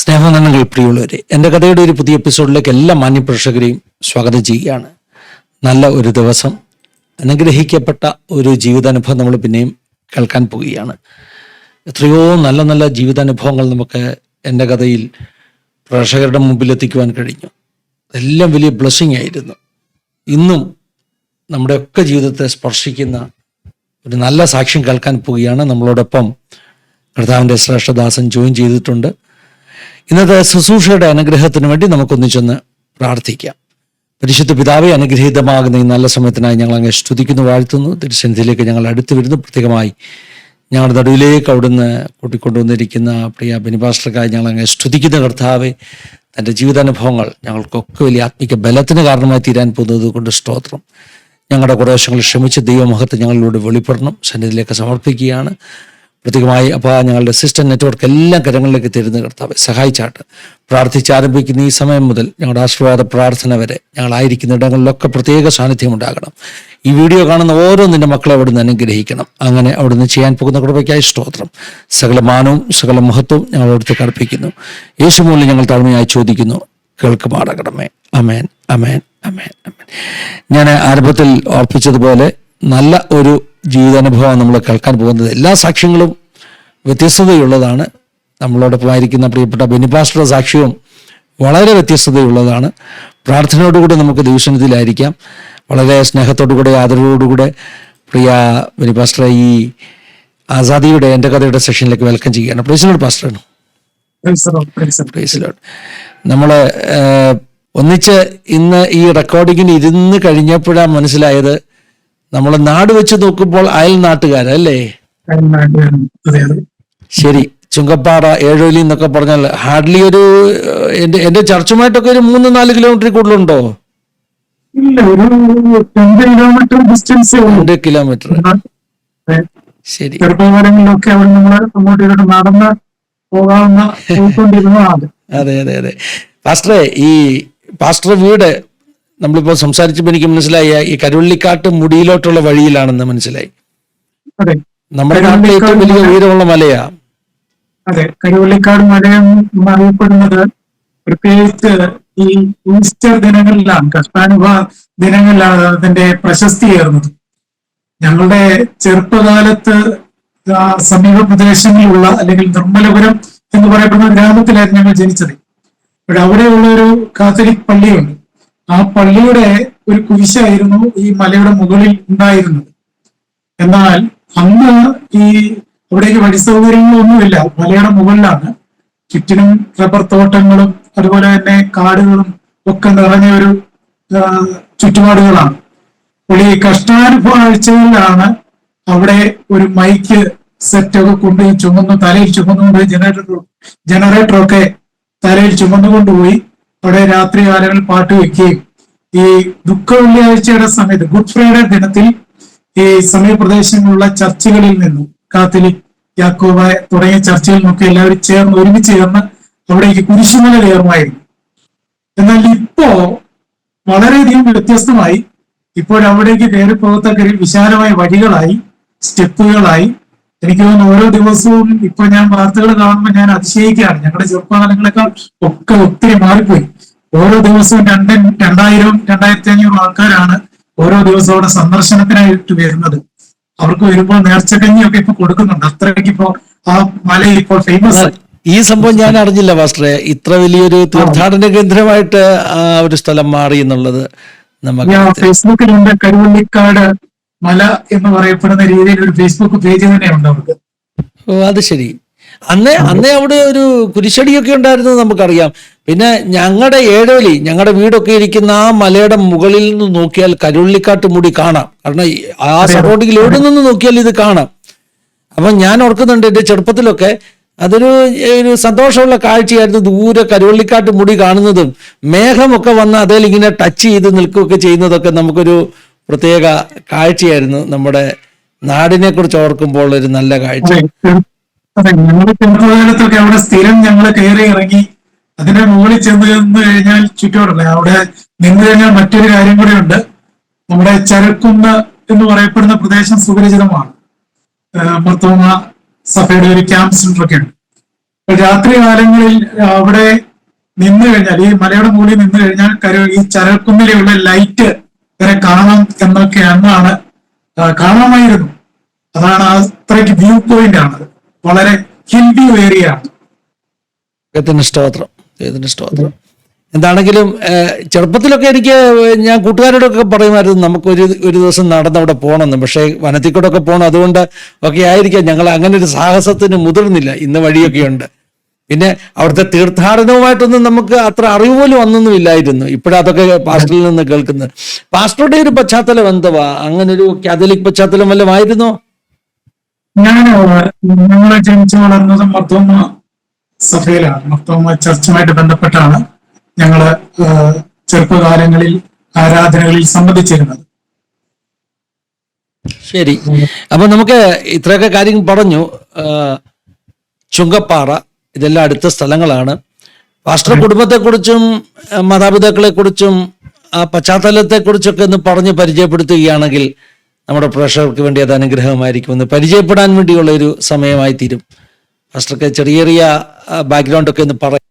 സ്നേഹനന്ദങ്ങൾ പ്രിയമുള്ളവരെ, എൻ്റെ കഥയുടെ ഒരു പുതിയ എപ്പിസോഡിലേക്ക് എല്ലാ മാന്യപ്രേക്ഷകരെയും സ്വാഗതം ചെയ്യുകയാണ്. നല്ല ഒരു ദിവസം, അനുഗ്രഹിക്കപ്പെട്ട ഒരു ജീവിതാനുഭവം നമ്മൾ പിന്നെയും കേൾക്കാൻ പോവുകയാണ്. എത്രയോ നല്ല നല്ല ജീവിതാനുഭവങ്ങൾ നമുക്ക് എൻ്റെ കഥയിൽ പ്രേക്ഷകരുടെ മുമ്പിൽ എത്തിക്കുവാൻ കഴിഞ്ഞു. എല്ലാം വലിയ ബ്ലെസ്സിങ് ആയിരുന്നു. ഇന്നും നമ്മുടെയൊക്കെ ജീവിതത്തെ സ്പർശിക്കുന്ന ഒരു നല്ല സാക്ഷ്യം കേൾക്കാൻ പോവുകയാണ്. നമ്മളോടൊപ്പം കർത്താവിൻ്റെ ശ്രേഷ്ഠദാസൻ ജോയിൻ ചെയ്തിട്ടുണ്ട്. ഇന്നത്തെ ശുശ്രൂഷയുടെ അനുഗ്രഹത്തിന് വേണ്ടി നമുക്കൊന്നിച്ചൊന്ന് പ്രാർത്ഥിക്കാം. പരിശുദ്ധ പിതാവെ, അനുഗ്രഹീതമാകുന്ന ഈ നല്ല സമയത്തിനായി ഞങ്ങൾ അങ്ങ് സ്തുതിക്കുന്നു, വാഴ്ത്തുന്നു. തിരുസന്നിധിയിലേക്ക് ഞങ്ങൾ അടുത്ത് വരുന്നു. പ്രത്യേകമായി ഞങ്ങളുടെ നടുവിലേക്ക് അവിടുന്ന് കൂട്ടിക്കൊണ്ടുവന്നിരിക്കുന്ന പ്രിയ ബെനിപാസ്റ്റർക്കായി ഞങ്ങൾ അങ്ങ് സ്തുതിക്കുന്ന കർത്താവെ, തൻ്റെ ജീവിതാനുഭവങ്ങൾ ഞങ്ങൾക്കൊക്കെ വലിയ ആത്മിക ബലത്തിന് കാരണമായി തീരാൻ പോകുന്നത് കൊണ്ട് സ്തോത്രം. ഞങ്ങളുടെ കുറേശങ്ങൾ ക്ഷമിച്ച് ദൈവമഹത്വം ഞങ്ങളിലൂടെ വെളിപ്പെടണം സന്നിധിയിലേക്ക് സമർപ്പിക്കുകയാണ്. പ്രത്യേകമായി അപ്പോൾ ഞങ്ങളുടെ സിസ്റ്റർ നെറ്റ്വർക്ക് എല്ലാം കരങ്ങളിലേക്ക് തരുന്ന കർത്താവെ സഹായിച്ചാട്ട്. പ്രാർത്ഥിച്ചാരംഭിക്കുന്ന ഈ സമയം മുതൽ ഞങ്ങളുടെ ആശീർവാദ പ്രാർത്ഥന വരെ ഞങ്ങളായിരിക്കുന്ന ഇടങ്ങളിലൊക്കെ പ്രത്യേക സാന്നിധ്യം ഉണ്ടാകണം. ഈ വീഡിയോ കാണുന്ന ഓരോ നിന്റെ മക്കളെ അവിടുന്ന് അനുഗ്രഹിക്കണം. അങ്ങനെ അവിടുന്ന് ചെയ്യാൻ പോകുന്ന കൃപയ്ക്കായി സ്തോത്രം. സകല മാനവും സകല മഹത്വവും ഞങ്ങളോടത്ത് കർപ്പിക്കുന്നു. യേശു മൂലം ഞങ്ങൾ താഴ്മയായി ചോദിക്കുന്നു, കേൾക്കുമാറാകണമേ. അമേൻ, അമേൻ, അമേൻ, അമേൻ. ഞാൻ ആരംഭത്തിൽ ഓർപ്പിച്ചതുപോലെ നല്ല ഒരു ജീവിതാനുഭവം നമ്മൾ കേൾക്കാൻ പോകുന്നത്. എല്ലാ സാക്ഷ്യങ്ങളും വ്യത്യസ്തതയുള്ളതാണ്. നമ്മളോടൊപ്പമായിരിക്കുന്ന പ്രിയപ്പെട്ട ബെനിപാസ്റ്ററുടെ സാക്ഷ്യവും വളരെ വ്യത്യസ്തതയുള്ളതാണ്. പ്രാർത്ഥനയോടുകൂടി നമുക്ക് ദൈവസന്നിധിയിലായിരിക്കാം. വളരെ സ്നേഹത്തോടുകൂടെ ആദരവോടുകൂടെ പ്രിയ ബെനിപാസ്റ്ററെ ഈ ആസാദിയുടെ എൻ്റെ കഥയുടെ സെഷനിലേക്ക് വെൽക്കം ചെയ്യുകയാണ്. Praise Lord pastor. Praise Lord. നമ്മൾ ഒന്നിച്ച് ഇന്ന് ഈ റെക്കോർഡിങ്ങിന് ഇരുന്ന് കഴിഞ്ഞപ്പോഴാണ് മനസ്സിലായത്, നമ്മൾ നാട് വെച്ച് നോക്കുമ്പോൾ അയൽ നാട്ടുകാരല്ലേ? ശരി. ചുങ്കപ്പാറ, ഏഴോലി എന്നൊക്കെ പറഞ്ഞാൽ ഹാർഡ്ലി ഒരു എന്റെ ചർച്ചുമായിട്ടൊക്കെ ഒരു 3-4 കിലോമീറ്റർ കൂടുതലുണ്ടോ? 2 കിലോമീറ്റർ. ശരി. അതെ അതെ അതെ. പാസ്റ്ററെ, ഈ പാസ്റ്റർ വീട് നമ്മളിപ്പോൾ സംസാരിച്ചപ്പോൾ എനിക്ക് മനസ്സിലായി ഈ കരുവള്ളിക്കാട്ട് മുടിയിലോട്ടുള്ള വഴിയിലാണെന്ന് മനസ്സിലായി. നമ്മുടെ നാട്ടിലെ ഏറ്റവും വലിയ ഉയരമുള്ള മലയാ. അതെ, കരുവള്ളിക്കാട് മലയെന്ന് അറിയപ്പെടുന്നത് പ്രത്യേകിച്ച് ഈ ഈസ്റ്റർ ദിനങ്ങളിലാണ്, കഷ്ടാനുഭ ദിനങ്ങളിലാണ് അതിന്റെ പ്രശസ്തി ഏറുന്നത്. ഞങ്ങളുടെ ചെറുപ്പകാലത്ത് സമീപ പ്രദേശങ്ങളിലുള്ള അല്ലെങ്കിൽ നിർമ്മലപുരം എന്ന് പറയപ്പെടുന്ന ഗ്രാമത്തിലായിരുന്നു ഞങ്ങൾ ജനിച്ചത്. ഇവിടെ അവിടെയുള്ള ഒരു കാത്തലിക് പള്ളിയുണ്ട്. ആ പള്ളിയുടെ ഒരു കുരിശായിരുന്നു ഈ മലയുടെ മുകളിൽ ഉണ്ടായിരുന്നത്. എന്നാൽ അന്ന് ഈ അവിടേക്ക് വഴി സൗകര്യങ്ങളൊന്നുമില്ല. മലയുടെ മുകളിലാണ്. ചുറ്റിനും റബ്ബർ തോട്ടങ്ങളും അതുപോലെ തന്നെ കാടുകളും ഒക്കെ നിറഞ്ഞ ഒരു ചുറ്റുപാടുകളാണ്. അപ്പോൾ ഈ കഷ്ടാനുഭവ ആഴ്ചകളിലാണ് അവിടെ ഒരു മൈക്ക് സെറ്റൊക്കെ കൊണ്ട് തലയിൽ ചുമന്നുകൊണ്ട് ജനറേറ്ററൊക്കെ തലയിൽ ചുമന്നുകൊണ്ടുപോയി അവിടെ രാത്രി കാലങ്ങളിൽ പാട്ട് വെക്കുകയും ഈ ദുഃഖ വെള്ളിയാഴ്ചയുടെ സമയത്ത് ഗുഡ് ഫ്രൈഡേ ദിനത്തിൽ ഈ സമീപപ്രദേശങ്ങളിലുള്ള ചർച്ചുകളിൽ നിന്നും കാത്തലിക്, യാക്കോബായ തുടങ്ങിയ ചർച്ചകളിൽ നിന്നൊക്കെ എല്ലാവരും ഒരുമിച്ച് ചേർന്ന് അവിടേക്ക് കുരിശുമല കയറുമായിരുന്നു. എന്നാൽ ഇപ്പോ വളരെയധികം വ്യത്യസ്തമായി. ഇപ്പോഴവിടേക്ക് കയറി പോകത്തക്ക വിശാലമായ വഴികളായി, സ്റ്റെപ്പുകളായി. എനിക്ക് തോന്നുന്നു ഓരോ ദിവസവും ഇപ്പൊ ഞാൻ വാർത്തകൾ കാണുമ്പോൾ ഞാൻ അതിശയിക്കുകയാണ്. ഞങ്ങളുടെ ചെറുപ്പകാലങ്ങളെക്കാൾ ഒക്കെ ഒത്തിരി മാറിപ്പോയി. ഓരോ ദിവസവും 2000-2500 ആൾക്കാരാണ് ഓരോ ദിവസവും അവിടെ സന്ദർശനത്തിനായിട്ട് വരുന്നത്. അവർക്ക് വരുമ്പോൾ നേർച്ചക്കഞ്ഞിയൊക്കെ ഇപ്പൊ കൊടുക്കുന്നുണ്ട്. അത്രയ്ക്ക് ഇപ്പോ ആ മല ഇപ്പോൾ ഫേമസ്. ഈ സംഭവം ഞാൻ അറിഞ്ഞില്ല പാസ്റ്ററെ. ഇത്ര വലിയൊരു തീർത്ഥാടന കേന്ദ്രമായിട്ട് ആ ഒരു സ്ഥലം മാറി എന്നുള്ളത് നമുക്ക് ഫേസ്ബുക്കിലുണ്ട്. കരുവള്ളിക്കാട് മല എന്ന് പറയപ്പെടുന്ന രീതിയിൽ ഒരു ഫേസ്ബുക്ക് പേജ് തന്നെ ഉണ്ട് അവർക്ക്. ഓ, അത് ശരി. അന്നേ അവിടെ ഒരു കുരിശടിയൊക്കെ ഉണ്ടായിരുന്നത് നമുക്കറിയാം. പിന്നെ ഞങ്ങളുടെ ഏഴോലി, ഞങ്ങളുടെ വീടൊക്കെ ഇരിക്കുന്ന ആ മലയുടെ മുകളിൽ നിന്ന് നോക്കിയാൽ കരുവള്ളിക്കാട്ട് മുടി കാണാം. കാരണം ആ സറൗണ്ടിങ്ങിൽ എവിടെ നിന്ന് നോക്കിയാൽ ഇത് കാണാം. അപ്പം ഞാൻ ഓർക്കുന്നുണ്ട്, എൻ്റെ ചെറുപ്പത്തിലൊക്കെ അതൊരു സന്തോഷമുള്ള കാഴ്ചയായിരുന്നു. ദൂരെ കരുവള്ളിക്കാട്ട് മുടി കാണുന്നതും മേഘമൊക്കെ വന്ന് അതിൽ ഇങ്ങനെ ടച്ച് ചെയ്ത് നിൽക്കുകയൊക്കെ ചെയ്യുന്നതൊക്കെ നമുക്കൊരു പ്രത്യേക കാഴ്ചയായിരുന്നു. നമ്മുടെ നാടിനെ കുറിച്ച് ഓർക്കുമ്പോൾ ഒരു നല്ല കാഴ്ച. അതെ, ഞങ്ങളുടെ ചെറുപ്പകാലത്തൊക്കെ അവിടെ സ്ഥിരം ഞങ്ങൾ കയറി ഇറങ്ങി അതിന്റെ മുകളിൽ ചെന്ന് കഴിഞ്ഞാൽ ചുറ്റോടല്ലേ അവിടെ നിന്ന് കഴിഞ്ഞാൽ മറ്റൊരു കാര്യം കൂടെ ഉണ്ട്. നമ്മുടെ ചരക്കുന്ന് എന്ന് പറയപ്പെടുന്ന പ്രദേശം സുപരിചിതമാണ്. മർത്തോമ സഭയുടെ ഒരു ക്യാമ്പ് സെന്റർ ഒക്കെ ഉണ്ട്. രാത്രി കാലങ്ങളിൽ അവിടെ നിന്ന് കഴിഞ്ഞാൽ, ഈ മലയുടെ മുകളിൽ നിന്ന് കഴിഞ്ഞാൽ ഈ ചരൽക്കുന്നിലുള്ള ലൈറ്റ് വരെ കാണാം എന്നൊക്കെ അന്നാണ് കാണാമായിരുന്നു. അതാണ് അത്രയ്ക്ക് വ്യൂ പോയിന്റ് ആണ്. വളരെ ഹിൽ വ്യൂ ഏരിയ ആണ്. സ്തോത്രം. എന്താണെങ്കിലും ചെറുപ്പത്തിലൊക്കെ ഞാൻ കൂട്ടുകാരോടൊക്കെ പറയുമായിരുന്നു നമുക്കൊരു ദിവസം നടന്നവിടെ പോകണമെന്ന്. പക്ഷേ വനത്തിൽ കൂടെ ഒക്കെ പോകണം, അതുകൊണ്ട് ഒക്കെ ആയിരിക്കാം ഞങ്ങൾ അങ്ങനെ ഒരു സാഹസത്തിന് മുതിർന്നില്ല. ഇന്ന് വഴിയൊക്കെ ഉണ്ട്. പിന്നെ അവിടുത്തെ തീർത്ഥാടനവുമായിട്ടൊന്നും നമുക്ക് അത്ര അറിവ് പോലും ഒന്നൊന്നും ഇല്ലായിരുന്നു. ഇപ്പോഴതൊക്കെ പാസ്റ്ററിൽ നിന്ന് കേൾക്കുന്നത്. പാസ്റ്ററുടെ ഒരു പശ്ചാത്തലം എന്തുവാ? അങ്ങനെ ഒരു കാതലിക് പശ്ചാത്തലം വല്ലതും ആയിരുന്നോ? ഞങ്ങൾ ജനിച്ചു വളർന്നത് മർത്തോമ സഭയിലാണ്. മർത്തോമ ചർച്ചുമായിട്ട് ബന്ധപ്പെട്ടാണ് ഞങ്ങള് ചെറുപ്പകാലങ്ങളിൽ ആരാധനകളിൽ സംബന്ധിച്ചിരുന്നത്. ശരി. അപ്പൊ നമുക്ക് ഇത്രയൊക്കെ കാര്യം പറഞ്ഞു. ചുങ്കപ്പാറ ഇതെല്ലാം അടുത്ത സ്ഥലങ്ങളാണ്. പാസ്റ്റർ കുടുംബത്തെക്കുറിച്ചും മാതാപിതാക്കളെക്കുറിച്ചും ആ പശ്ചാത്തലത്തെക്കുറിച്ചൊക്കെ ഒന്ന് പറഞ്ഞ് പരിചയപ്പെടുത്തുകയാണെങ്കിൽ നമ്മുടെ പ്രേക്ഷകർക്ക് വേണ്ടി അത് അനുഗ്രഹമായിരിക്കുമെന്ന് പരിചയപ്പെടാൻ വേണ്ടിയുള്ള ഒരു സമയമായി തീരും. പാസ്റ്റർക്ക് ചെറിയ ചെറിയ ബാക്ക്ഗ്രൗണ്ട് ഒക്കെ ഒന്ന് പറയാം.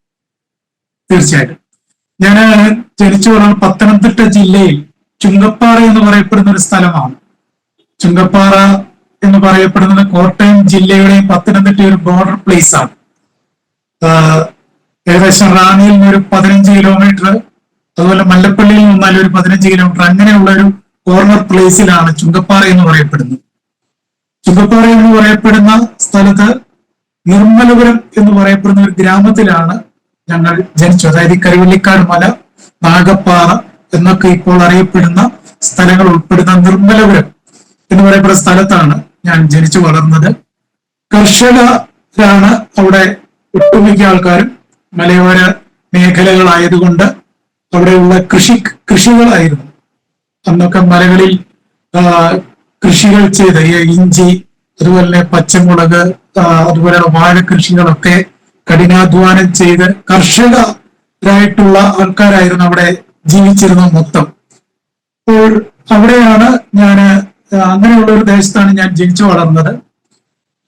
തീർച്ചയായിട്ടും. ഞാൻ ജനിച്ചു വളർന്ന പത്തനംതിട്ട ജില്ലയിൽ ചുങ്കപ്പാറ എന്ന് പറയപ്പെടുന്ന ഒരു സ്ഥലമാണ്. ചുങ്കപ്പാറ എന്ന് പറയപ്പെടുന്നത് കോട്ടയം ജില്ലയുടെയും പത്തനംതിട്ട ഒരു ബോർഡർ പ്ലേസ് ആണ്. ഏകദേശം റാന്നിയിൽ നിന്ന് ഒരു 15 കിലോമീറ്റർ, അതുപോലെ മല്ലപ്പള്ളിയിൽ നിന്നാൽ ഒരു 15 കിലോമീറ്റർ, അങ്ങനെയുള്ള ഒരു കോർണർ പ്ലേസിലാണ് ചുങ്കപ്പാറ എന്ന് പറയപ്പെടുന്നത്. ചുങ്കപ്പാറ എന്ന് പറയപ്പെടുന്ന സ്ഥലത്ത് നിർമ്മലപുരം എന്ന് പറയപ്പെടുന്ന ഒരു ഗ്രാമത്തിലാണ് ഞങ്ങൾ ജനിച്ചത്. അതായത് കരുവള്ളിക്കാട് മല, നാഗപ്പാറ എന്നൊക്കെ ഇപ്പോൾ അറിയപ്പെടുന്ന സ്ഥലങ്ങൾ ഉൾപ്പെടുന്ന നിർമ്മലപുരം എന്ന് പറയപ്പെടുന്ന സ്ഥലത്താണ് ഞാൻ ജനിച്ചു വളർന്നത്. കർഷകരാണ് അവിടെ ഒട്ടുമിക്ക ആൾക്കാരും. മലയോര മേഖലകളായതുകൊണ്ട് അവിടെയുള്ള കൃഷികളായിരുന്നു. അന്നൊക്കെ മലകളിൽ കൃഷികൾ ചെയ്ത് ഇഞ്ചി, അതുപോലെ പച്ചമുളക്, അതുപോലെയുള്ള വാഴ കൃഷികളൊക്കെ കഠിനാധ്വാനം ചെയ്ത് കർഷകരായിട്ടുള്ള ആൾക്കാരായിരുന്നു അവിടെ ജീവിച്ചിരുന്നത് മൊത്തം. അപ്പോൾ അവിടെയാണ് ഞാൻ, അങ്ങനെയുള്ള ഒരു ദേശത്താണ് ഞാൻ ജനിച്ചു വളർന്നത്.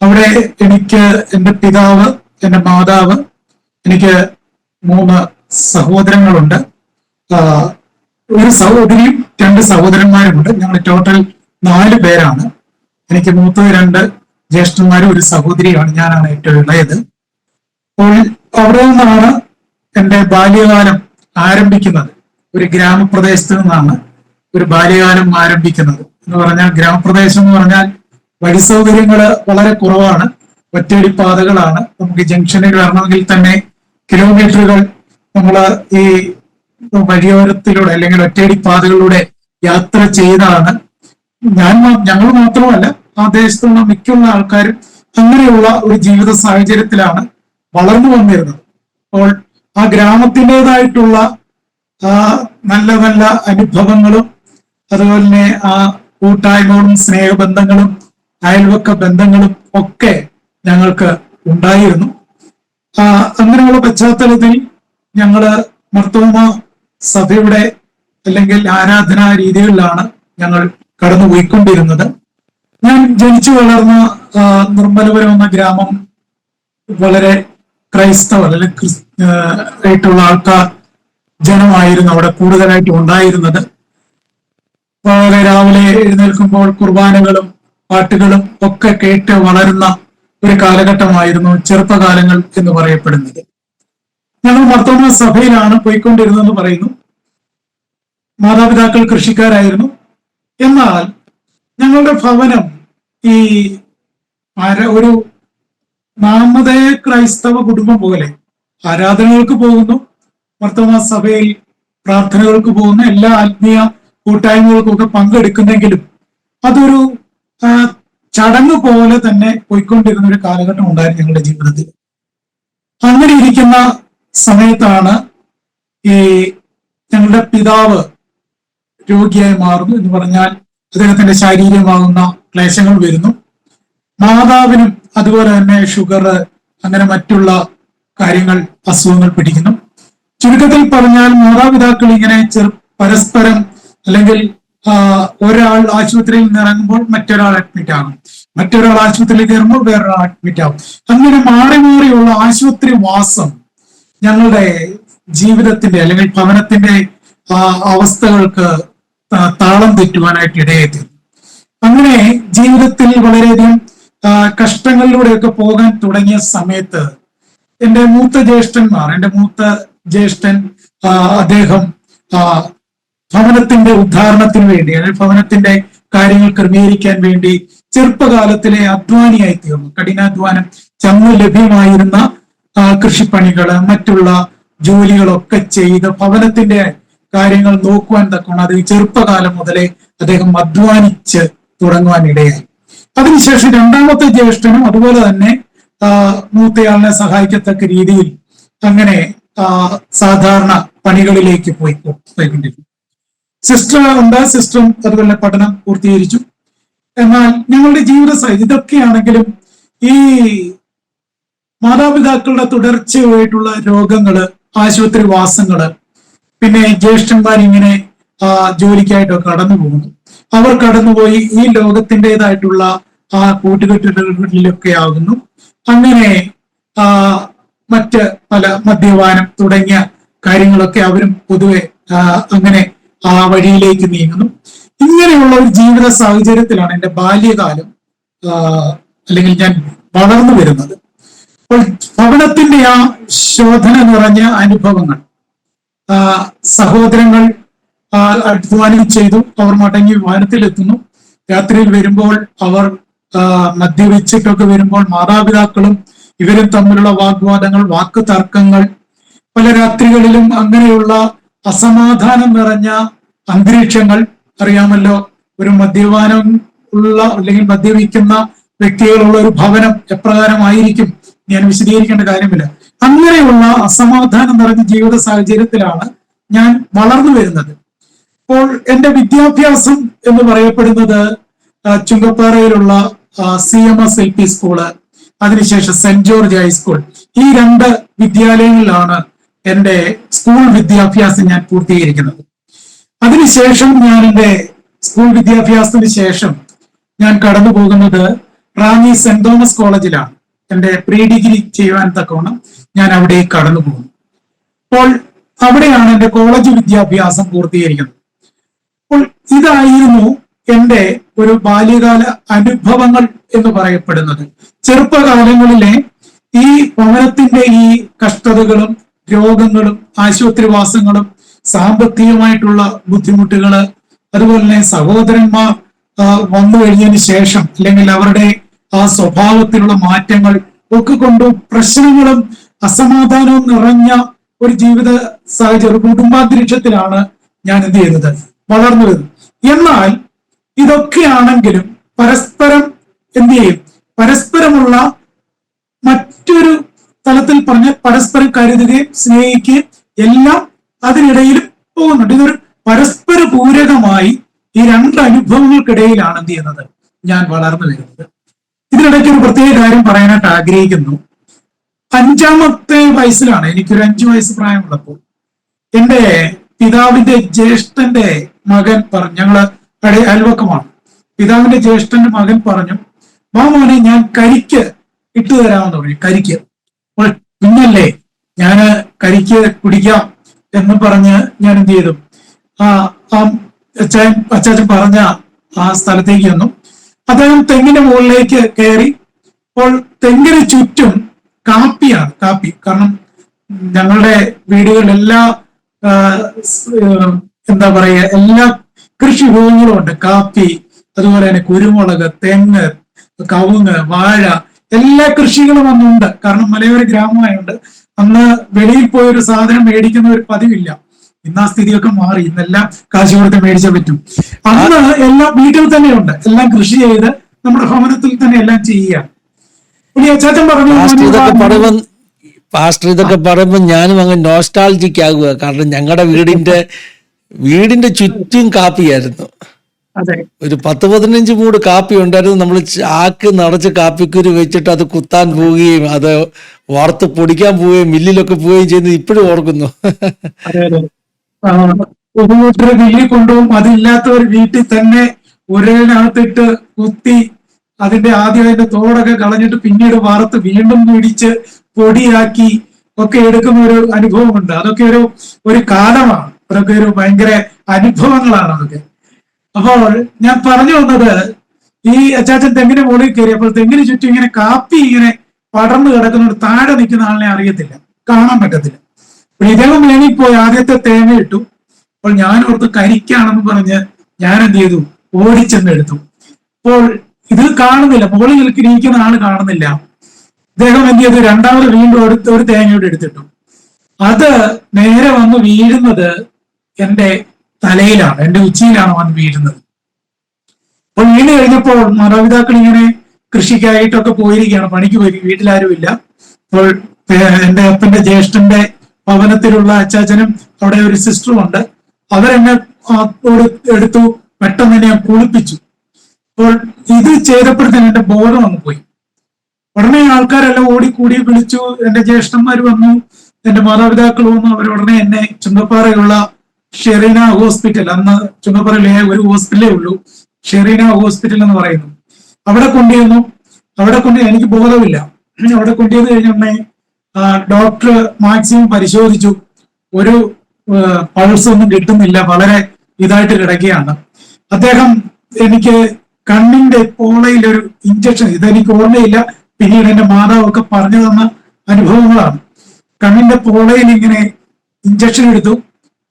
അവിടെ എനിക്ക് എൻ്റെ പിതാവ്, എൻ്റെ മാതാവ്, എനിക്ക് 3 സഹോദരങ്ങളുണ്ട്. ഒരു സഹോദരിയും 2 സഹോദരന്മാരുമുണ്ട്. ഞങ്ങൾ ടോട്ടൽ 4 പേരാണ്. എനിക്ക് മൂത്തത് 2 ജ്യേഷ്ഠന്മാരും 1 സഹോദരിയാണ്. ഞാനാണ് ഏറ്റവും ഇളയത്. അപ്പോൾ അവിടെ നിന്നാണ് എൻ്റെ ബാല്യകാലം ആരംഭിക്കുന്നത്. ഒരു ഗ്രാമപ്രദേശത്ത് നിന്നാണ് ഒരു ബാല്യകാലം ആരംഭിക്കുന്നത്. എന്ന് പറഞ്ഞാൽ ഗ്രാമപ്രദേശം എന്ന് പറഞ്ഞാൽ വഴി സൗകര്യങ്ങൾ വളരെ കുറവാണ്. ഒറ്റയടി പാതകളാണ്. നമുക്ക് ജംഗ്ഷനിൽ വരണമെങ്കിൽ തന്നെ കിലോമീറ്ററുകൾ നമ്മൾ ഈ വഴിയോരത്തിലൂടെ അല്ലെങ്കിൽ ഒറ്റയടി പാതകളിലൂടെ യാത്ര ചെയ്താണ്. ഞങ്ങൾ മാത്രമല്ല, ആ ദേശത്തുള്ള മിക്കുള്ള ആൾക്കാരും അങ്ങനെയുള്ള ഒരു ജീവിത സാഹചര്യത്തിലാണ് വളർന്നു വന്നിരുന്നത്. അപ്പോൾ ആ ഗ്രാമത്തിൻ്റെതായിട്ടുള്ള നല്ല നല്ല അനുഭവങ്ങളും അതുപോലെ തന്നെ ആ കൂട്ടായ്മകളും സ്നേഹബന്ധങ്ങളും അയൽവക്ക ബന്ധങ്ങളും ഒക്കെ ഞങ്ങൾക്ക് ഉണ്ടായിരുന്നു. അങ്ങനെയുള്ള പശ്ചാത്തലത്തിൽ ഞങ്ങള് മർത്തോമ സഭയുടെ അല്ലെങ്കിൽ ആരാധനാ രീതികളിലാണ് ഞങ്ങൾ കടന്നുപോയിക്കൊണ്ടിരുന്നത്. ഞാൻ ജനിച്ചു വളർന്ന നിർമ്മലപുരം എന്ന ഗ്രാമം വളരെ ക്രൈസ്തവർ അല്ലെങ്കിൽ ആയിട്ടുള്ള ആൾക്കാർ ജനമായിരുന്നു അവിടെ കൂടുതലായിട്ട് ഉണ്ടായിരുന്നത്. വളരെ രാവിലെ എഴുന്നേൽക്കുമ്പോൾ കുർബാനകളും പാട്ടുകളും ഒക്കെ കേട്ട് വളരുന്ന ഒരു കാലഘട്ടമായിരുന്നു ചെറുപ്പകാലങ്ങൾ എന്ന് പറയപ്പെടുന്നത്. ഞങ്ങൾ മർത്തോമ സഭയിലാണ് പോയിക്കൊണ്ടിരുന്നതെന്ന് പറയുന്നു. മാതാപിതാക്കൾ കൃഷിക്കാരായിരുന്നു. എന്നാൽ ഞങ്ങളുടെ ഭവനം ഈ ഒരു നാമധേയ ക്രൈസ്തവ കുടുംബം പോലെ ആരാധനകൾക്ക് പോകുന്നു, മർത്തോമ സഭയിൽ പ്രാർത്ഥനകൾക്ക് പോകുന്നു, എല്ലാ ആത്മീയ കൂട്ടായ്മകൾക്കും ഒക്കെ പങ്കെടുക്കുന്നെങ്കിലും അതൊരു ചടങ്ങ് പോലെ തന്നെ പോയിക്കൊണ്ടിരുന്ന ഒരു കാലഘട്ടം ഉണ്ടായിരുന്നു ഞങ്ങളുടെ ജീവിതത്തിൽ. അങ്ങനെ ഇരിക്കുന്ന സമയത്താണ് ഈ ഞങ്ങളുടെ പിതാവ് രോഗിയായി മാറുന്നു. എന്ന് പറഞ്ഞാൽ അദ്ദേഹത്തിന്റെ ശാരീരികമാകുന്ന ക്ലേശങ്ങൾ വരുന്നു. മാതാവിനും അതുപോലെ തന്നെ ഷുഗർ, അങ്ങനെ മറ്റുള്ള കാര്യങ്ങൾ, അസുഖങ്ങൾ പിടിക്കുന്നു. ചുരുക്കത്തിൽ പറഞ്ഞാൽ മാതാപിതാക്കൾ ഇങ്ങനെ പരസ്പരം അല്ലെങ്കിൽ ഒരാൾ ആശുപത്രിയിൽ നിന്ന് ഇറങ്ങുമ്പോൾ മറ്റൊരാൾ അഡ്മിറ്റ് ആകും, മറ്റൊരാൾ ആശുപത്രിയിൽ കയറുമ്പോൾ വേറൊരാൾ അഡ്മിറ്റ് ആകും. അങ്ങനെ മാറി മാറിയുള്ള ആശുപത്രി വാസം ഞങ്ങളുടെ ജീവിതത്തിന്റെ അല്ലെങ്കിൽ ഭവനത്തിന്റെ അവസ്ഥകൾക്ക് താളം തെറ്റുവാനായിട്ട് ഇടയായി. അങ്ങനെ ജീവിതത്തിൽ വളരെയധികം കഷ്ടങ്ങളിലൂടെയൊക്കെ പോകാൻ തുടങ്ങിയ സമയത്ത് എൻ്റെ മൂത്ത ജ്യേഷ്ഠൻ അദ്ദേഹം ഭവനത്തിന്റെ ഉദ്ധാരണത്തിന് വേണ്ടി അല്ലെങ്കിൽ ഭവനത്തിന്റെ കാര്യങ്ങൾ ക്രമീകരിക്കാൻ വേണ്ടി ചെറുപ്പകാലത്തിലെ അധ്വാനിയായി തീർന്നു. കഠിനാധ്വാനം ചന്നു ലഭ്യമായിരുന്ന കൃഷിപ്പണികള് മറ്റുള്ള ജോലികളൊക്കെ ചെയ്ത് ഭവനത്തിന്റെ കാര്യങ്ങൾ നോക്കുവാൻ തക്കണം അത് ചെറുപ്പകാലം മുതലേ അദ്ദേഹം അധ്വാനിച്ച് തുടങ്ങുവാൻ ഇടയായി. അതിനുശേഷം രണ്ടാമത്തെ ജ്യേഷ്ഠനും അതുപോലെ തന്നെ മൂത്തയാളിനെ സഹായിക്കത്തക്ക രീതിയിൽ അങ്ങനെ സാധാരണ പണികളിലേക്ക് പോയിക്കൊണ്ടിരുന്നു. സിസ്റ്ററും അതുപോലെ പഠനം പൂർത്തീകരിച്ചു. എന്നാൽ ഞങ്ങളുടെ ജീവിത ഇതൊക്കെയാണെങ്കിലും ഈ മാതാപിതാക്കളുടെ തുടർച്ചയായിട്ടുള്ള രോഗങ്ങള്, ആശുപത്രി വാസങ്ങള്, പിന്നെ ജ്യേഷ്ഠന്മാരിങ്ങനെ ജോലിക്കായിട്ടൊക്കെ കടന്നു പോകുന്നു. അവർ കടന്നുപോയി ഈ ലോകത്തിൻ്റെതായിട്ടുള്ള കൂട്ടുകെട്ടുകളിലൊക്കെ ആകുന്നു. അങ്ങനെ മറ്റ് പല മദ്യപാനം തുടങ്ങിയ കാര്യങ്ങളൊക്കെ അവരും പൊതുവെ അങ്ങനെ ആ വഴിയിലേക്ക് നീങ്ങുന്നു. ഇങ്ങനെയുള്ള ഒരു ജീവിത സാഹചര്യത്തിലാണ് എൻ്റെ ബാല്യകാലം അല്ലെങ്കിൽ ഞാൻ വളർന്നു വരുന്നത്. അപ്പോൾ ഭവനത്തിന്റെ ആ ശോധന നിറഞ്ഞ അനുഭവങ്ങൾ, സഹോദരങ്ങൾ അധ്വാനം ചെയ്തു, അവർ മടങ്ങി ഭവനത്തിലെത്തുന്നു. രാത്രിയിൽ വരുമ്പോൾ അവർ മദ്യപിച്ചിട്ടൊക്കെ വരുമ്പോൾ മാതാപിതാക്കളും ഇവരും തമ്മിലുള്ള വാഗ്വാദങ്ങൾ, വാക്ക് തർക്കങ്ങൾ, പല രാത്രികളിലും അങ്ങനെയുള്ള അസമാധാനം നിറഞ്ഞ അന്തരീക്ഷങ്ങൾ. അറിയാമല്ലോ, ഒരു മദ്യപാനം ഉള്ള അല്ലെങ്കിൽ മദ്യപിക്കുന്ന വ്യക്തികളുള്ള ഒരു ഭവനം എപ്രകാരമായിരിക്കും ഞാൻ വിശദീകരിക്കേണ്ട കാര്യമില്ല. അങ്ങനെയുള്ള അസമാധാനം നിറഞ്ഞ ജീവിത സാഹചര്യത്തിലാണ് ഞാൻ വളർന്നു വരുന്നത്. അപ്പോൾ എൻ്റെ വിദ്യാഭ്യാസം എന്ന് പറയപ്പെടുന്നത് ചുങ്കപ്പാറയിലുള്ള CMS LP സ്കൂള്, അതിനുശേഷം സെന്റ് ജോർജ് ഹൈസ്കൂൾ, ഈ 2 വിദ്യാലയങ്ങളിലാണ് എൻ്റെ സ്കൂൾ വിദ്യാഭ്യാസം ഞാൻ പൂർത്തീകരിക്കുന്നത്. അതിനുശേഷം ഞാൻ എൻ്റെ സ്കൂൾ വിദ്യാഭ്യാസത്തിന് ശേഷം ഞാൻ കടന്നു പോകുന്നത് റാന്നി സെന്റ് തോമസ് കോളേജിലാണ്. എൻ്റെ പ്രീ ഡിഗ്രി ചെയ്യുവാൻ തക്കവണ്ണം ഞാൻ അവിടെ കടന്നു പോകുന്നു. അപ്പോൾ അവിടെയാണ് എൻ്റെ കോളേജ് വിദ്യാഭ്യാസം പൂർത്തീകരിക്കുന്നത്. അപ്പോൾ ഇതായിരുന്നു എൻ്റെ ഒരു ബാല്യകാല അനുഭവങ്ങൾ എന്ന് പറയപ്പെടുന്നത്. ചെറുപ്പകാലങ്ങളിലെ ഈ ഭവനത്തിന്റെ ഈ കഷ്ടതകളും രോഗങ്ങളും ആശുപത്രിവാസങ്ങളും സാമ്പത്തികമായിട്ടുള്ള ബുദ്ധിമുട്ടുകള്, അതുപോലെ തന്നെ സഹോദരന്മാർ വന്നു കഴിഞ്ഞതിന് ശേഷം അല്ലെങ്കിൽ അവരുടെ ആ സ്വഭാവത്തിലുള്ള മാറ്റങ്ങൾ ഒക്കെ കൊണ്ട് പ്രശ്നങ്ങളും അസമാധാനവും നിറഞ്ഞ ഒരു ജീവിത സാഹചര്യം, കുടുംബാന്തരീക്ഷത്തിലാണ് ഞാൻ എന്ത് ചെയ്യുന്നത്, വളർന്നു വരുന്നത്. എന്നാൽ ഇതൊക്കെയാണെങ്കിലും പരസ്പരം എന്ത് ചെയ്യും, പരസ്പരമുള്ള മറ്റൊരു തലത്തിൽ പറഞ്ഞ് പരസ്പരം കരുതുകയും സ്നേഹിക്കുകയും എല്ലാം അതിനിടയിൽ പോകുന്നുണ്ട്. ഇതൊരു പരസ്പര പൂരകമായി ഈ 2 അനുഭവങ്ങൾക്കിടയിലാണ് എന്ത് ചെയ്യുന്നത്, ഞാൻ വളർന്നു വരുന്നത്. ഇതിനിടയ്ക്ക് ഒരു പ്രത്യേക കാര്യം പറയാനായിട്ട് ആഗ്രഹിക്കുന്നു. 5ാമത്തെ വയസ്സിലാണ്, എനിക്കൊരു 5 വയസ്സ് പ്രായമുള്ളപ്പോൾ എൻ്റെ പിതാവിന്റെ ജ്യേഷ്ഠന്റെ മകൻ പറഞ്ഞു, ഞങ്ങള് അയൽവക്കമാണ്, പിതാവിന്റെ ജ്യേഷ്ഠന്റെ മകൻ പറഞ്ഞു, വാ മോനെ ഞാൻ കരിക്ക് ഇട്ടു തരാമെന്ന് പറഞ്ഞു. കരിക്ക്, അപ്പോൾ കുഞ്ഞല്ലേ ഞാന് കരിക്ക് കുടിക്കാം എന്ന് പറഞ്ഞ് ഞാൻ എന്ത് ചെയ്തു, അച്ചാച്ചൻ പറഞ്ഞ ആ സ്ഥലത്തേക്ക് വന്നു. അദ്ദേഹം തെങ്ങിന്റെ മുകളിലേക്ക് കയറി. അപ്പോൾ തെങ്ങിന് ചുറ്റും കാപ്പിയാണ്, കാപ്പി. കാരണം ഞങ്ങളുടെ വീടുകളിൽ എല്ലാ എന്താ പറയുക, എല്ലാ കൃഷി വിഭവങ്ങളും ഉണ്ട്. കാപ്പി, അതുപോലെ തന്നെ കുരുമുളക്, തെങ്ങ്, കവുങ്ങ്, വാഴ, എല്ലാ കൃഷികളും അന്നുണ്ട്. കാരണം മലയോര ഗ്രാമമായുണ്ട്. അന്ന് വെളിയിൽ പോയൊരു സാധനം മേടിക്കുന്ന ഒരു പതിവില്ല. ഇന്ന് ആ സ്ഥിതിയൊക്കെ മാറി, ഇന്നെല്ലാം കാശ് കൊടുത്ത് മേടിച്ചേ പറ്റും. അന്ന് എല്ലാം വീട്ടിൽ തന്നെയുണ്ട്, എല്ലാം കൃഷി ചെയ്ത് നമ്മുടെ ഭവനത്തിൽ തന്നെ എല്ലാം ചെയ്യുക. അച്ചാച്ചൻ പറഞ്ഞു, പാസ്റ്റർ ഇതൊക്കെ പറയുമ്പോൾ ഞാനും അങ്ങ് നോസ്റ്റാൾജിക് ആകുക. കാരണം ഞങ്ങളുടെ വീടിന്റെ ചുറ്റും കാപ്പിയായിരുന്നു. ഒരു 10-15 മൂട് കാപ്പി ഉണ്ടായിരുന്നു. നമ്മൾ ചാക്ക് നിറച്ച് കാപ്പിക്കുരു വെച്ചിട്ട് അത് കുത്താൻ പോവുകയും അത് വറുത്ത് പൊടിക്കാൻ പോവുകയും മില്ലിലൊക്കെ പോവുകയും ചെയ്യുന്നത് ഇപ്പോഴും ഓർക്കുന്നു. ഒരു കൂട്ടർ വീട്ടിൽ കൊണ്ടുപോകും, അതില്ലാത്തവർ വീട്ടിൽ തന്നെ ഉരലിനകത്തിട്ട് കുത്തി അതിന്റെ തോടൊക്കെ കളഞ്ഞിട്ട് പിന്നീട് വറുത്ത് വീണ്ടും ഇടിച്ച് പൊടിയാക്കി ഒക്കെ എടുക്കുന്ന ഒരു അനുഭവമുണ്ട്. അതൊക്കെ ഒരു കാലമാണ്, അതൊക്കെ ഒരു ഭയങ്കര അനുഭവങ്ങളാണ് അതൊക്കെ. അപ്പോൾ ഞാൻ പറഞ്ഞു വന്നത്, ഈ അച്ചാച്ചൻ തെങ്ങിന് മുകളിൽ കയറി, അപ്പോൾ തെങ്ങിന് ചുറ്റും ഇങ്ങനെ കാപ്പി ഇങ്ങനെ പടർന്നു കിടക്കുന്ന താഴെ നിൽക്കുന്ന ആളിനെ അറിയത്തില്ല, കാണാൻ പറ്റത്തില്ല. അപ്പോൾ ഇദ്ദേഹം വേണിപ്പോയി ആദ്യത്തെ തേങ്ങ ഇട്ടു. അപ്പോൾ ഞാൻ ഓർത്ത് കരിക്കാണെന്ന് പറഞ്ഞ് ഞാൻ എന്ത് ചെയ്തു, ഓടിച്ചെന്ന് എടുത്തു. അപ്പോൾ ഇത് കാണുന്നില്ല, മുകളിൽ ഇരിക്കുന്ന ആള് കാണുന്നില്ല. അദ്ദേഹം എന്ത് ചെയ്തു, രണ്ടാമത് വീണ്ടും ഒരു തേങ്ങയോട് എടുത്തിട്ടു. അത് നേരെ വന്ന് വീഴുന്നത് എന്റെ തലയിലാണ്, എന്റെ ഉച്ചിയിലാണ് വന്ന് വീഴുന്നത്. അപ്പോൾ വീണ് കഴിഞ്ഞപ്പോൾ മാതാപിതാക്കൾ ഇങ്ങനെ കൃഷിക്കായിട്ടൊക്കെ പോയിരിക്കുകയാണ്, പണിക്ക് പോയി, വീട്ടിലാരുമില്ല. അപ്പോൾ എന്റെ അപ്പന്റെ ജ്യേഷ്ഠന്റെ ഭവനത്തിലുള്ള അച്ചാച്ചനും അവിടെ ഒരു സിസ്റ്ററും ഉണ്ട്. അവരെന്നെ എടുത്തു, പെട്ടെന്ന് തന്നെ ഞാൻ കുളിപ്പിച്ചു. അപ്പോൾ ഇത് ചെയ്തപ്പോഴത്തേന് എന്റെ ബോധം വന്നു പോയി. ഉടനെ ആൾക്കാരെല്ലാം ഓടിക്കൂടി വിളിച്ചു, എന്റെ ജ്യേഷ്ഠന്മാർ വന്നു, എന്റെ മാതാപിതാക്കൾ വന്നു. അവർ ഉടനെ എന്നെ ചുങ്കപ്പാറയുള്ള ഷെറീന ഹോസ്പിറ്റൽ, അന്ന് ചുങ്കപ്പാറയിലെ ഒരു ഹോസ്പിറ്റലേ ഉള്ളൂ, ഷെറീന ഹോസ്പിറ്റൽ എന്ന് പറയുന്നു, അവിടെ കൊണ്ടുവന്നു. എനിക്ക് ബോധമില്ല. അവിടെ കൊണ്ടുവന്ന് കഴിഞ്ഞുടനെ ഡോക്ടർ മാക്സിമം പരിശോധിച്ചു. ഒരു പൾസ് ഒന്നും കിട്ടുന്നില്ല, വളരെ ഇതായിട്ട് കിടക്കുകയാണ്. അദ്ദേഹം എനിക്ക് കണ്ണിന്റെ പോളയിൽ ഒരു ഇഞ്ചക്ഷൻ, ഇതെനിക്ക് ഓർമ്മയില്ല, പിന്നീട് എന്റെ മാതാവൊക്കെ പറഞ്ഞു തന്ന അനുഭവങ്ങളാണ്. കണ്ണിന്റെ പോളയിൽ ഇങ്ങനെ ഇഞ്ചക്ഷൻ എടുത്തു.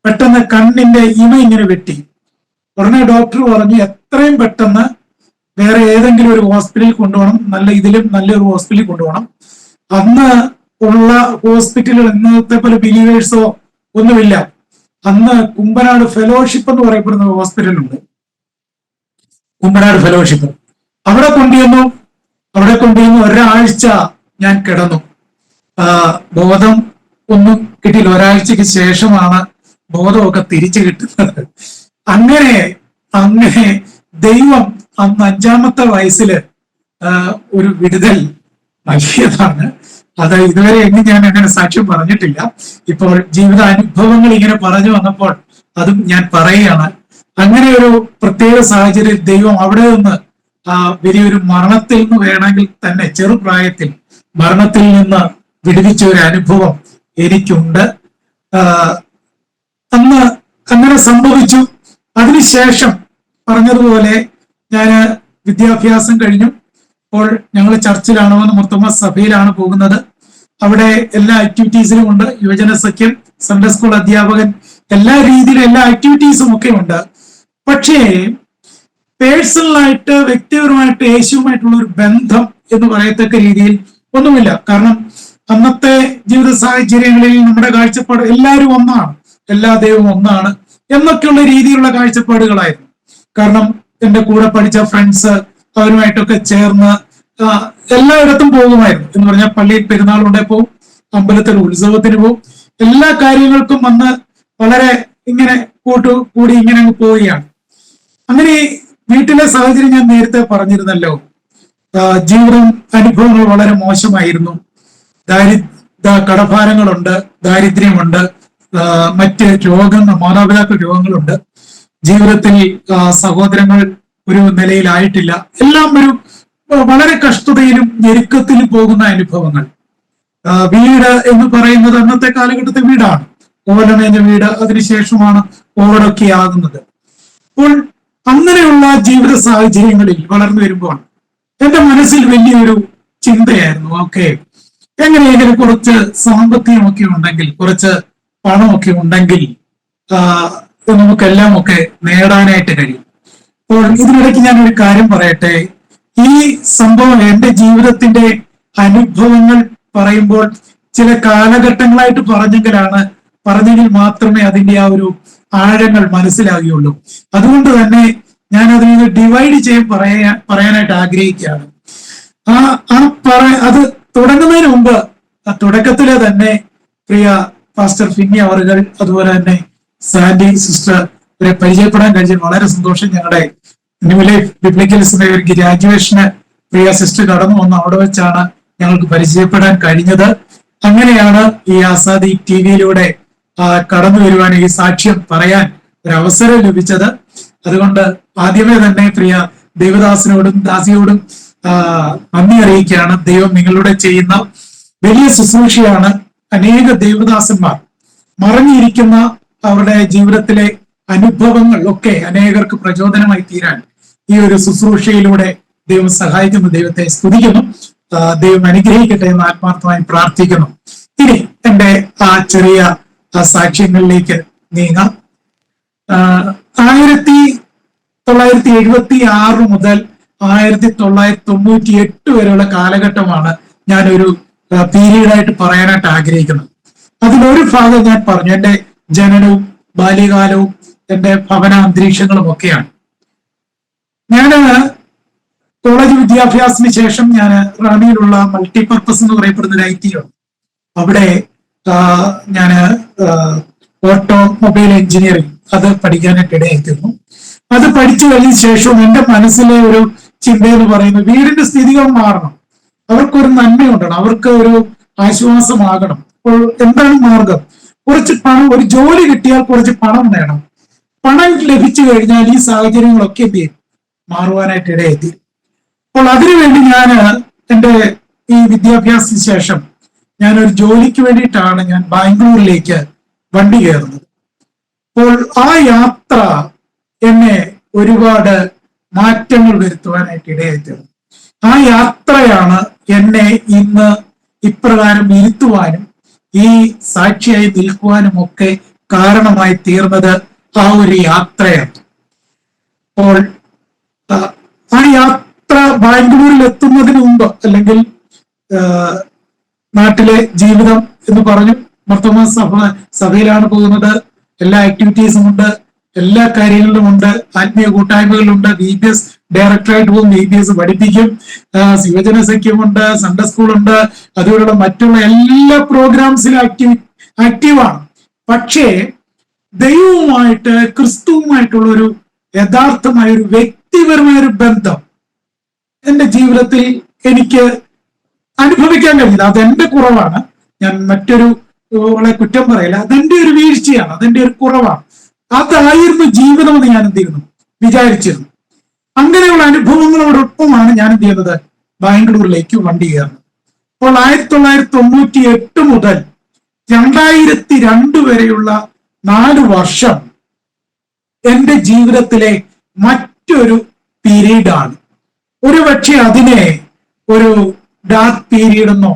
പെട്ടെന്ന് കണ്ണിന്റെ ഇമ ഇങ്ങനെ വെട്ടി. ഉടനെ ഡോക്ടർ പറഞ്ഞു എത്രയും പെട്ടെന്ന് വേറെ ഏതെങ്കിലും ഒരു ഹോസ്പിറ്റലിൽ കൊണ്ടുപോകണം, ഇതിലും നല്ലൊരു ഹോസ്പിറ്റലിൽ കൊണ്ടുപോകണം. അന്ന് ഉള്ള ഹോസ്പിറ്റലുകൾ ഇന്നത്തെ പോലെ ബിലീവേഴ്സോ ഒന്നുമില്ല. അന്ന് കുമ്പനാട് ഫെലോഷിപ്പ് എന്ന് പറയപ്പെടുന്ന ഹോസ്പിറ്റലുണ്ട്, കുമ്പനാട് ഫെലോഷിപ്പ്. അവിടെ കൊണ്ടുവന്നു ഒരാഴ്ച ഞാൻ കിടന്നു. ബോധം ഒന്നും കിട്ടിയില്ല. ഒരാഴ്ചക്ക് ശേഷമാണ് ബോധമൊക്കെ തിരിച്ചു കിട്ടുന്നത്. അങ്ങനെ ദൈവം അന്ന് 5-ാമത്തെ വയസ്സിൽ ഒരു വിടുതൽ നൽകിയതാണ്. അത് ഇതുവരെ എങ്ങും ഞാൻ അങ്ങനെ സാക്ഷ്യം പറഞ്ഞിട്ടില്ല. ഇപ്പോൾ ജീവിത അനുഭവങ്ങൾ ഇങ്ങനെ പറഞ്ഞു വന്നപ്പോൾ അതും ഞാൻ പറയുകയാണ്. അങ്ങനെ ഒരു പ്രത്യേക സാഹചര്യം ദൈവം അവിടെ നിന്ന് വലിയൊരു മരണത്തിൽ നിന്ന് വേണമെങ്കിൽ തന്നെ ചെറുപ്രായത്തിൽ മരണത്തിൽ നിന്ന് വിടുവിച്ച ഒരു അനുഭവം എനിക്കുണ്ട്. അന്ന് അങ്ങനെ സംഭവിച്ചു. അതിനുശേഷം പറഞ്ഞതുപോലെ ഞാൻ വിദ്യാഭ്യാസം കഴിഞ്ഞു. അപ്പോൾ ഞങ്ങൾ ചർച്ചിലാണ്, മുർത്തമ സഭയിലാണ് പോകുന്നത്. അവിടെ എല്ലാ ആക്ടിവിറ്റീസിലും ഉണ്ട്. യുവജന സഖ്യം, സൺഡേ സ്കൂൾ അധ്യാപകൻ, എല്ലാ രീതിയിലും എല്ലാ ആക്ടിവിറ്റീസും ഒക്കെ ഉണ്ട്. പക്ഷേ പേഴ്സണലായിട്ട്, വ്യക്തിപരമായിട്ട് യേശുവുമായിട്ടുള്ള ഒരു ബന്ധം എന്ന് പറയത്തക്ക രീതിയിൽ ഒന്നുമില്ല. കാരണം അന്നത്തെ ജീവിത സാഹചര്യങ്ങളിൽ നമ്മുടെ കാഴ്ചപ്പാട് എല്ലാവരും ഒന്നാണ്, എല്ലാ ദൈവവും ഒന്നാണ് എന്നൊക്കെയുള്ള രീതിയിലുള്ള കാഴ്ചപ്പാടുകളായിരുന്നു. കാരണം എന്റെ കൂടെ പഠിച്ച ഫ്രണ്ട്സ് അവരുമായിട്ടൊക്കെ ചേർന്ന് എല്ലായിടത്തും പോകുമായിരുന്നു. എന്ന് പറഞ്ഞാൽ പള്ളിയിൽ പെരുന്നാളുണ്ടെ പോവും, അമ്പലത്തിൽ ഉത്സവത്തിന് പോവും, എല്ലാ കാര്യങ്ങൾക്കും വന്ന് വളരെ ഇങ്ങനെ കൂടി ഇങ്ങനെ അങ്ങ് പോവുകയാണ്. അങ്ങനെ വീട്ടിലെ സാഹചര്യം ഞാൻ നേരത്തെ പറഞ്ഞിരുന്നല്ലോ. ജീവിതം അനുഭവങ്ങൾ വളരെ മോശമായിരുന്നു. കടഭാരങ്ങളുണ്ട്, ദാരിദ്ര്യമുണ്ട്, മറ്റ് രോഗങ്ങൾ, മാതാപിതാക്കൾ രോഗങ്ങളുണ്ട്. ജീവിതത്തിൽ സഹോദരങ്ങൾ ഒരു നിലയിലായിട്ടില്ല. എല്ലാം ഒരു വളരെ കഷ്ടതയിലും ഞെരുക്കത്തിലും പോകുന്ന അനുഭവങ്ങൾ. വീട് എന്ന് പറയുന്നത് അന്നത്തെ കാലഘട്ടത്തെ വീടാണ്, ഓലമേഞ്ഞ വീട്. അതിനുശേഷമാണ് ഓടൊക്കെ ആകുന്നത്. അപ്പോൾ അങ്ങനെയുള്ള ജീവിത സാഹചര്യങ്ങളിൽ വളർന്നു വരുമ്പോൾ എന്റെ മനസ്സിൽ വലിയൊരു ചിന്തയായിരുന്നു. ഓക്കെ, എങ്ങനെയെങ്കിലും കുറച്ച് സാമ്പത്തികമൊക്കെ ഉണ്ടെങ്കിൽ, കുറച്ച് പണമൊക്കെ ഉണ്ടെങ്കിൽ നമുക്കെല്ലാം ഒക്കെ നേടാനായിട്ട് കഴിയും. അപ്പോൾ ഇതിനിടയ്ക്ക് ഞാനൊരു കാര്യം പറയട്ടെ. ഈ സംഭവം എന്റെ ജീവിതത്തിന്റെ അനുഭവങ്ങൾ പറയുമ്പോൾ ചില കാലഘട്ടങ്ങളായിട്ട് പറഞ്ഞെങ്കിൽ മാത്രമേ അതിന്റെ ആ ഒരു ആഴങ്ങൾ മനസ്സിലാകുകയുള്ളൂ. അതുകൊണ്ട് തന്നെ ഞാൻ അതിനെ ഡിവൈഡ് പറയാനായിട്ട് ആഗ്രഹിക്കുകയാണ്. അത് തുടങ്ങുന്നതിന് മുമ്പ് തുടക്കത്തിലെ തന്നെ പ്രിയ പാസ്റ്റർ ഫിന്നി അവറുകൾ, അതുപോലെ തന്നെ സാൻഡി സിസ്റ്റർ ഇവരെ പരിചയപ്പെടാൻ കഴിഞ്ഞാൽ വളരെ സന്തോഷം. ഞങ്ങളുടെ ന്യൂ ലൈഫ് ബിബ്ലിക്കൽസിന്റെ ഒരു ഗ്രാജുവേഷന് പ്രിയ സിസ്റ്റർ കടന്നു വന്ന് അവിടെ വെച്ചാണ് ഞങ്ങൾക്ക് പരിചയപ്പെടാൻ കഴിഞ്ഞത്. അങ്ങനെയാണ് ഈ ആസാദി ടി വിയിലൂടെ കടന്നു വരുവാൻ, ഈ സാക്ഷ്യം പറയാൻ ഒരവസരം ലഭിച്ചത്. അതുകൊണ്ട് ആദ്യമേ തന്നെ പ്രിയ ദേവദാസിനോടും ദാസിയോടും നന്ദി അറിയിക്കുകയാണ്. ദൈവം നിങ്ങളുടെ ചെയ്യുന്ന വലിയ ശുശ്രൂഷയാണ്. അനേക ദേവദാസന്മാർ മറഞ്ഞിരിക്കുന്ന അവരുടെ ജീവിതത്തിലെ അനുഭവങ്ങൾ ഒക്കെ അനേകർക്ക് പ്രചോദനമായി തീരാൻ ഈ ഒരു ശുശ്രൂഷയിലൂടെ ദൈവം സഹായിക്കുന്നു. ദൈവത്തെ സ്തുതിക്കുന്നു. ദൈവം അനുഗ്രഹിക്കട്ടെ എന്ന് ആത്മാർത്ഥമായി പ്രാർത്ഥിക്കുന്നു. ഇനി എന്റെ ആ ചെറിയ സാക്ഷ്യങ്ങളിലേക്ക് നീങ്ങാം. 1976 മുതൽ 1998 വരെയുള്ള കാലഘട്ടമാണ് ഞാനൊരു പീരീഡായിട്ട് പറയാനായിട്ട് ആഗ്രഹിക്കുന്നത്. അതിലൊരു ഭാഗം ഞാൻ പറഞ്ഞു, എന്റെ ജനനവും ബാല്യകാലവും എന്റെ ഭവന അന്തരീക്ഷങ്ങളും ഒക്കെയാണ്. ഞാൻ കോളേജ് വിദ്യാഭ്യാസത്തിന് ശേഷം ഞാൻ റാണിയിലുള്ള മൾട്ടിപർപ്പസ് എന്ന് പറയപ്പെടുന്ന ഒരു IT ആണ്. അവിടെ ഞാൻ ഓട്ടോമൊബൈൽ എഞ്ചിനീയറിംഗ് അത് പഠിക്കാനായിട്ട് ഇടയായിത്തീർന്നു. അത് പഠിച്ചു കഴിഞ്ഞ ശേഷവും എന്റെ മനസ്സിലെ ഒരു ചിന്ത എന്ന് പറയുന്നത് വീടിന്റെ സ്ഥിതികൾ മാറണം, അവർക്കൊരു നന്മയുണ്ടാകണം, അവർക്ക് ഒരു ആശ്വാസമാകണം. അപ്പോൾ എന്താണ് മാർഗം? കുറച്ച് പണം, ഒരു ജോലി കിട്ടിയാൽ കുറച്ച് പണം നേടണം. പണം ലഭിച്ചു കഴിഞ്ഞാൽ ഈ സാഹചര്യങ്ങളൊക്കെ എന്ത് ചെയ്യും? മാറുവാനായിട്ട് ഇടയെത്തി. അപ്പോൾ അതിനുവേണ്ടി ഞാൻ എൻ്റെ ഈ വിദ്യാഭ്യാസത്തിന് ശേഷം ഞാനൊരു ജോലിക്ക് വേണ്ടിയിട്ടാണ് ഞാൻ ബാംഗ്ലൂരിലേക്ക് വണ്ടി കയറുന്നത്. അപ്പോൾ ആ യാത്ര എന്നെ ഒരുപാട് മാറ്റങ്ങൾ വരുത്തുവാനായിട്ട് ഇടയായിത്തീർന്നു. ആ യാത്രയാണ് എന്നെ ഇന്ന് ഇപ്രകാരം ഇരുത്തുവാനും ഈ സാക്ഷിയായി നിൽക്കുവാനും ഒക്കെ കാരണമായി തീർന്നത്. ആ ഒരു യാത്രയാണ്. അപ്പോൾ ആ യാത്ര ബാംഗ്ലൂരിൽ എത്തുന്നതിന് മുമ്പ്, അല്ലെങ്കിൽ നാട്ടിലെ ജീവിതം എന്ന് പറഞ്ഞു, മർത്തോമാ സഭയിലാണ് പോകുന്നത്, എല്ലാ ആക്ടിവിറ്റീസും ഉണ്ട്, എല്ലാ കാര്യങ്ങളിലും ഉണ്ട്, ആത്മീയ കൂട്ടായ്മകളുണ്ട്, VBS ഡയറക്ടറായിട്ട് പോകും, VBS പഠിപ്പിക്കും, യുവജന സഖ്യമുണ്ട്, സൺഡേ സ്കൂളുണ്ട്, അതുപോലുള്ള മറ്റുള്ള എല്ലാ പ്രോഗ്രാംസിലും ആക്റ്റീവാണ്. പക്ഷേ ദൈവവുമായിട്ട്, ക്രിസ്തുവുമായിട്ടുള്ള ഒരു യഥാർത്ഥമായ ഒരു വ്യക്തിപരമായ ഒരു ബന്ധം എന്റെ ജീവിതത്തിൽ എനിക്ക് അനുഭവിക്കാൻ കഴിഞ്ഞില്ല. അതെന്റെ കുറവാണ്. ഞാൻ മറ്റൊരു കുറ്റം പറയില്ല. അതെന്റെ ഒരു വീഴ്ചയാണ്, അതെന്റെ ഒരു കുറവാണ്. അതായിരുന്നു ജീവിതമെന്ന് ഞാൻ എന്ത് ചെയ്യുന്നു വിചാരിച്ചിരുന്നു. അങ്ങനെയുള്ള അനുഭവങ്ങളോടൊപ്പമാണ് ഞാൻ എന്ത് ചെയ്യുന്നത് ബാംഗ്ലൂരിലേക്ക് വണ്ടി കയറുന്നത്. അപ്പോൾ 1998 മുതൽ 2002 വരെയുള്ള 4 വർഷം എന്റെ ജീവിതത്തിലെ മറ്റൊരു പീരീഡാണ്. ഒരുപക്ഷെ അതിനെ ഒരു ഡാർക്ക് പീരീഡ് എന്നോ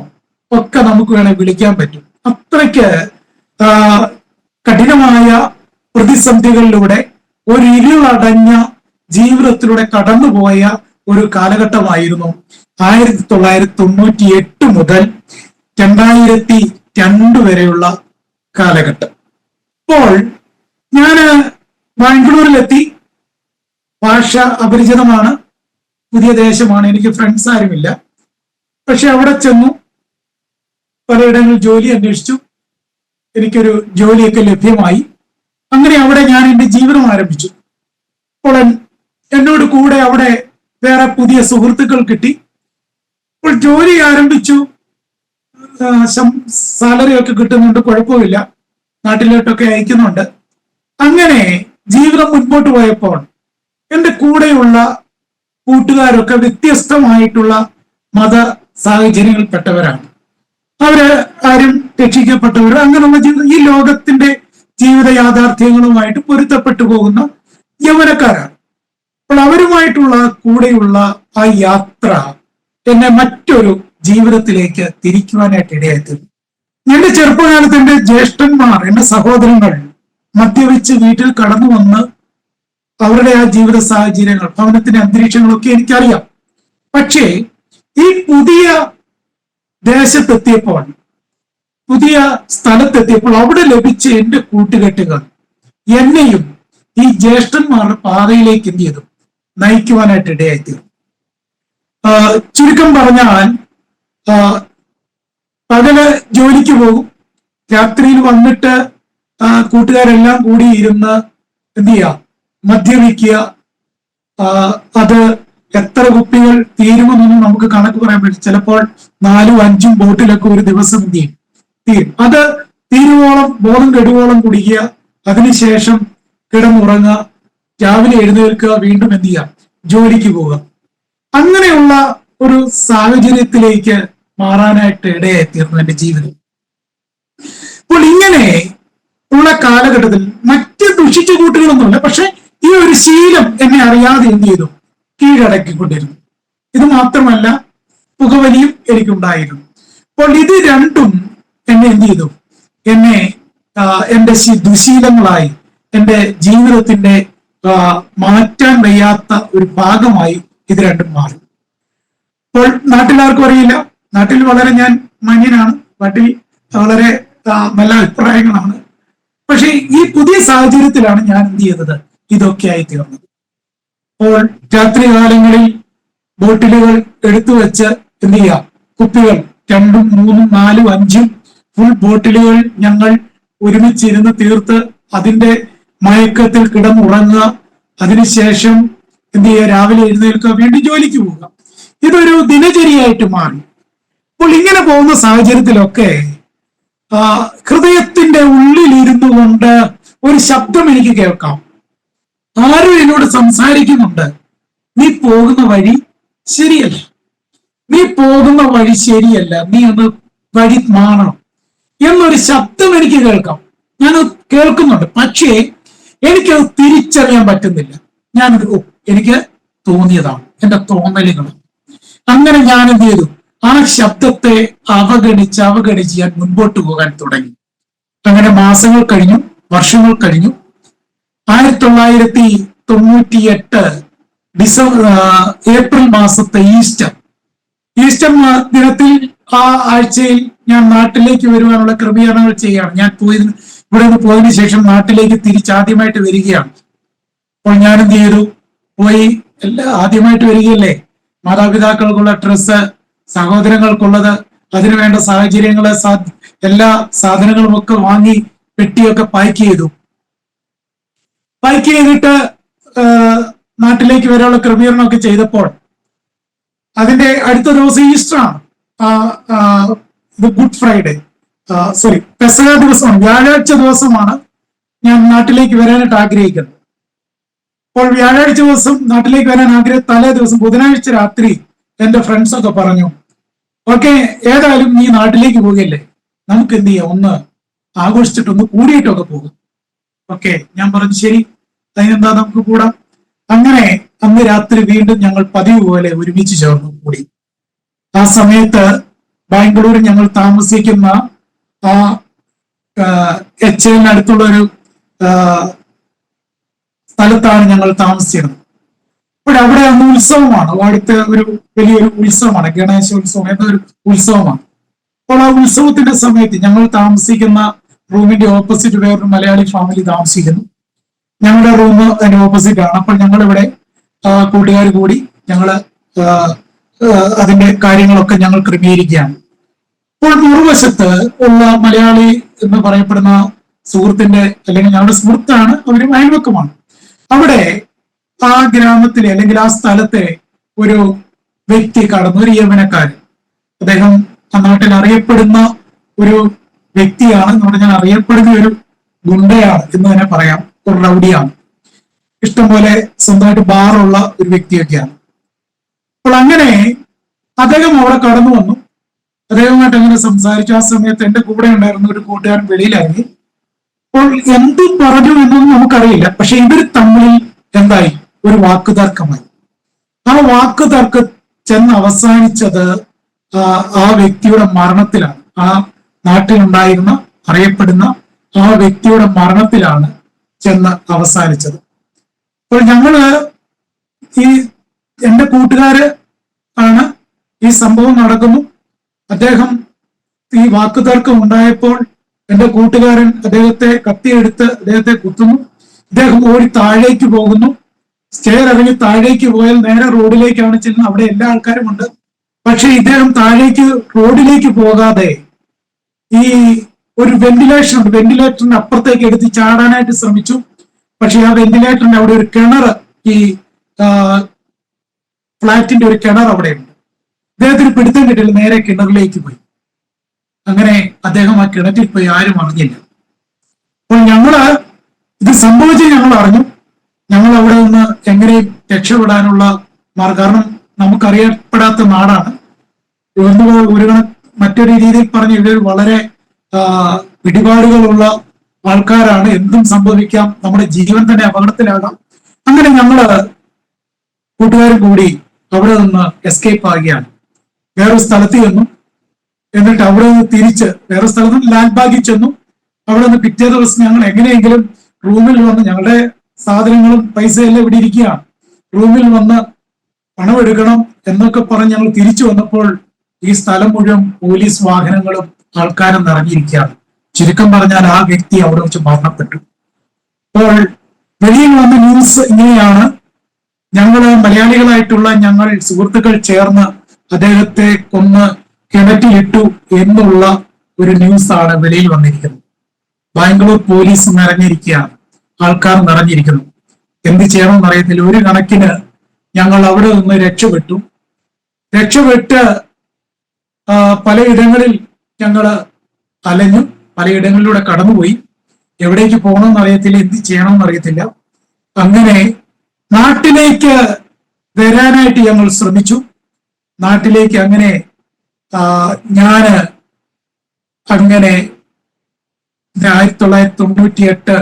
ഒക്കെ നമുക്ക് വേണേൽ വിളിക്കാൻ പറ്റും. അത്രയ്ക്ക് കഠിനമായ പ്രതിസന്ധികളിലൂടെ ഒരു ഇരുളടഞ്ഞ ജീവിതത്തിലൂടെ കടന്നുപോയ ഒരു കാലഘട്ടമായിരുന്നു 1998 മുതൽ 2002 വരെയുള്ള കാലഘട്ടം. അപ്പോൾ ഞാന് ബാംഗ്ലൂരിലെത്തി. ഭാഷ അപരിചിതമാണ്, പുതിയ ദേശമാണ്, എനിക്ക് ഫ്രണ്ട്സ് ആരുമില്ല. പക്ഷെ അവിടെ ചെന്നു, പലയിടങ്ങളിൽ ജോലി അന്വേഷിച്ചു. എനിക്കൊരു ജോലിയൊക്കെ ലഭ്യമായി. അങ്ങനെ അവിടെ ഞാൻ എൻ്റെ ജീവിതം ആരംഭിച്ചു. അപ്പോൾ എന്നോട് കൂടെ അവിടെ വേറെ പുതിയ സുഹൃത്തുക്കൾ കിട്ടി. അപ്പോൾ ജോലി ആരംഭിച്ചു. സാലറി ഒക്കെ കിട്ടുന്നുണ്ട്, കുഴപ്പമില്ല, നാട്ടിലോട്ടൊക്കെ അയക്കുന്നുണ്ട്. അങ്ങനെ ജീവിതം മുൻപോട്ട് പോയപ്പോൾ എൻ്റെ കൂടെയുള്ള കൂട്ടുകാരൊക്കെ വ്യത്യസ്തമായിട്ടുള്ള മത സാഹചര്യങ്ങളിൽപ്പെട്ടവരാണ്. അവര് ആരും രക്ഷിക്കപ്പെട്ടവരോ അങ്ങനെയുള്ള ജീവിതം, ഈ ലോകത്തിന്റെ ജീവിത യാഥാർത്ഥ്യങ്ങളുമായിട്ട് പൊരുത്തപ്പെട്ടു പോകുന്ന യൗവനക്കാരാണ്. അപ്പോൾ അവരുമായിട്ടുള്ള കൂടെയുള്ള ആ യാത്ര എന്നെ മറ്റൊരു ജീവിതത്തിലേക്ക് തിരിക്കുവാനായിട്ട് ഇടയായിത്തീർന്നു. എന്റെ ചെറുപ്പകാലത്ത് എന്റെ ജ്യേഷ്ഠന്മാർ, എന്റെ സഹോദരങ്ങൾ മദ്യപിച്ച് വീട്ടിൽ കടന്നു വന്ന് അവരുടെ ആ ജീവിത സാഹചര്യങ്ങൾ, ഭവനത്തിന്റെ അന്തരീക്ഷങ്ങളൊക്കെ എനിക്കറിയാം. പക്ഷേ ഈ പുതിയ ദേശത്തെത്തിയപ്പോൾ, പുതിയ സ്ഥലത്തെത്തിയപ്പോൾ അവിടെ ലഭിച്ച എന്റെ കൂട്ടുകെട്ടുകൾ എന്നെയും ഈ ജ്യേഷ്ഠന്മാരുടെ പാതയിലേക്ക് എന്ത് ചെയ്തു നയിക്കുവാനായിട്ട് ഇടയായിത്തീർന്നു. ചുരുക്കം പറഞ്ഞാൽ പകല് ജോലിക്ക് പോകും, രാത്രിയിൽ വന്നിട്ട് കൂട്ടുകാരെല്ലാം കൂടി ഇരുന്ന് എന്ത് ചെയ്യുക, മദ്യപിക്കുക. അത് എത്ര കുപ്പികൾ തീരുമെന്നൊന്നും നമുക്ക് കണക്ക് പറയാൻ പറ്റും. ചിലപ്പോൾ 4ഉം 5ഉം ബോട്ടിലൊക്കെ ഒരു ദിവസം എന്ത് ചെയ്യും, തീരും. അത് തീരുവോളം, ബോധം കെടുവോളം കുടിക്കുക. അതിനുശേഷം കിടന്നുറങ്ങുക, രാവിലെ എഴുന്നേൽക്കുക, വീണ്ടും എന്ത് ചെയ്യുക, ജോലിക്ക് പോവുക. അങ്ങനെയുള്ള ഒരു സാഹചര്യത്തിലേക്ക് മാറാനായിട്ട് ഇടയായിത്തീർന്നു എന്റെ ജീവിതം. അപ്പോൾ ഇങ്ങനെ ഉള്ള കാലഘട്ടത്തിൽ മറ്റ് ദുഷിച്ച കൂട്ടുകളൊന്നുമില്ല, പക്ഷെ ഈ ഒരു ശീലം എന്നെ അറിയാതെ എന്ത് ചെയ്തു, കീഴടക്കിക്കൊണ്ടിരുന്നു. ഇത് മാത്രമല്ല, പുകവലിയും എനിക്കുണ്ടായിരുന്നു. അപ്പോൾ ഇത് രണ്ടും എന്നെ എന്ത് ചെയ്തു, എന്നെ എന്റെ ദുശീലങ്ങളായി എന്റെ ജീവിതത്തിന്റെ മാറ്റാൻ വയ്യാത്ത ഒരു ഭാഗമായി ഇത് രണ്ടും മാറി. അപ്പോൾ നാട്ടിലാർക്കും അറിയില്ല, നാട്ടിൽ വളരെ ഞാൻ മാന്യനാണ്, നാട്ടിൽ വളരെ നല്ല അഭിപ്രായങ്ങളാണ്. പക്ഷെ ഈ പുതിയ സാഹചര്യത്തിലാണ് ഞാൻ എന്ത് ചെയ്തത്, ഇതൊക്കെ ആയി തീർന്നത്. അപ്പോൾ രാത്രി കാലങ്ങളിൽ ബോട്ടിലുകൾ എടുത്തു വെച്ച് എന്ത് ചെയ്യുക, കുപ്പികൾ 2, 3, 4, 5 ഫുൾ ബോട്ടിലുകൾ ഞങ്ങൾ ഒരുമിച്ചിരുന്ന് തീർത്ത് അതിന്റെ മയക്കത്തിൽ കിടന്നുറങ്ങുക. അതിനുശേഷം എന്ത് ചെയ്യുക, രാവിലെ എഴുന്നേൽക്കുക, വീണ്ടും ജോലിക്ക് പോവുക. ഇതൊരു ദിനചര്യയായിട്ട് മാറി. അപ്പോൾ ഇങ്ങനെ പോകുന്ന സാഹചര്യത്തിലൊക്കെ ഹൃദയത്തിന്റെ ഉള്ളിലിരുന്നു കൊണ്ട് ഒരു ശബ്ദം എനിക്ക് കേൾക്കാം. ആരും എന്നോട് സംസാരിക്കുന്നുണ്ട്, നീ പോകുന്ന വഴി ശരിയല്ല, നീ പോകുന്ന വഴി ശരിയല്ല, നീ ഒന്ന് വഴി മാറണം എന്നൊരു ശബ്ദം എനിക്ക് കേൾക്കാം. ഞാൻ കേൾക്കുന്നുണ്ട്, പക്ഷേ എനിക്കത് തിരിച്ചറിയാൻ പറ്റുന്നില്ല. എനിക്ക് തോന്നിയതാണ്, എന്റെ തോന്നലുകൾ. അങ്ങനെ ഞാൻ എന്ത് ചെയ്തു, ആ ശബ്ദത്തെ അവഗണിച്ച് ഞാൻ മുൻപോട്ട് പോകാൻ തുടങ്ങി. അങ്ങനെ മാസങ്ങൾ കഴിഞ്ഞു, വർഷങ്ങൾ കഴിഞ്ഞു. 1998 ഏപ്രിൽ മാസത്തെ ഈസ്റ്റർ ദിനത്തിൽ ആ ആഴ്ചയിൽ ഞാൻ നാട്ടിലേക്ക് വരുവാനുള്ള ക്രമീകരണങ്ങൾ ചെയ്യുകയാണ്. ഞാൻ ഇവിടെ നിന്ന് പോയതിനു ശേഷം നാട്ടിലേക്ക് തിരിച്ചാദ്യമായിട്ട് വരികയാണ്. അപ്പോൾ ഞാൻ എന്ത് ചെയ്തു, പോയി ആദ്യമായിട്ട് വരികയല്ലേ, മാതാപിതാക്കൾക്കുള്ള ഡ്രസ്സ്, സഹോദരങ്ങൾക്കുള്ളത്, അതിനുവേണ്ട സാഹചര്യങ്ങള്, എല്ലാ സാധനങ്ങളും ഒക്കെ വാങ്ങി പെട്ടിയൊക്കെ പാക്ക് ചെയ്തിട്ട് നാട്ടിലേക്ക് വരാനുള്ള ക്രമീകരണമൊക്കെ ചെയ്തപ്പോൾ അതിന്റെ അടുത്ത ദിവസം ഈസ്റ്ററാണ്, ഗുഡ് ഫ്രൈഡേ, പെസഹ ദിവസമാണ്, വ്യാഴാഴ്ച ദിവസമാണ് ഞാൻ നാട്ടിലേക്ക് വരാനായിട്ട് ആഗ്രഹിക്കുന്നത്. അപ്പോൾ വ്യാഴാഴ്ച ദിവസം നാട്ടിലേക്ക് വരാൻ തലേ ദിവസം ബുധനാഴ്ച രാത്രി എന്റെ ഫ്രണ്ട്സ് ഒക്കെ പറഞ്ഞു, ഓക്കെ, ഏതായാലും നീ നാട്ടിലേക്ക് പോവുകയല്ലേ, നമുക്ക് എന്ത് ചെയ്യാം, ഒന്ന് ആഘോഷിച്ചിട്ടൊന്ന് കൂടിയിട്ടൊക്കെ പോകും. ഓക്കെ, ഞാൻ പറഞ്ഞു ശരി, അതിനെന്താ, നമുക്ക് കൂടാം. അങ്ങനെ അന്ന് രാത്രി വീണ്ടും ഞങ്ങൾ പതിവ് പോലെ ഒരുമിച്ച് ചേർന്നു കൂടി. ആ സമയത്ത് ബാംഗ്ലൂർ ഞങ്ങൾ താമസിക്കുന്ന ആ HN അടുത്തുള്ള ഒരു സ്ഥലത്താണ് ഞങ്ങൾ താമസിച്ചിരുന്നത്. അപ്പോൾ അവിടെ അന്ന് ഉത്സവമാണ്, അടുത്ത ഒരു വലിയൊരു ഉത്സവമാണ്, ഗണേശോത്സവം എന്നൊരു ഉത്സവമാണ്. അപ്പോൾ ആ ഉത്സവത്തിന്റെ സമയത്ത് ഞങ്ങൾ താമസിക്കുന്ന റൂമിന്റെ ഓപ്പോസിറ്റ് വേറൊരു മലയാളി ഫാമിലി താമസിക്കുന്നു. ഞങ്ങളുടെ റൂം അതിന്റെ ഓപ്പോസിറ്റ് ആണ്. അപ്പോൾ ഞങ്ങൾ ഇവിടെ കൂട്ടുകാർ കൂടി ഞങ്ങള് അതിന്റെ കാര്യങ്ങളൊക്കെ ഞങ്ങൾ ക്രമീകരിക്കുകയാണ്. അപ്പോൾ മറുവശത്ത് ഉള്ള മലയാളി എന്ന് പറയപ്പെടുന്ന സുഹൃത്തിന്റെ, അല്ലെങ്കിൽ ഞങ്ങളുടെ സുഹൃത്താണ്, അവര് അയൽവക്കമാണ്. അവിടെ ആ ഗ്രാമത്തിലെ അല്ലെങ്കിൽ ആ സ്ഥലത്തെ ഒരു വ്യക്തി കടന്നു, ഒരു യൗവനക്കാരൻ. അദ്ദേഹം ആ നാട്ടിൽ അറിയപ്പെടുന്ന ഒരു വ്യക്തിയാണ്, എന്ന് പറഞ്ഞാൽ അറിയപ്പെടുന്ന ഒരു ഗുണ്ടയാണ് എന്ന് തന്നെ പറയാം, ഒരു റൗഡിയാണ്. ഇഷ്ടംപോലെ സ്വന്തമായിട്ട് ബാറുള്ള ഒരു വ്യക്തിയൊക്കെയാണ്. അപ്പോൾ അങ്ങനെ അദ്ദേഹം അവിടെ കടന്നു വന്നു, അദ്ദേഹവുമായിട്ട് അങ്ങനെ സംസാരിച്ചു. ആ സമയത്ത് എന്റെ കൂടെ ഉണ്ടായിരുന്ന ഒരു കൂട്ടുകാരൻ വെളിയിലായി. അപ്പോൾ എന്ത് പറഞ്ഞു എന്നൊന്നും നമുക്കറിയില്ല, പക്ഷെ ഇവർ തമ്മിൽ എന്തായി, ഒരു വാക്കുതർക്കമായി. ആ വാക്കുതർക്കം ചെന്ന് അവസാനിച്ചത് ആ വ്യക്തിയുടെ മരണത്തിലാണ്. ആ നാട്ടിലുണ്ടായിരുന്ന അറിയപ്പെടുന്ന ആ വ്യക്തിയുടെ മരണത്തിലാണ് ചെന്ന് അവസാനിച്ചത്. അപ്പോൾ ഞങ്ങള് എന്റെ കൂട്ടുകാര് ആണ് ഈ സംഭവം നടക്കുന്നു. അദ്ദേഹം ഈ വാക്കുതർക്കം ഉണ്ടായപ്പോൾ എന്റെ കൂട്ടുകാരൻ അദ്ദേഹത്തെ കത്തിയെടുത്ത് അദ്ദേഹത്തെ കുത്തുന്നു. ഇദ്ദേഹം ഓടി താഴേക്ക് പോകുന്നു. സ്റ്റെയർ ഇറങ്ങി താഴേക്ക് പോയാൽ നേരെ റോഡിലേക്കാണ് ചെല്ലുന്നത്. അവിടെ എല്ലാ ആൾക്കാരും ഉണ്ട്. പക്ഷെ ഇദ്ദേഹം റോഡിലേക്ക് പോകാതെ ഈ ഒരു വെന്റിലേഷൻ ഉണ്ട്, വെന്റിലേറ്ററിന്റെ അപ്പുറത്തേക്ക് എടുത്ത് ചാടാനായിട്ട് ശ്രമിച്ചു. പക്ഷെ ആ വെന്റിലേറ്ററിന്റെ അവിടെ ഒരു കിണർ, ഈ ഫ്ലാറ്റിന്റെ ഒരു കിണർ അവിടെയുണ്ട്. അദ്ദേഹത്തിന് പിടുത്തം കിട്ടില്ല, നേരെ കിണറിലേക്ക് പോയി. അങ്ങനെ അദ്ദേഹം ആ കിണറ്റിൽ പോയി, ആരും അറിഞ്ഞില്ല. അപ്പോൾ ഞങ്ങള് ഇത് സംഭവിച്ച് ഞങ്ങൾ അറിഞ്ഞു. ഞങ്ങൾ അവിടെ നിന്ന് എങ്ങനെയും രക്ഷപ്പെടാനുള്ള മാർഗം, കാരണം നമുക്കറിയപ്പെടാത്ത നാടാണ്. മറ്റൊരു രീതിയിൽ പറഞ്ഞ ഇവർ വളരെ പിടിപാടുകളുള്ള ആൾക്കാരാണ്. എന്തും സംഭവിക്കാം, നമ്മുടെ ജീവൻ തന്നെ അപകടത്തിലാകാം. അങ്ങനെ ഞങ്ങള് കൂട്ടുകാരും കൂടി അവിടെ നിന്ന് എസ്കേപ്പ് ആകുകയാണ്. വേറൊരു സ്ഥലത്ത് ചെന്നു. എന്നിട്ട് അവിടെ നിന്ന് തിരിച്ച് വേറെ സ്ഥലത്ത് ലാൽബാഗിൽ ചെന്നു. അവിടെ നിന്ന് പിറ്റേ ദിവസം ഞങ്ങൾ എങ്ങനെയെങ്കിലും റൂമിൽ വന്ന്, ഞങ്ങളുടെ സാധനങ്ങളും പൈസയെല്ലാം ഇവിടെ ഇരിക്കുകയാണ്, റൂമിൽ വന്ന് പണമെടുക്കണം എന്നൊക്കെ പറഞ്ഞ് ഞങ്ങൾ തിരിച്ചു വന്നപ്പോൾ ഈ സ്ഥലം മുഴുവൻ പോലീസ് വാഹനങ്ങളും ആൾക്കാരും നിറഞ്ഞിരിക്കുകയാണ്. ചുരുക്കം പറഞ്ഞാൽ ആ വ്യക്തി അവിടെ വെച്ച് മരണപ്പെട്ടു. അപ്പോൾ വെളിയിൽ വന്ന ന്യൂസ് ഇങ്ങനെയാണ്: ഞങ്ങള് മലയാളികളായിട്ടുള്ള ഞങ്ങൾ സുഹൃത്തുക്കൾ ചേർന്ന് അദ്ദേഹത്തെ കൊന്ന് കിണറ്റിലിട്ടു എന്നുള്ള ഒരു ന്യൂസാണ് വെളിയിൽ വന്നിരിക്കുന്നത്. ബാംഗ്ലൂർ പോലീസ് നിറഞ്ഞിരിക്കുകയാണ്, ആൾക്കാർ നിറഞ്ഞിരിക്കുന്നു. എന്ത് ചെയ്യണമെന്ന് അറിയത്തില്ല. ഒരു കണക്കിന് ഞങ്ങൾ അവിടെ നിന്ന് രക്ഷപ്പെട്ട് പലയിടങ്ങളിൽ ഞങ്ങൾ അലഞ്ഞു, പലയിടങ്ങളിലൂടെ കടന്നുപോയി. എവിടേക്ക് പോകണമെന്ന് അറിയത്തില്ല, എന്ത് ചെയ്യണമെന്ന് അറിയത്തില്ല. അങ്ങനെ നാട്ടിലേക്ക് വരാനായിട്ട് ഞങ്ങൾ ശ്രമിച്ചു. നാട്ടിലേക്ക് അങ്ങനെ അങ്ങനെ 1998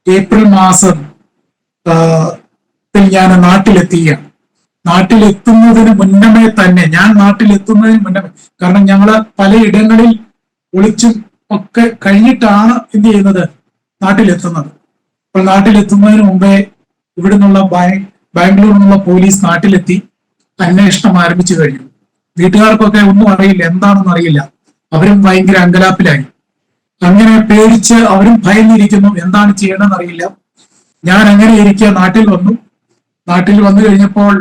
ഏപ്രിൽ മാസം ഞാൻ നാട്ടിലെത്തുകയാണ്. നാട്ടിലെത്തുന്നതിന് മുന്നമേ തന്നെ കാരണം ഞങ്ങള് പലയിടങ്ങളിൽ ഒളിച്ചും ഒക്കെ കഴിഞ്ഞിട്ടാണ് എന്ത് ചെയ്യുന്നത്, നാട്ടിലെത്തുന്നത്. അപ്പോൾ നാട്ടിലെത്തുന്നതിന് മുമ്പേ ഇവിടെ നിന്നുള്ള ബാംഗ്ലൂരിൽ നിന്നുള്ള പോലീസ് നാട്ടിലെത്തി അന്വേഷണം ആരംഭിച്ചു കഴിഞ്ഞു. വീട്ടുകാർക്കൊക്കെ ഒന്നും അറിയില്ല, എന്താണെന്ന് അറിയില്ല. അവരും ഭയങ്കര അങ്കലാപ്പിലായി. അങ്ങനെ പേടിച്ച് അവരും ഭയന്നിരിക്കുന്നു, എന്താണ് ചെയ്യണമെന്ന് അറിയില്ല. ഞാൻ അങ്ങനെ ഇരിക്കുക നാട്ടിൽ വന്നു കഴിഞ്ഞപ്പോൾ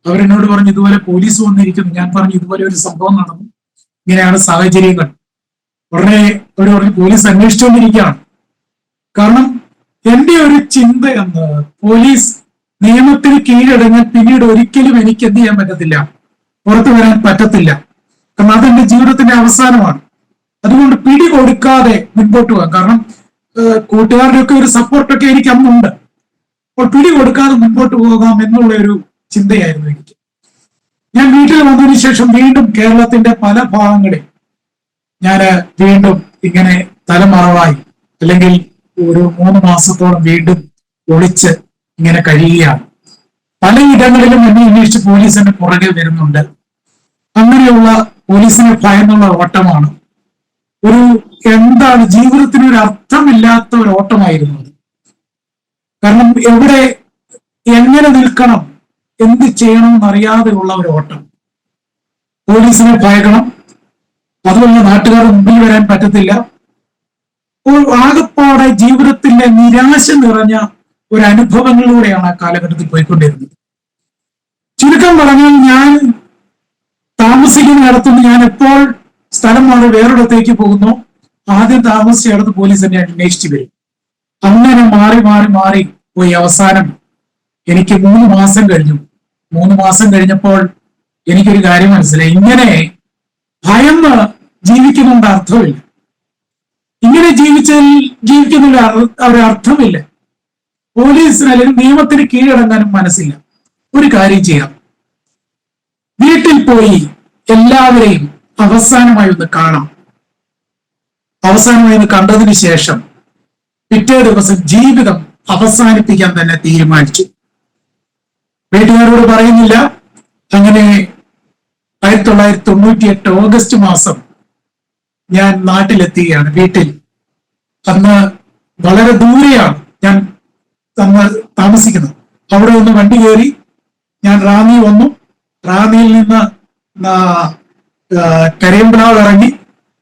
അവരെന്നോട് പറഞ്ഞു, ഇതുപോലെ പോലീസ് വന്നിരിക്കുന്നു. ഞാൻ പറഞ്ഞു, ഇതുപോലെ ഒരു സംഭവം നടന്നു, ഇങ്ങനെയാണ് സാഹചര്യങ്ങൾ. ഉടനെ അവർ പറഞ്ഞു, പോലീസ് അന്വേഷിച്ചുകൊണ്ടിരിക്കുകയാണ്. കാരണം എന്റെ ഒരു ചിന്ത എന്ന്, പോലീസ് നിയമത്തിന് കീഴടങ്ങാൻ പിന്നീട് ഒരിക്കലും എനിക്ക് എന്ത് ചെയ്യാൻ പറ്റത്തില്ല, പുറത്തു വരാൻ പറ്റത്തില്ല. കാരണം അതെന്റെ ജീവിതത്തിന്റെ അവസാനമാണ്. അതുകൊണ്ട് പിടി കൊടുക്കാതെ മുൻപോട്ട് പോകാം. കാരണം കൂട്ടുകാരുടെയൊക്കെ ഒരു സപ്പോർട്ടൊക്കെ എനിക്ക് അന്നുണ്ട്. അപ്പോൾ പിടി കൊടുക്കാതെ മുൻപോട്ട് പോകാം എന്നുള്ള ഒരു ചിന്തയായിരുന്നു എനിക്ക്. ഞാൻ വീട്ടിൽ വന്നതിന് ശേഷം വീണ്ടും കേരളത്തിന്റെ പല ഭാഗങ്ങളിൽ ഞാൻ വീണ്ടും ഇങ്ങനെ തലമറവായി, അല്ലെങ്കിൽ ഒരു 3 മാസത്തോളം വീണ്ടും ഒളിച്ച് ഇങ്ങനെ കഴിയുകയാണ്. പലയിടങ്ങളിലും എന്നെ അന്വേഷിച്ച് പോലീസിന്റെ പുറകെ വരുന്നുണ്ട്. അങ്ങനെയുള്ള പോലീസിനെ ഭയന്നുള്ള ഓട്ടമാണ്. എന്താണ് ജീവിതത്തിന് ഒരു അർത്ഥമില്ലാത്ത ഒരു ഓട്ടമായിരുന്നു അത്. കാരണം എവിടെ എങ്ങനെ നിൽക്കണം, എന്ത് ചെയ്യണം എന്നറിയാതെയുള്ള ഒരു ഓട്ടം. പോലീസിനെ ഭയക്കണം, അതുപോലെ നാട്ടുകാരുടെ മുമ്പിൽ വരാൻ പറ്റത്തില്ല. ആകപ്പാടെ ജീവിതത്തിന്റെ നിരാശ നിറഞ്ഞ ഒരു അനുഭവങ്ങളിലൂടെയാണ് ആ കാലഘട്ടത്തിൽ പോയിക്കൊണ്ടിരുന്നത്. ചുരുക്കം പറഞ്ഞാൽ ഞാൻ താമസിക്കുന്നിടത്തുനിന്ന് ഞാൻ എപ്പോൾ സ്ഥലം മാറി വേറൊരിടത്തേക്ക് പോകുന്നു, ആദ്യം താമസിച്ചിടത്ത് പോലീസ് എന്നെ അന്വേഷിച്ചു വരും. അങ്ങനെ മാറി പോയി അവസാനം എനിക്ക് 3 മാസം കഴിഞ്ഞു. 3 മാസം കഴിഞ്ഞപ്പോൾ എനിക്കൊരു കാര്യം മനസ്സിലായി, ഇങ്ങനെ ഭയന്ന് ജീവിക്കുന്നുണ്ട് അർത്ഥമില്ല. ഇങ്ങനെ ജീവിക്കുന്നതിൽ ഒരർത്ഥമില്ല. പോലീസിന് അല്ലെങ്കിൽ നിയമത്തിന് കീഴടങ്ങാനും മനസ്സില്ല. ഒരു കാര്യം ചെയ്യാം, വീട്ടിൽ പോയി എല്ലാവരെയും അവസാനമായി ഒന്ന് കാണാം. അവസാനമായി ഒന്ന് കണ്ടതിന് ശേഷം പിറ്റേ ദിവസം ജീവിതം അവസാനിപ്പിക്കാൻ തന്നെ തീരുമാനിച്ചു. വീട്ടുകാരോട് പറയുന്നില്ല. അങ്ങനെ 1998 ഓഗസ്റ്റ് മാസം ഞാൻ നാട്ടിലെത്തുകയാണ്. വീട്ടിൽ അന്ന് വളരെ ദൂരെയാണ് ഞാൻ താമസിക്കുന്നത്. അവിടെ ഒന്ന് വണ്ടി കയറി ഞാൻ റാന്നി വന്നു. റാന്നിയിൽ നിന്ന് കരിയമ്പ്ലാവ് ഇറങ്ങി,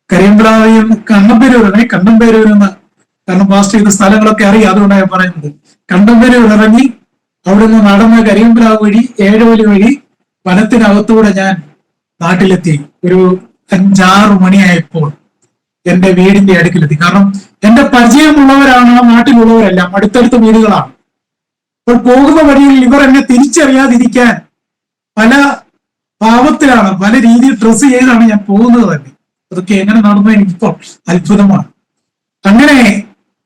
കരിയമ്പ്ലാവിൽ നിന്ന് കണ്ണമ്പേരൂർ ഇറങ്ങി, കണ്ണമ്പേരൂരിൽ നിന്ന്, കാരണം പാസ്റ്റ് ചെയ്ത സ്ഥലങ്ങളൊക്കെ അറിയാം, അതുകൊണ്ടാണ് ഞാൻ പറയുന്നത്. കണ്ണമ്പേരൂർ ഇറങ്ങി അവിടെ നിന്ന് നടന്ന് കരിയമ്പ്ലാവ് വഴി 7 വലി വഴി വനത്തിനകത്തൂടെ ഞാൻ നാട്ടിലെത്തി. ഒരു 5-6 മണിയായപ്പോൾ എന്റെ വീടിന്റെ അടുക്കിലെത്തി. കാരണം എന്റെ പരിചയമുള്ളവരാണ് ആ നാട്ടിലുള്ളവരെല്ലാം, അടുത്തടുത്ത വീടുകളാണ്. അപ്പോൾ പോകുന്ന വഴിയിൽ ഇവർ എന്നെ തിരിച്ചറിയാതിരിക്കാൻ പല ഭാവത്തിലാണ്, പല രീതിയിൽ ഡ്രസ്സ് ചെയ്താണ് ഞാൻ പോകുന്നത് തന്നെ. അതൊക്കെ എങ്ങനെ നടന്നു എനിക്കിപ്പോൾ അത്ഭുതമാണ്. അങ്ങനെ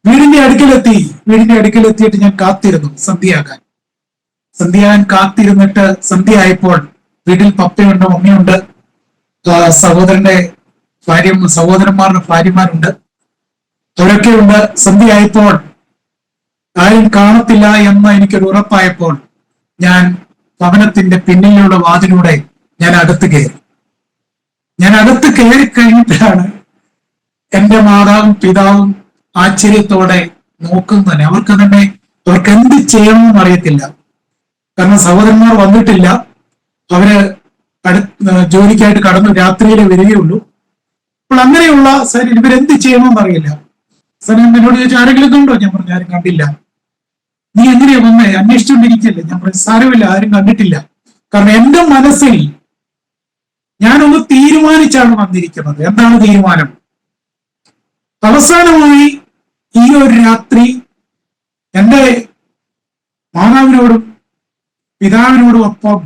വീടിന്റെ അടുക്കിലെത്തി വീടിന്റെ അടുക്കൽ എത്തിയിട്ട് ഞാൻ കാത്തിരുന്നു സന്ധ്യയാകാൻ കാത്തിരുന്നിട്ട് സന്ധ്യയായപ്പോൾ വീട്ടിൽ പപ്പയുണ്ട്, മമ്മിയുണ്ട്, സഹോദരന്റെ സഹോദരന്മാരുടെ ഭാര്യമാരുണ്ട്, അവരൊക്കെ ഉണ്ട്. സന്ധ്യയായപ്പോൾ ആരും കാണത്തില്ല എന്ന് എനിക്കൊരു ഉറപ്പായപ്പോൾ ഞാൻ ഭവനത്തിന്റെ പിന്നിലുള്ള വാതിലൂടെ ഞാൻ അകത്ത് കയറി കഴിഞ്ഞിട്ടാണ് എന്റെ മാതാവും പിതാവും ആശ്ചര്യത്തോടെ നോക്കുന്നതന്നെ. അവർക്ക് എന്ത് ചെയ്യണമെന്ന് അറിയത്തില്ല. കാരണം സഹോദരന്മാർ വന്നിട്ടില്ല, അവര് ജോലിക്കായിട്ട് കടന്നു, രാത്രിയിലെ വരികയുള്ളൂ. അപ്പോൾ അങ്ങനെയുള്ള ഇവരെന്ത് ചെയ്യണമെന്ന് അറിയില്ല. എന്നോട് ചോദിച്ചു, ആരെങ്കിലും കണ്ടോ? ഞാൻ പറഞ്ഞു, ആരും കണ്ടില്ല. നീ എങ്ങനെയാ വന്നേ? അന്വേഷിച്ചുകൊണ്ടിരിക്കല്ലേ? ഞാൻ പറഞ്ഞു, സാരമില്ല, ആരും കണ്ടിട്ടില്ല. കാരണം എന്റെ മനസ്സിൽ ഞാനൊന്ന് തീരുമാനിച്ചാണ് വന്നിരിക്കുന്നത്. എന്താണ് തീരുമാനം? അവസാനമായി ഈ ഒരു രാത്രി എന്റെ മാതാവിനോടും പിതാവിനോടും ഒപ്പം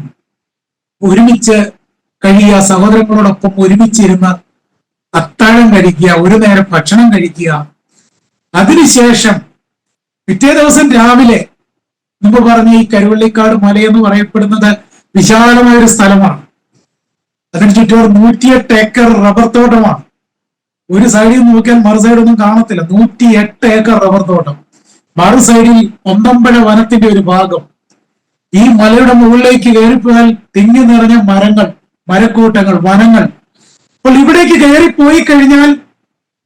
ഒരുമിച്ച് കഴിയുക, സഹോദരങ്ങളോടൊപ്പം ഒരുമിച്ചിരുന്ന് അത്താഴം കഴിക്കുക, ഒരു നേരം ഭക്ഷണം കഴിക്കുക. അതിനുശേഷം പിറ്റേ ദിവസം രാവിലെ മുമ്പ് പറഞ്ഞ ഈ കരുവള്ളിക്കാട് മലയെന്ന് പറയപ്പെടുന്നത് വിശാലമായ ഒരു സ്ഥലമാണ്. അതിന് ചുറ്റും 108 ഏക്കർ റബ്ബർ തോട്ടമാണ്. ഒരു സൈഡിൽ നോക്കിയാൽ മറു സൈഡൊന്നും കാണത്തില്ല. 108 ഏക്കർ റബ്ബർ തോട്ടം. മറു സൈഡിൽ ഒന്നമ്പഴ വനത്തിന്റെ ഒരു ഭാഗം. ഈ മലയുടെ മുകളിലേക്ക് കയറിപ്പോയാൽ തിങ്ങി നിറഞ്ഞ മരങ്ങൾ, മരക്കൂട്ടങ്ങൾ, വനങ്ങൾ. അപ്പോൾ ഇവിടേക്ക് കയറിപ്പോയി കഴിഞ്ഞാൽ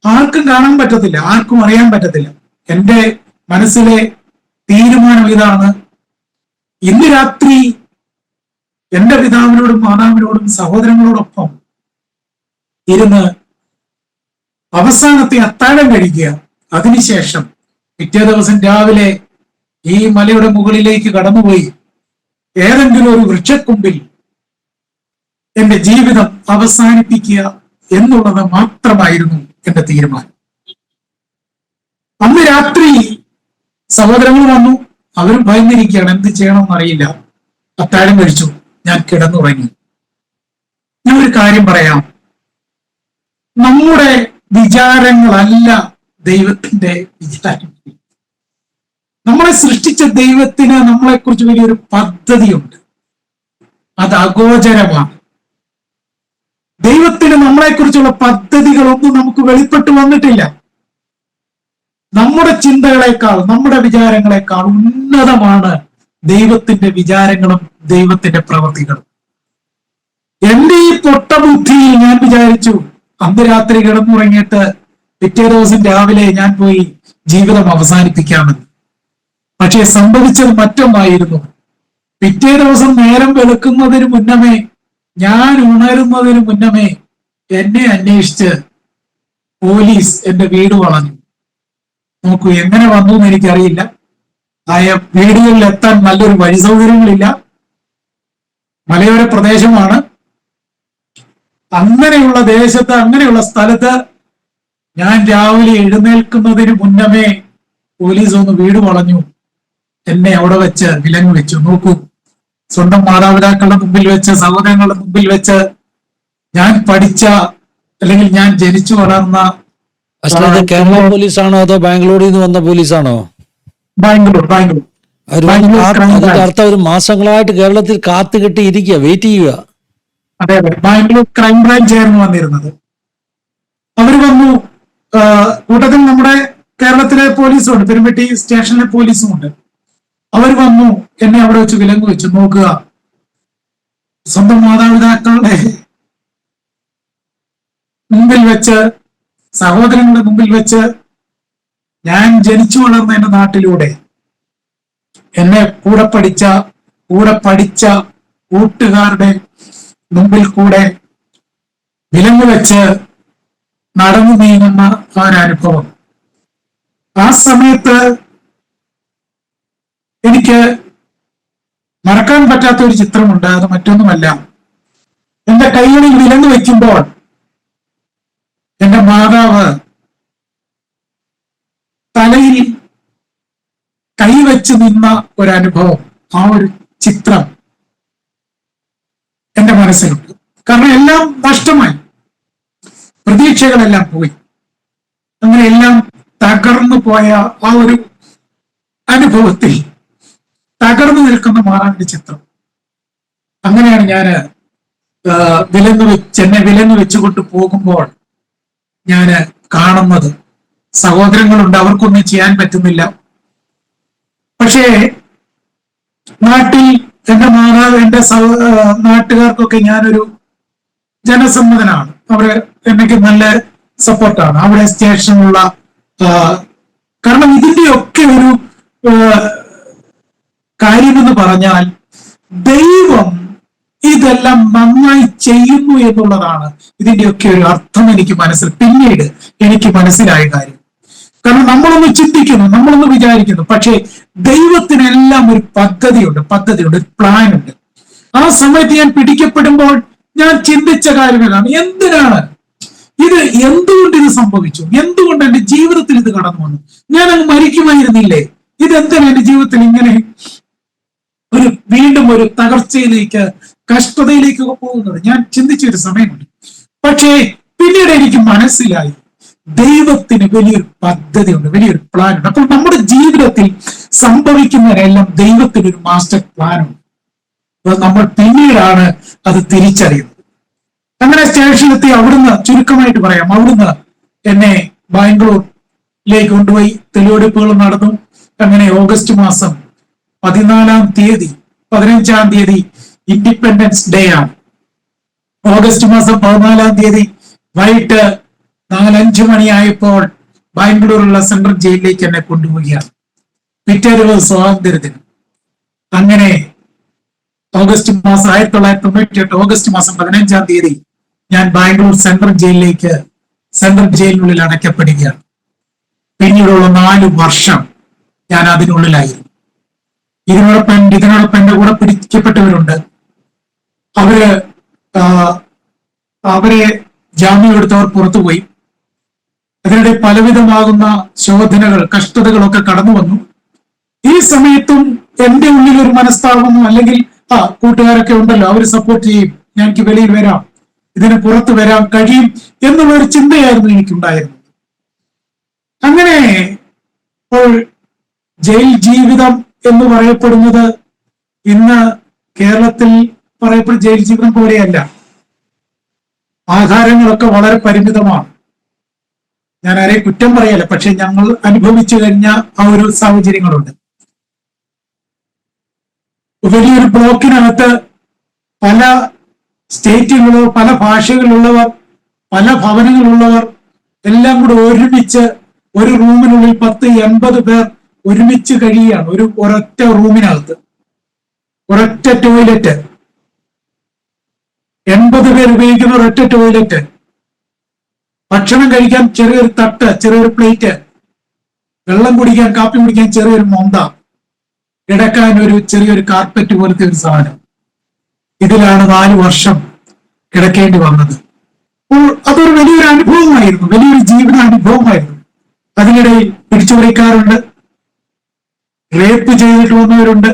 ആർക്കും കാണാൻ പറ്റത്തില്ല, ആർക്കും അറിയാൻ പറ്റത്തില്ല. എന്റെ മനസ്സിലെ തീരുമാനം ഇതാണ്: ഇന്ന് രാത്രി എന്റെ പിതാവിനോടും മാതാവിനോടും സഹോദരങ്ങളോടൊപ്പം ഇരുന്ന് അവസാനത്തെ അത്താഴം കഴിക്കുക. അതിനുശേഷം പിറ്റേ ദിവസം രാവിലെ ഈ മലയുടെ മുകളിലേക്ക് കടന്നുപോയി ഏതെങ്കിലും ഒരു വൃക്ഷക്കൊമ്പിൽ എന്റെ ജീവിതം അവസാനിപ്പിക്കുക എന്നുള്ളത് മാത്രമായിരുന്നു എന്റെ തീരുമാനം. അന്ന് രാത്രി സഹോദരങ്ങൾ വന്നു, അവരും ഭയന്നിരിക്കുകയാണ്, എന്ത് ചെയ്യണമെന്ന് അറിയില്ല. അത്താഴം കഴിച്ചു, ഞാൻ കിടന്നുറങ്ങി. ഞാൻ ഒരു കാര്യം പറയാം, നമ്മുടെ വിചാരങ്ങളല്ല ദൈവത്തിന്റെ വിചാരങ്ങൾ. നമ്മളെ സൃഷ്ടിച്ച ദൈവത്തിന് നമ്മളെക്കുറിച്ച് വലിയൊരു പദ്ധതിയുണ്ട്, അത് അഗോചരമാണ്. ദൈവത്തിന് നമ്മളെക്കുറിച്ചുള്ള പദ്ധതികളൊന്നും നമുക്ക് വെളിപ്പെട്ടു വന്നിട്ടില്ല. നമ്മുടെ ചിന്തകളെക്കാൾ, നമ്മുടെ വിചാരങ്ങളെക്കാൾ ഉന്നതമാണ് ദൈവത്തിന്റെ വിചാരങ്ങളും ദൈവത്തിന്റെ പ്രവൃത്തികളും. എന്റെ ഈ പൊട്ടബുദ്ധിയിൽ ഞാൻ വിചാരിച്ചു അന്ന് രാത്രി കിടന്നുറങ്ങിയിട്ട് പിറ്റേ ദിവസം രാവിലെ ഞാൻ പോയി ജീവിതം അവസാനിപ്പിക്കാമെന്ന്. പക്ഷെ സംഭവിച്ചത് മറ്റൊന്നായിരുന്നു. പിറ്റേ ദിവസം നേരം വെളുക്കുന്നതിന് മുന്നമേ, ഞാൻ ഉണരുന്നതിന് മുന്നമേ എന്നെ അന്വേഷിച്ച് പോലീസ് എന്റെ വീട് വളഞ്ഞു. നോക്കൂ, എങ്ങനെ വന്നു എന്ന് എനിക്കറിയില്ല. വീടുകളിൽ എത്താൻ നല്ലൊരു വഴി സൗകര്യങ്ങളില്ല, മലയോര പ്രദേശമാണ്. അങ്ങനെയുള്ള ദേശത്ത്, അങ്ങനെയുള്ള സ്ഥലത്ത് ഞാൻ രാവിലെ എഴുന്നേൽക്കുന്നതിന് മുന്നമേ പോലീസ് ഒന്ന് വീട് വളഞ്ഞു, എന്നെ അവിടെ വെച്ച് വിലങ്ങ് വെച്ചു. നോക്കൂ, സ്വന്തം മാതാപിതാക്കളുടെ മുമ്പിൽ വെച്ച്, സഹോദരങ്ങളുടെ മുമ്പിൽ വെച്ച്, ഞാൻ പഠിച്ച അല്ലെങ്കിൽ ഞാൻ ജനിച്ചു വളർന്ന കേരള പോലീസാണോ അതോ ബാംഗ്ലൂരിൽ നിന്ന് വന്ന പോലീസാണോ? ബാംഗ്ലൂർ. അതിന്റെ അർത്ഥം ഒരു മാസങ്ങളായിട്ട് കേരളത്തിൽ കാത്തുകെട്ടി ഇരിക്കുക, വെയിറ്റ് ചെയ്യുക. അതെ, ബാംഗ്ലൂർ ക്രൈംബ്രാഞ്ച് ആയിരുന്നു വന്നിരുന്നത്. അവർ വന്നു, കൂട്ടത്തിൽ നമ്മുടെ കേരളത്തിലെ പോലീസുണ്ട്, പെരുമ്പട്ടി സ്റ്റേഷനിലെ പോലീസുമുണ്ട്. അവർ വന്നു, എന്നെ അവിടെ വെച്ച് വിലങ്ങ് വെച്ചു. നോക്കുക, സ്വന്തം മാതാപിതാക്കളുടെ മുമ്പിൽ വെച്ച്, സഹോദരങ്ങളുടെ മുമ്പിൽ വെച്ച്, ഞാൻ ജനിച്ചു വളർന്ന എന്റെ നാട്ടിലൂടെ എന്നെ കൂടെ പഠിച്ച കൂട്ടുകാരുടെ മുമ്പിൽ കൂടെ വിലങ്ങ് വെച്ച് നടന്നു നീങ്ങുന്ന ഒരനുഭവം. ആ സമയത്ത് എനിക്ക് മറക്കാൻ പറ്റാത്ത ഒരു ചിത്രമുണ്ട്. അത് മറ്റൊന്നുമല്ല, എന്റെ കൈകളിൽ വിലങ്ങ് വെക്കുമ്പോൾ എന്റെ മാതാവ് തലയിൽ കൈവച്ച് നിന്ന ഒരനുഭവം, ആ ഒരു ചിത്രം എന്റെ മനസ്സിലുണ്ട്. കാരണം എല്ലാം നഷ്ടമായി, പ്രതീക്ഷകളെല്ലാം പോയി. അങ്ങനെ എല്ലാം തകർന്നു പോയ ആ ഒരു അനുഭവത്തിൽ തകർന്നു നിൽക്കുന്ന മാറാന്റെ ചിത്രം. അങ്ങനെയാണ് ഞാന് എന്നെ വിലങ്ങ് വെച്ചുകൊണ്ട് പോകുമ്പോൾ ഞാന് കാണുന്നത്. സഹോദരങ്ങളുണ്ട്, അവർക്കൊന്നും ചെയ്യാൻ പറ്റുന്നില്ല. പക്ഷേ നാട്ടിൽ എന്റെ മാതാവ്, എന്റെ നാട്ടുകാർക്കൊക്കെ ഞാനൊരു ജനസമ്മതനാണ്. അവര് എനിക്ക് നല്ല സപ്പോർട്ടാണ്. അവിടെ സ്റ്റേഷനുള്ള കാരണം ഇതിന്റെയൊക്കെ ഒരു കാര്യമെന്ന് പറഞ്ഞാൽ ദൈവം ഇതെല്ലാം നന്നായി ചെയ്യുന്നു എന്നുള്ളതാണ് ഇതിന്റെയൊക്കെ ഒരു അർത്ഥം പിന്നീട് എനിക്ക് മനസ്സിലായ കാര്യം. കാരണം നമ്മളൊന്ന് ചിന്തിക്കുന്നു, നമ്മളൊന്ന് വിചാരിക്കുന്നു, പക്ഷേ ദൈവത്തിനെല്ലാം ഒരു പദ്ധതിയുണ്ട്, ഒരു പ്ലാൻ ഉണ്ട്. ആ സമയത്ത് ഞാൻ പിടിക്കപ്പെടുമ്പോൾ ഞാൻ ചിന്തിച്ച കാര്യങ്ങളാണ്, എന്തിനാണ് ഇത്, എന്തുകൊണ്ട് ഇത് സംഭവിച്ചു, എന്തുകൊണ്ട് എന്റെ ജീവിതത്തിൽ ഇത് കടന്നു വന്നു, ഞാൻ അങ്ങ് മരിക്കുമായിരുന്നില്ലേ, ഇതെന്താണ് എന്റെ ജീവിതത്തിൽ ഇങ്ങനെ വീണ്ടും ഒരു തകർച്ചയിലേക്ക്, കഷ്ടതയിലേക്ക് പോകുന്നത് ഞാൻ ചിന്തിച്ചൊരു സമയമുണ്ട്. പക്ഷേ പിന്നീട് എനിക്ക് മനസ്സിലായി ദൈവത്തിന് വലിയൊരു പദ്ധതിയുണ്ട്, വലിയൊരു പ്ലാൻ ഉണ്ട്. അപ്പോൾ നമ്മുടെ ജീവിതത്തിൽ സംഭവിക്കുന്നതിനെല്ലാം ദൈവത്തിന് ഒരു മാസ്റ്റർ പ്ലാനുണ്ട്. നമ്മൾ പിന്നീടാണ് അത് തിരിച്ചറിയുന്നത്. അങ്ങനെ സ്റ്റേഷനിലെത്തി. അവിടുന്ന് ചുരുക്കമായിട്ട് പറയാം, അവിടുന്ന് എന്നെ ബാംഗ്ലൂരിലേക്ക് കൊണ്ടുപോയി തെളിവെടുപ്പുകൾ നടന്നു. അങ്ങനെ ഓഗസ്റ്റ് മാസം 15 തീയതി ഇൻഡിപെൻഡൻസ് ഡേ ആണ്. ഓഗസ്റ്റ് മാസം 14 വൈകിട്ട് 4-5 മണിയായപ്പോൾ ബാംഗ്ലൂരുള്ള സെൻട്രൽ ജയിലിലേക്ക് എന്നെ കൊണ്ടുപോവുകയാണ്. പിറ്റേ ദിവസം സ്വാതന്ത്ര്യദിനം. അങ്ങനെ ഓഗസ്റ്റ് മാസം 1998 ഓഗസ്റ്റ് മാസം 15 ഞാൻ ബാംഗ്ലൂർ സെൻട്രൽ ജയിലിനുള്ളിൽ അടയ്ക്കപ്പെടുകയാണ്. പിന്നീടുള്ള 4 വർഷം ഞാൻ അതിനുള്ളിലായിരുന്നു. ഇതിനോടൊപ്പം എന്റെ കൂടെ പിടിക്കപ്പെട്ടവരുണ്ട്. അവരെ ജാമ്യം എടുത്തവർ പുറത്തുപോയി. അതിനിടെ പലവിധമാകുന്ന ശോധനകൾ, കഷ്ടതകളൊക്കെ കടന്നു വന്നു. ഈ സമയത്തും എന്റെ ഉള്ളിൽ ഒരു മനസ്താപമോ അല്ലെങ്കിൽ കൂട്ടുകാരൊക്കെ ഉണ്ടല്ലോ, അവർ സപ്പോർട്ട് ചെയ്യും, എനിക്ക് വെളിയിൽ വരാം, ഇതിന് പുറത്ത് വരാൻ കഴിയും എന്നുള്ള ഒരു ചിന്തയായിരുന്നു എനിക്കുണ്ടായിരുന്നത്. അങ്ങനെ ഇപ്പോൾ ജയിൽ ജീവിതം എന്ന് പറയപ്പെടുന്നത് ഇന്ന് കേരളത്തിൽ പറയപ്പെടുന്ന ജയിൽ ജീവിതം പോലെയല്ല. ആഹാരങ്ങളൊക്കെ വളരെ പരിമിതമാണ്. ഞാൻ ആരെ കുറ്റം പറയല്ല, പക്ഷെ ഞങ്ങൾ അനുഭവിച്ചു കഴിഞ്ഞ ആ ഒരു സാഹചര്യങ്ങളുണ്ട്. വലിയൊരു ബ്ലോക്കിനകത്ത് പല സ്റ്റേറ്റുകളോ പല ഭാഷകളിലുള്ളവർ, പല ഭവനങ്ങളുള്ളവർ എല്ലാം കൂടെ ഒരുമിച്ച് ഒരു റൂമിനുള്ളിൽ 10-80 പേർ ഒരുമിച്ച് കഴിയുകയാണ്. ഒരൊറ്റ റൂമിനകത്ത് ഒരൊറ്റ ടോയ്ലറ്റ്, 80 പേർ ഉപയോഗിക്കുന്ന ഒരൊറ്റ ടോയ്ലറ്റ്, ഭക്ഷണം കഴിക്കാൻ ചെറിയൊരു തട്ട്, ചെറിയൊരു പ്ലേറ്റ്, വെള്ളം കുടിക്കാൻ, കാപ്പി കുടിക്കാൻ ചെറിയൊരു മൊന്ത, കിടക്കാൻ ഒരു ചെറിയൊരു കാർപ്പറ്റ് പോലത്തെ ഒരു സാധനം. ഇതിലാണ് 4 വർഷം കിടക്കേണ്ടി വന്നത്. അപ്പോൾ അതൊരു വലിയൊരു അനുഭവമായിരുന്നു, വലിയൊരു ജീവിത അനുഭവമായിരുന്നു. അതിനിടയിൽ പിടിച്ചുപറിക്കാരുണ്ട്, റേപ്പ് ചെയ്തിട്ട് വന്നവരുണ്ട്,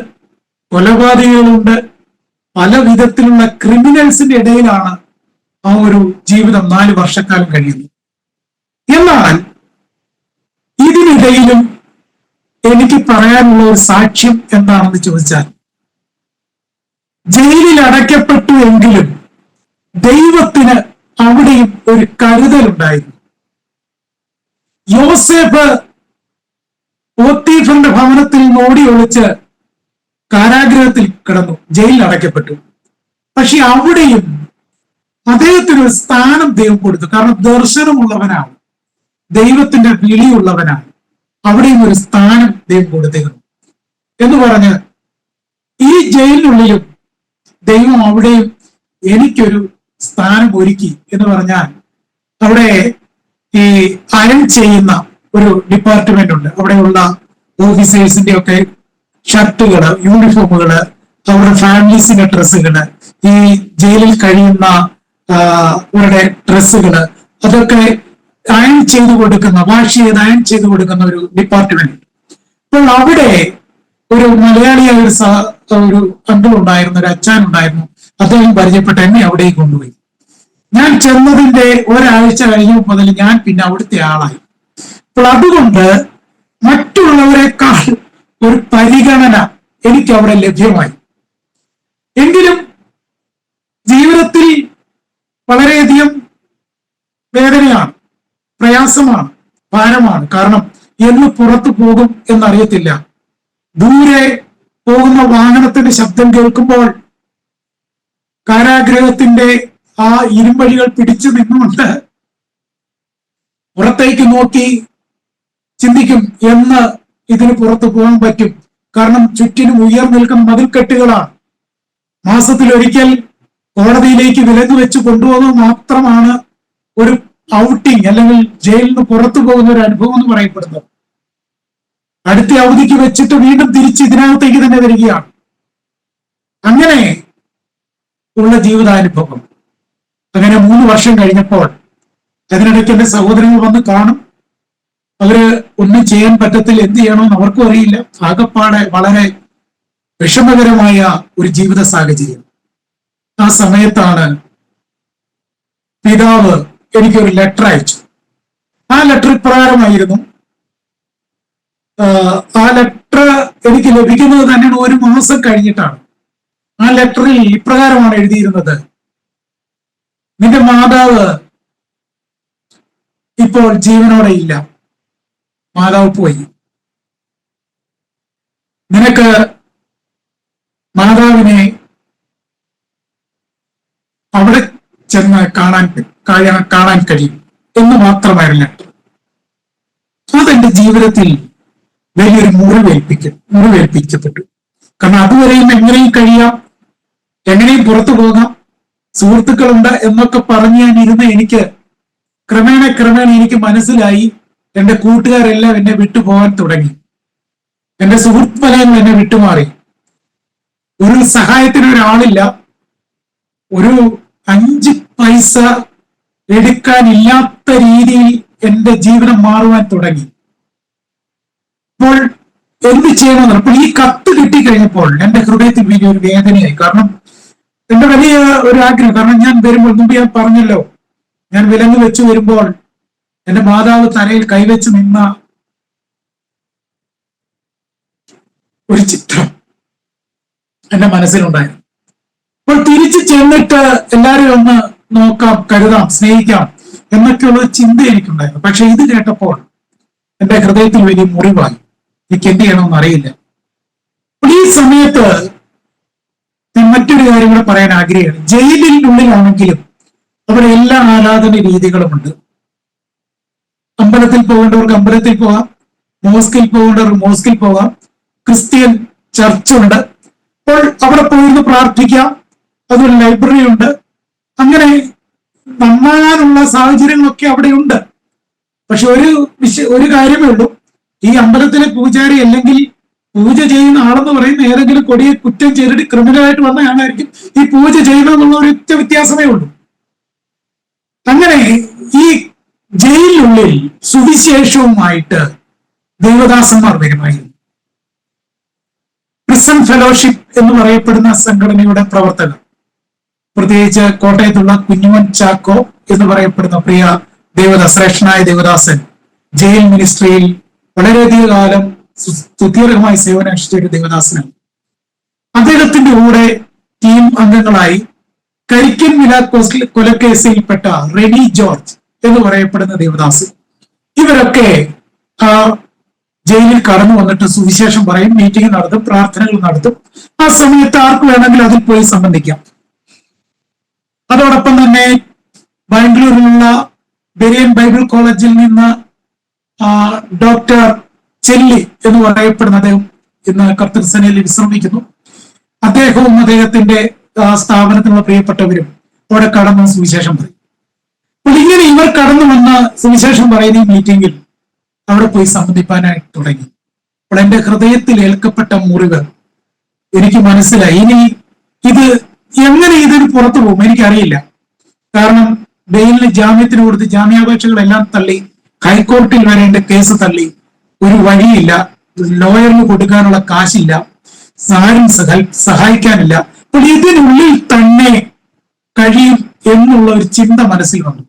കൊലപാതകങ്ങളുണ്ട്, പല വിധത്തിലുള്ള ക്രിമിനൽസിന്റെ ഇടയിലാണ് ആ ഒരു ജീവിതം 4 വർഷക്കാലം കഴിയുന്നത്. എന്നാൽ ഇതിനിടയിലും എനിക്ക് പറയാനുള്ള ഒരു സാക്ഷ്യം എന്താണെന്ന് ചോദിച്ചാൽ, ജയിലിൽ അടയ്ക്കപ്പെട്ടു എങ്കിലും ദൈവത്തിന് അവിടെയും ഒരു കരുതലുണ്ടായിരുന്നു. യോസേഫ് പോത്തീഫറിന്റെ ഭവനത്തിൽ ഓടി ഒളിച്ച് കാരാഗ്രഹത്തിൽ കിടന്നു, ജയിലിൽ അടയ്ക്കപ്പെട്ടു. പക്ഷെ അവിടെയും അദ്ദേഹത്തിന് ഒരു സ്ഥാനം ദൈവം കൊടുത്തു. കാരണം ദർശനമുള്ളവനാണ്, ദൈവത്തിന്റെ വിളിയുള്ളവനാണ്. അവിടെയും ഒരു സ്ഥാനം ദൈവം കൊടുത്തിരുന്നു എന്ന് പറഞ്ഞ് ഈ ജയിലിനുള്ളിലും ദൈവം അവിടെയും എനിക്കൊരു സ്ഥാനം ഒരുക്കി എന്ന് പറഞ്ഞാൽ, അവിടെ ഈ അയൺ ചെയ്യുന്ന ഒരു ഡിപ്പാർട്ട്മെന്റ് ഉണ്ട്. അവിടെയുള്ള ഓഫീസേഴ്സിന്റെ ഒക്കെ ഷർട്ടുകള്, യൂണിഫോമുകള്, അവരുടെ ഫാമിലീസിന്റെ ഡ്രസ്സുകള്, ഈ ജയിലിൽ കഴിയുന്ന അവരുടെ ഡ്രസ്സുകള്, അതൊക്കെ അയൺ ചെയ്തു കൊടുക്കുന്ന, വാഷ് ചെയ്ത് അയൺ ചെയ്തു കൊടുക്കുന്ന ഒരു ഡിപ്പാർട്ട്മെന്റ്. അപ്പോൾ അവിടെ ഒരു മലയാളിയായ ഒരു അങ്കിൾ ഉണ്ടായിരുന്നു, ഒരു അച്ഛൻ ഉണ്ടായിരുന്നു. അദ്ദേഹം പരിചയപ്പെട്ട് എന്നെ അവിടേക്ക് കൊണ്ടുപോയി. ഞാൻ ചെന്നതിന്റെ ഒരാഴ്ച കഴിഞ്ഞ മുതൽ ഞാൻ പിന്നെ അവിടുത്തെ ആളായി. അപ്പോൾ അതുകൊണ്ട് മറ്റുള്ളവരെക്കാൾ ഒരു എനിക്ക് അവിടെ ലഭ്യമായി. എങ്കിലും ജീവിതത്തിൽ വളരെയധികം വേദനയാണ്, പ്രയാസമാണ്, ഭാരമാണ്. കാരണം എന്ന് പുറത്തു പോകും എന്നറിയത്തില്ല. ദൂരെ പോകുന്ന വാഹനത്തിന്റെ ശബ്ദം കേൾക്കുമ്പോൾ കാരാഗ്രഹത്തിന്റെ ആ ഇരുമ്പഴികൾ പിടിച്ചു നിന്നുകൊണ്ട് പുറത്തേക്ക് നോക്കി ചിന്തിക്കും, എന്ന് ഇതിന് പുറത്തു പോകാൻ പറ്റും. കാരണം ചുറ്റിനും ഉയർന്നു നിൽക്കുന്ന മതിൽക്കെട്ടുകളാണ്. മാസത്തിലൊരിക്കൽ കോടതിയിലേക്ക് വിലങ്ങ് വെച്ച് കൊണ്ടുപോകുന്നത് മാത്രമാണ് ഒരു ഔട്ടിങ് അല്ലെങ്കിൽ ജയിലിൽ നിന്ന് പുറത്തു പോകുന്ന ഒരു അനുഭവം എന്ന് പറയപ്പെടുന്നത്. അടുത്ത അവധിക്ക് വെച്ചിട്ട് വീണ്ടും തിരിച്ച് ഇതിനകത്തേക്ക് തന്നെ വരികയാണ്. അങ്ങനെ ഉള്ള ജീവിതാനുഭവം. അങ്ങനെ 3 വർഷം കഴിഞ്ഞപ്പോൾ അതിനിടയ്ക്ക് എന്റെ സഹോദരങ്ങൾ വന്ന് കാണും. അവര് ഒന്നും ചെയ്യാൻ പറ്റത്തില്ല, എന്ത് ചെയ്യണമെന്ന് അവർക്കും അറിയില്ല. ആകപ്പാടെ വളരെ വിഷമകരമായ ഒരു ജീവിത സാഹചര്യം. ആ സമയത്താണ് പിതാവ് എനിക്കൊരു ലെറ്റർ അയച്ചു. ആ ലെറ്റർ ഇപ്രകാരമായിരുന്നു. ആ ലെറ്റർ എനിക്ക് ലഭിക്കുന്നത് തന്നെ 1 മാസം കഴിഞ്ഞിട്ടാണ്. ആ ലെറ്ററിൽ ഇപ്രകാരമാണ് എഴുതിയിരുന്നത്: നിന്റെ മാതാവ് ഇപ്പോൾ ജീവനോടെ ഇല്ല, മാതാവ് പോയി. നിനക്ക് മാതാവിനെ അവിടെ ചെന്ന് കാണാൻ കഴിയും എന്ന് മാത്രമായിരുന്നു ലെറ്റർ. അതെന്റെ ജീവിതത്തിൽ വലിയൊരു മുറിവേൽപ്പിക്കപ്പെട്ടു. കാരണം അതുവരെയും എങ്ങനെയും കഴിയാം, എങ്ങനെയും പുറത്തു പോകാം, സുഹൃത്തുക്കളുണ്ട് എന്നൊക്കെ പറഞ്ഞു ഞാൻ ഇരുന്ന് എനിക്ക് ക്രമേണ എനിക്ക് മനസ്സിലായി എന്റെ കൂട്ടുകാരെല്ലാം എന്നെ വിട്ടുപോകാൻ തുടങ്ങി. എന്റെ സുഹൃത്ത് വലയങ്ങൾ എന്നെ വിട്ടുമാറി. ഒരു സഹായത്തിന് ഒരാളില്ല. ഒരു 5 പൈസ എടുക്കാനില്ലാത്ത രീതിയിൽ എന്റെ ജീവിതം മാറുവാൻ തുടങ്ങി. അപ്പോൾ എന്ത് ചെയ്യണമെന്ന്, അപ്പോൾ ഈ കത്ത് കിട്ടിക്കഴിഞ്ഞപ്പോൾ എന്റെ ഹൃദയത്തിൽ വലിയൊരു വേദനയായി. കാരണം എന്റെ വലിയ ഒരു ആഗ്രഹം. കാരണം ഞാൻ വരുമ്പോൾ, മുമ്പ് ഞാൻ പറഞ്ഞല്ലോ, ഞാൻ വിലങ്ങ് വെച്ച് വരുമ്പോൾ എന്റെ മാതാവ് തലയിൽ കൈവച്ച് നിന്ന ഒരു ചിത്രം എന്റെ മനസ്സിലുണ്ടായിരുന്നു. അപ്പോൾ തിരിച്ചു ചെന്നിട്ട് എല്ലാവരും ഒന്ന് നോക്കാം, കരുതാം, സ്നേഹിക്കാം എന്നൊക്കെയുള്ള ചിന്ത എനിക്കുണ്ടായിരുന്നു. പക്ഷെ ഇത് കേട്ടപ്പോൾ എന്റെ ഹൃദയത്തിൽ വലിയ മുറിവായി. എനിക്ക് എന്ത് ചെയ്യണമെന്ന് അറിയില്ല. അപ്പോൾ ഈ സമയത്ത് ഞാൻ മറ്റൊരു കാര്യം കൂടെ പറയാൻ ആഗ്രഹിക്കുകയാണ്. ജയിലിനുള്ളിലാണെങ്കിലും അവിടെ എല്ലാ ആരാധന രീതികളുമുണ്ട്. അമ്പലത്തിൽ പോകേണ്ടവർക്ക് അമ്പലത്തിൽ പോകാം, മോസ്കിൽ പോകേണ്ടവർക്ക് മോസ്കിൽ പോകാം, ക്രിസ്ത്യൻ ചർച്ചുണ്ട്. അപ്പോൾ അവിടെ പോയിരുന്ന് പ്രാർത്ഥിക്കാം. അതൊരു ലൈബ്രറി ഉണ്ട്. അങ്ങനെ നന്നാകാനുള്ള സാഹചര്യങ്ങളൊക്കെ അവിടെയുണ്ട്. പക്ഷെ ഒരു കാര്യമേ ഉള്ളൂ, ഈ അമ്പലത്തിലെ പൂജാരി അല്ലെങ്കിൽ പൂജ ചെയ്യുന്ന ആളെന്ന് പറയുന്ന ഏതെങ്കിലും കൊടിയെ കുറ്റം ചെയ്തിട്ട് ക്രിമിനലായിട്ട് വന്ന ആളായിരിക്കും ഈ പൂജ ചെയ്യണമെന്നുള്ള ഒരു ഒറ്റ വ്യത്യാസമേ ഉള്ളൂ. അങ്ങനെ ഈ ജയിലിനുള്ളിൽ സുവിശേഷവുമായിട്ട് ദേവദാസന്മാർ വരുമായിരുന്നു. പ്രിസൺ ഫെലോഷിപ്പ് എന്ന് പറയപ്പെടുന്ന സംഘടനയുടെ പ്രവർത്തകർ, പ്രത്യേകിച്ച് കോട്ടയത്തുള്ള കുഞ്ഞുമൻ ചാക്കോ എന്ന് പറയപ്പെടുന്ന പ്രിയ ശ്രേഷ്ഠനായ ദേവദാസൻ ജയിൽ മിനിസ്ട്രിയിൽ വളരെയധികം കാലം സുദീർഘമായി സേവനമനുഷ്ഠിച്ച ഒരു ദേവദാസനാണ്. അദ്ദേഹത്തിന്റെ കൂടെ ടീം അംഗങ്ങളായി കരിക്കൻ വില കൊലക്കേസിൽപ്പെട്ട റെനി ജോർജ് എന്ന് പറയപ്പെടുന്ന ദേവദാസൻ, ഇവരൊക്കെ ജയിലിൽ കടന്നു വന്നിട്ട് സുവിശേഷം പറയും, മീറ്റിംഗ് നടത്തും, പ്രാർത്ഥനകൾ നടത്തും. ആ സമയത്ത് ആർക്ക് വേണമെങ്കിലും അതിൽ പോയി സംബന്ധിക്കാം. അതോടൊപ്പം തന്നെ ബാംഗ്ലൂരിലുള്ള ബെരിയൻ ബൈബിൾ കോളേജിൽ നിന്ന് ഡോക്ടർ ചെല്ലി എന്ന് പറയപ്പെടുന്ന അദ്ദേഹം ഇന്ന് കർത്തൃസേനയിൽ വിശ്രമിക്കുന്നു. അദ്ദേഹവും അദ്ദേഹത്തിന്റെ സ്ഥാപനത്തിലുള്ള പ്രിയപ്പെട്ടവരും അവിടെ കടന്ന് സുവിശേഷം പറയും. അപ്പോൾ ഇങ്ങനെ ഇവർ കടന്നു വന്ന സുവിശേഷം പറയുന്ന ഈ മീറ്റിംഗിൽ അവിടെ പോയി സംബന്ധിപ്പാനായി തുടങ്ങി. അപ്പോൾ എന്റെ ഹൃദയത്തിൽ ഏൽക്കപ്പെട്ട മുറിവ് എനിക്ക് മനസ്സിലായി. ഇനി എങ്ങനെ ഇതിന് പുറത്തു പോകും എനിക്കറിയില്ല. കാരണം ബെയിലിന് ജാമ്യത്തിന് കൊടുത്ത് ജാമ്യാപേക്ഷകളെല്ലാം തള്ളി, ഹൈക്കോടതിയിൽ വരെ എന്റെ കേസ് തള്ളി. ഒരു വഴിയില്ല, ലോയറിന് കൊടുക്കാനുള്ള കാശില്ല, ആരും സഹായിക്കാനില്ല. അപ്പോൾ ഇതിനുള്ളിൽ തന്നെ കഴിയും എന്നുള്ള ഒരു ചിന്ത മനസ്സിൽ വന്നു.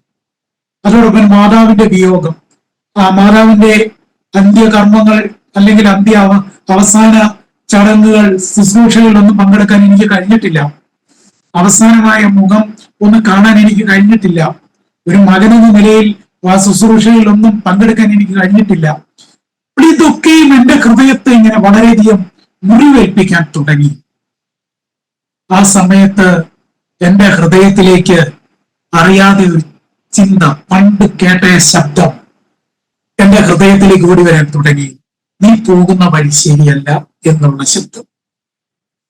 അതോടൊപ്പം മാതാവിന്റെ വിയോഗം, ആ മാതാവിന്റെ അന്ത്യകർമ്മങ്ങൾ അല്ലെങ്കിൽ അവസാന ചടങ്ങുകൾ, ശുശ്രൂഷകളിലൊന്നും പങ്കെടുക്കാൻ എനിക്ക് കഴിഞ്ഞിട്ടില്ല. അവസാനമായ മുഖം ഒന്ന് കാണാൻ എനിക്ക് കഴിഞ്ഞിട്ടില്ല. ഒരു മകനെന്ന നിലയിൽ ആ ശുശ്രൂഷകളിലൊന്നും പങ്കെടുക്കാൻ എനിക്ക് കഴിഞ്ഞിട്ടില്ല. ഇതൊക്കെയും എന്റെ ഹൃദയത്തെ ഇങ്ങനെ വളരെയധികം മുറിവേൽപ്പിക്കാൻ തുടങ്ങി. ആ സമയത്ത് എന്റെ ഹൃദയത്തിലേക്ക് അറിയാതെ ഒരു ചിന്ത, പണ്ട് കേട്ട ശബ്ദം എന്റെ ഹൃദയത്തിലേക്ക് ഓടി വരാൻ തുടങ്ങി. നീ പോകുന്ന വഴി ശരിയല്ല എന്നുള്ള ശബ്ദം.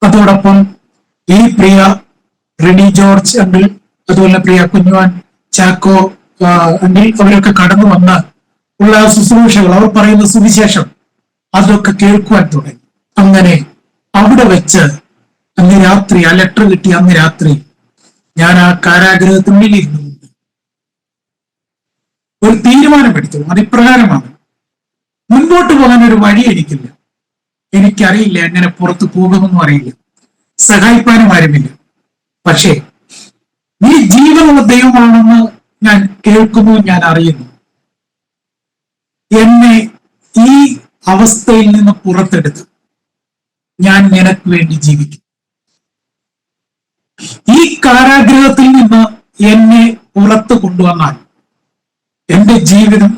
അതോടൊപ്പം ഈ പ്രിയ റിനി ജോർജ് അങ്കിൾ, അതുപോലെ പ്രിയ കുഞ്ഞുവാൻ ചാക്കോ അങ്കിൾ, അവരൊക്കെ കടന്നു വന്ന് ഉള്ള ശുശ്രൂഷകൾ, അവർ പറയുന്ന സുവിശേഷം, അതൊക്കെ കേൾക്കുവാൻ തുടങ്ങി. അങ്ങനെ അവിടെ വെച്ച് അന്ന് രാത്രി, ആ ലെറ്റർ കിട്ടി അന്ന് രാത്രി, ഞാൻ ആ കാരാഗ്രഹത്തിനുള്ളിൽ ഇരുന്നുകൊണ്ട് ഒരു തീരുമാനമെടുത്തു. അതിപ്രകാരമാണ്, മുൻപോട്ട് പോകാൻ ഒരു വഴി എനിക്കില്ല. എനിക്കറിയില്ല എങ്ങനെ പുറത്തു പോകുമെന്നും അറിയില്ല, സഹായിക്കാനും ആരുമില്ല. പക്ഷേ നീ ജീവനുള്ള ദൈവമാണെന്ന് ഞാൻ കേൾക്കുന്നു, ഞാൻ അറിയുന്നു. എന്നെ ഈ അവസ്ഥയിൽ നിന്ന് പുറത്തെടുത്ത് ഞാൻ നിനക്ക് വേണ്ടി ജീവിക്കും. ഈ കാരാഗ്രഹത്തിൽ നിന്ന് എന്നെ പുറത്തു കൊണ്ടുവന്നാൽ എന്റെ ജീവിതം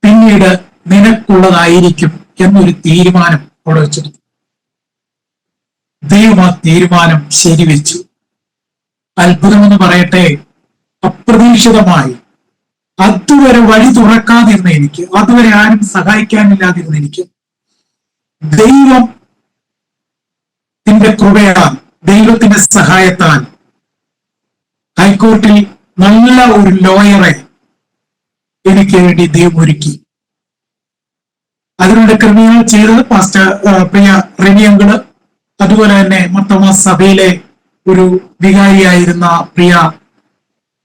പിന്നീട് നിനക്കുള്ളതായിരിക്കും എന്നൊരു തീരുമാനം അവിടെ വെച്ചെടുത്തു. ദൈവം ആ തീരുമാനം ശരിവെച്ചു. അത്ഭുതമെന്ന് പറയട്ടെ, അപ്രതീക്ഷിതമായി അതുവരെ വഴി തുറക്കാതിരുന്ന എനിക്ക്, അതുവരെ ആരും സഹായിക്കാനില്ലാതിരുന്ന എനിക്ക്, ദൈവത്തിന്റെ കൃപയാൽ, ദൈവത്തിന്റെ സഹായത്താൽ ഹൈക്കോർട്ടിൽ നല്ല ഒരു ലോയറെ എനിക്ക് വേണ്ടി ദൈവം ഒരുക്കി. അതിനുള്ള ക്രമീകരണം ചെയ്തത് പാസ്റ്റർ പ്രിയ റിനി അങ്കിള്, അതുപോലെ തന്നെ മർത്തോമാ സഭയിലെ ഒരു വികാരിയായിരുന്ന പ്രിയ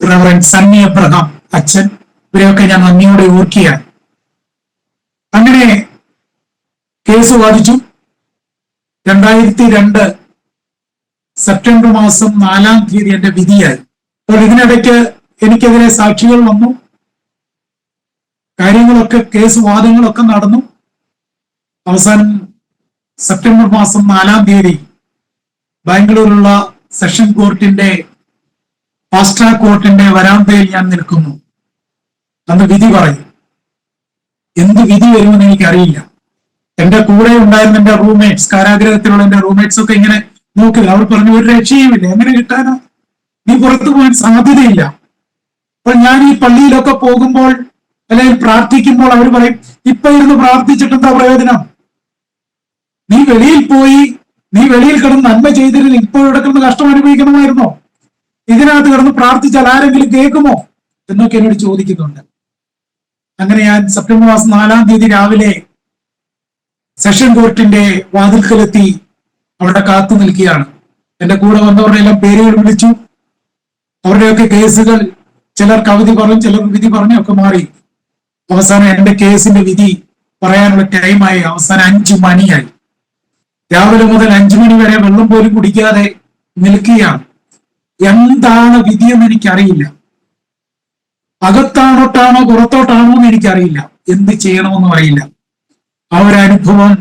റവറൻ സണ്ണി അബ്രഹാം അച്ഛൻ, ഇവരെയൊക്കെ ഞാൻ നന്ദിയോടെ ഓർക്കുകയാണ്. അങ്ങനെ കേസ് വാദിച്ചു. 2002 സെപ്റ്റംബർ മാസം 4-ാം തീയതി എന്റെ വിധിയായി. അപ്പോൾ ഇതിനിടയ്ക്ക് എനിക്കെതിരെ സാക്ഷികൾ വന്നു, കാര്യങ്ങളൊക്കെ, കേസ് വാദങ്ങളൊക്കെ നടന്നു. അവസാനം സെപ്റ്റംബർ മാസം 4-ാം തീയതി ബാംഗ്ലൂരിലുള്ള സെഷൻ കോർട്ടിന്റെ, ഫാസ്റ്റ് ട്രാക്ക് കോർട്ടിന്റെ വരാന്തയിൽ ഞാൻ നിൽക്കുന്നു. അന്ന് വിധി പറയും. എന്ത് വിധി വരുമെന്ന് എനിക്കറിയില്ല. എന്റെ കൂടെ ഉണ്ടായിരുന്ന എന്റെ റൂംമേറ്റ്സ്, കാരാഗ്രഹത്തിലുള്ള എന്റെ റൂംമേറ്റ്സ് ഒക്കെ ഇങ്ങനെ നോക്കില്ല. അവർ പറഞ്ഞു, ഒരു രക്ഷയുമില്ല, എങ്ങനെ കിട്ടാനോ, നീ പുറത്തു പോകാൻ സാധ്യതയില്ല. അപ്പോൾ ഞാൻ ഈ പള്ളിയിലൊക്കെ പോകുമ്പോൾ അല്ലെങ്കിൽ പ്രാർത്ഥിക്കുമ്പോൾ അവർ പറയും, ഇപ്പൊ ഇരുന്ന് പ്രാർത്ഥിച്ചിട്ട് എന്താ പ്രയോജനം? നീ വെളിയിൽ പോയി, നീ വെളിയിൽ കിടന്ന് നന്മ ചെയ്തിരുന്നു, ഇപ്പോൾ ഇവിടെ കിടന്ന് കഷ്ടം അനുഭവിക്കണമായിരുന്നോ? ഇതിനകത്ത് കിടന്ന് പ്രാർത്ഥിച്ചാൽ ആരെങ്കിലും കേൾക്കുമോ എന്നൊക്കെ എന്നോട് ചോദിക്കുന്നുണ്ട്. അങ്ങനെ ഞാൻ സെപ്റ്റംബർ മാസം 4-ാം തീയതി രാവിലെ സെഷൻ കോർട്ടിന്റെ വാതിൽക്കലെത്തി അവിടെ കാത്തു നിൽക്കുകയാണ്. എന്റെ കൂടെ വന്നവരുടെ എല്ലാം പേരുകൾ വിളിച്ചു. അവരുടെയൊക്കെ കേസുകൾ, ചിലർക്ക് അവധി പറഞ്ഞു, ചിലർക്ക് വിധി പറഞ്ഞു, ഒക്കെ മാറി. അവസാനം എന്റെ കേസിന്റെ വിധി പറയാനുള്ള ടൈമായി. അവസാനം 5 മണിയായി. രാവിലെ മുതൽ 5 മണി വരെ വെള്ളം പോലും കുടിക്കാതെ നിൽക്കുകയാണ്. എന്താണ് വിധിയെന്ന് എനിക്കറിയില്ല. അകത്താണോട്ടാണോ പുറത്തോട്ടാണോ എന്ന് എനിക്കറിയില്ല. എന്ത് ചെയ്യണമെന്നും അറിയില്ല. ആ ഒരു അനുഭവം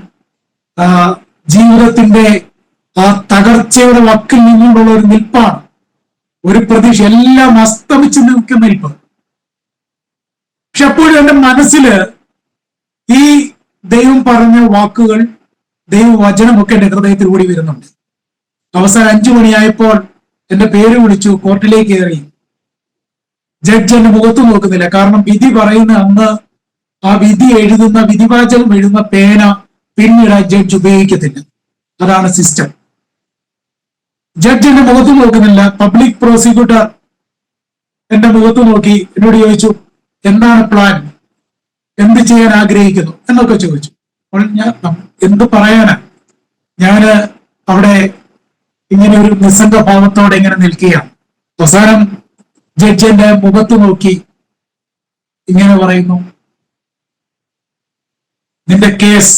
ജീവിതത്തിന്റെ ആ തകർച്ചയുടെ വക്കിൽ നിന്നുകൊണ്ടുള്ള ഒരു നിൽപ്പാണ്. ഒരു പ്രതീക്ഷ, എല്ലാം അസ്തമിച്ച് നിൽക്കുന്ന നിൽപ്പ്. പക്ഷെ അപ്പോഴും എന്റെ മനസ്സിൽ ഈ ദൈവം പറഞ്ഞ വാക്കുകൾ, ദൈവവചനമൊക്കെ എന്റെ ഹൃദയത്തിൽ കൂടി വരുന്നുണ്ട്. അവസാനം 5 മണിയായപ്പോൾ എന്റെ പേര് വിളിച്ചു. കോർട്ടിലേക്ക് കയറി. ജഡ്ജ് എന്റെ മുഖത്ത് നോക്കുന്നില്ല. കാരണം വിധി പറയുന്ന അന്ന് ആ വിധി എഴുതുന്ന, വിധിവാചകം എഴുതുന്ന പേന പിന്നീട് ആ ജഡ്ജ് ഉപയോഗിക്കത്തില്ല. അതാണ് സിസ്റ്റം. ജഡ്ജ് എന്റെ മുഖത്ത് നോക്കുന്നില്ല. പബ്ലിക് പ്രോസിക്യൂട്ടർ എന്റെ മുഖത്ത് നോക്കി എന്നോട് ചോദിച്ചു, എന്താണ് പ്ലാൻ, എന്ത് ചെയ്യാൻ ആഗ്രഹിക്കുന്നു എന്നൊക്കെ ചോദിച്ചു. അപ്പോൾ ഞാൻ എന്ത് പറയാനാ, ഞാന് അവിടെ ഇങ്ങനെ ഒരു നിസ്സംഗ ഭാവത്തോടെ ഇങ്ങനെ നിൽക്കുകയാണ്. അവസാനം ജഡ്ജ് എന്റെ മുഖത്ത് നോക്കി ഇങ്ങനെ പറയുന്നു, നിന്റെ കേസ്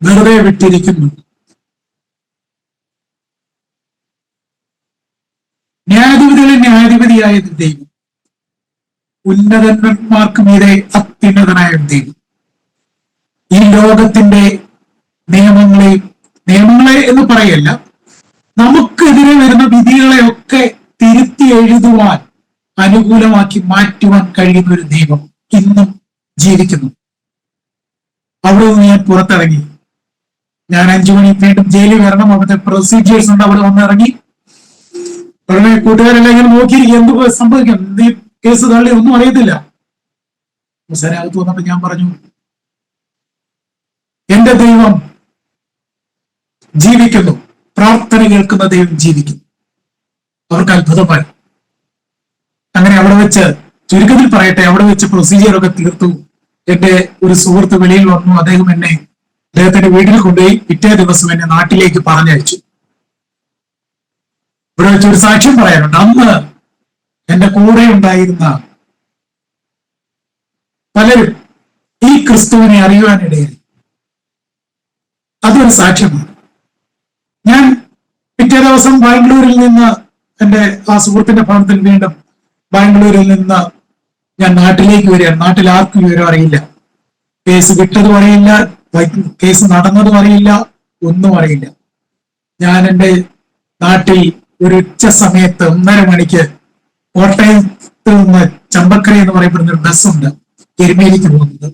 വെറുതെ വിട്ടിരിക്കുന്നു. ന്യായാധിപതികളിൽ ന്യായാധിപതിയായ ദൈവം, ഉന്നതന്മാർക്ക് മീതെ അത്യുന്നതനായ ദൈവം, ഈ ലോകത്തിന്റെ നിയമങ്ങളെ എന്ന് പറയല്ല, നമുക്കെതിരെ വരുന്ന വിധികളെയൊക്കെ തിരുത്തി എഴുതുവാൻ, അനുകൂലമാക്കി മാറ്റുവാൻ കഴിയുന്ന ഒരു ദൈവം ഇന്നും ജീവിക്കുന്നു. അവിടെ നിന്ന് ഞാൻ പുറത്തിറങ്ങി. ഞാൻ 5 മണി വീണ്ടും ജയിലിൽ വരണം, അവിടുത്തെ പ്രൊസീജിയേഴ്സ് ഉണ്ട്. അവിടെ വന്നിറങ്ങി ഉടനെ കൂട്ടുകാരെല്ലാം ഇങ്ങനെ നോക്കിയിരിക്കും, എന്ത് സംഭവിക്കും, ഈ കേസ് തള്ളി, ഒന്നും അറിയത്തില്ല. അവസാനകത്ത് വന്നപ്പോ ഞാൻ പറഞ്ഞു, എന്റെ ദൈവം ജീവിക്കുന്നു, പ്രാർത്ഥന കേൾക്കുന്ന ദൈവം ജീവിക്കുന്നു. അവർക്ക് അത്ഭുതമായി. അങ്ങനെ അവിടെ വെച്ച്, ചുരുക്കത്തിൽ പറയട്ടെ, അവിടെ വെച്ച് പ്രൊസീജിയർ ഒക്കെ തീർത്തു. എന്റെ ഒരു സുഹൃത്ത് വെളിയിൽ വന്നു. അദ്ദേഹത്തിന്റെ വീട്ടിൽ കൊണ്ടുപോയി പിറ്റേ ദിവസം എന്നെ നാട്ടിലേക്ക് പറഞ്ഞയച്ചു. ഇവിടെ വെച്ച് ഒരു സാക്ഷ്യം പറയാനുണ്ട്. അന്ന് എന്റെ കൂടെ ഉണ്ടായിരുന്ന പലരും ഈ ക്രിസ്തുവിനെ അറിയുവാനിടയായി. അതൊരു സാക്ഷ്യമാണ്. ഞാൻ പിറ്റേ ദിവസം ബാംഗ്ലൂരിൽ നിന്ന്, എന്റെ ആ സുഹൃത്തിന്റെ ഭവനത്തിൽ വീണ്ടും ബാംഗ്ലൂരിൽ നിന്ന് ഞാൻ നാട്ടിലേക്ക് വരികയാണ്. നാട്ടിൽ ആർക്കും വിവരം അറിയില്ല. കേസ് വിട്ടതും അറിയില്ല, കേസ് നടന്നതും അറിയില്ല, ഒന്നും അറിയില്ല. ഞാൻ എൻ്റെ നാട്ടിൽ ഒരു ഉച്ച സമയത്ത് 1:30 മണിക്ക് കോട്ടയത്ത് നിന്ന് ചമ്പക്കര എന്ന് പറയപ്പെടുന്ന ഒരു ബസ്സുണ്ട് എരുമേലിക്ക് പോകുന്നത്.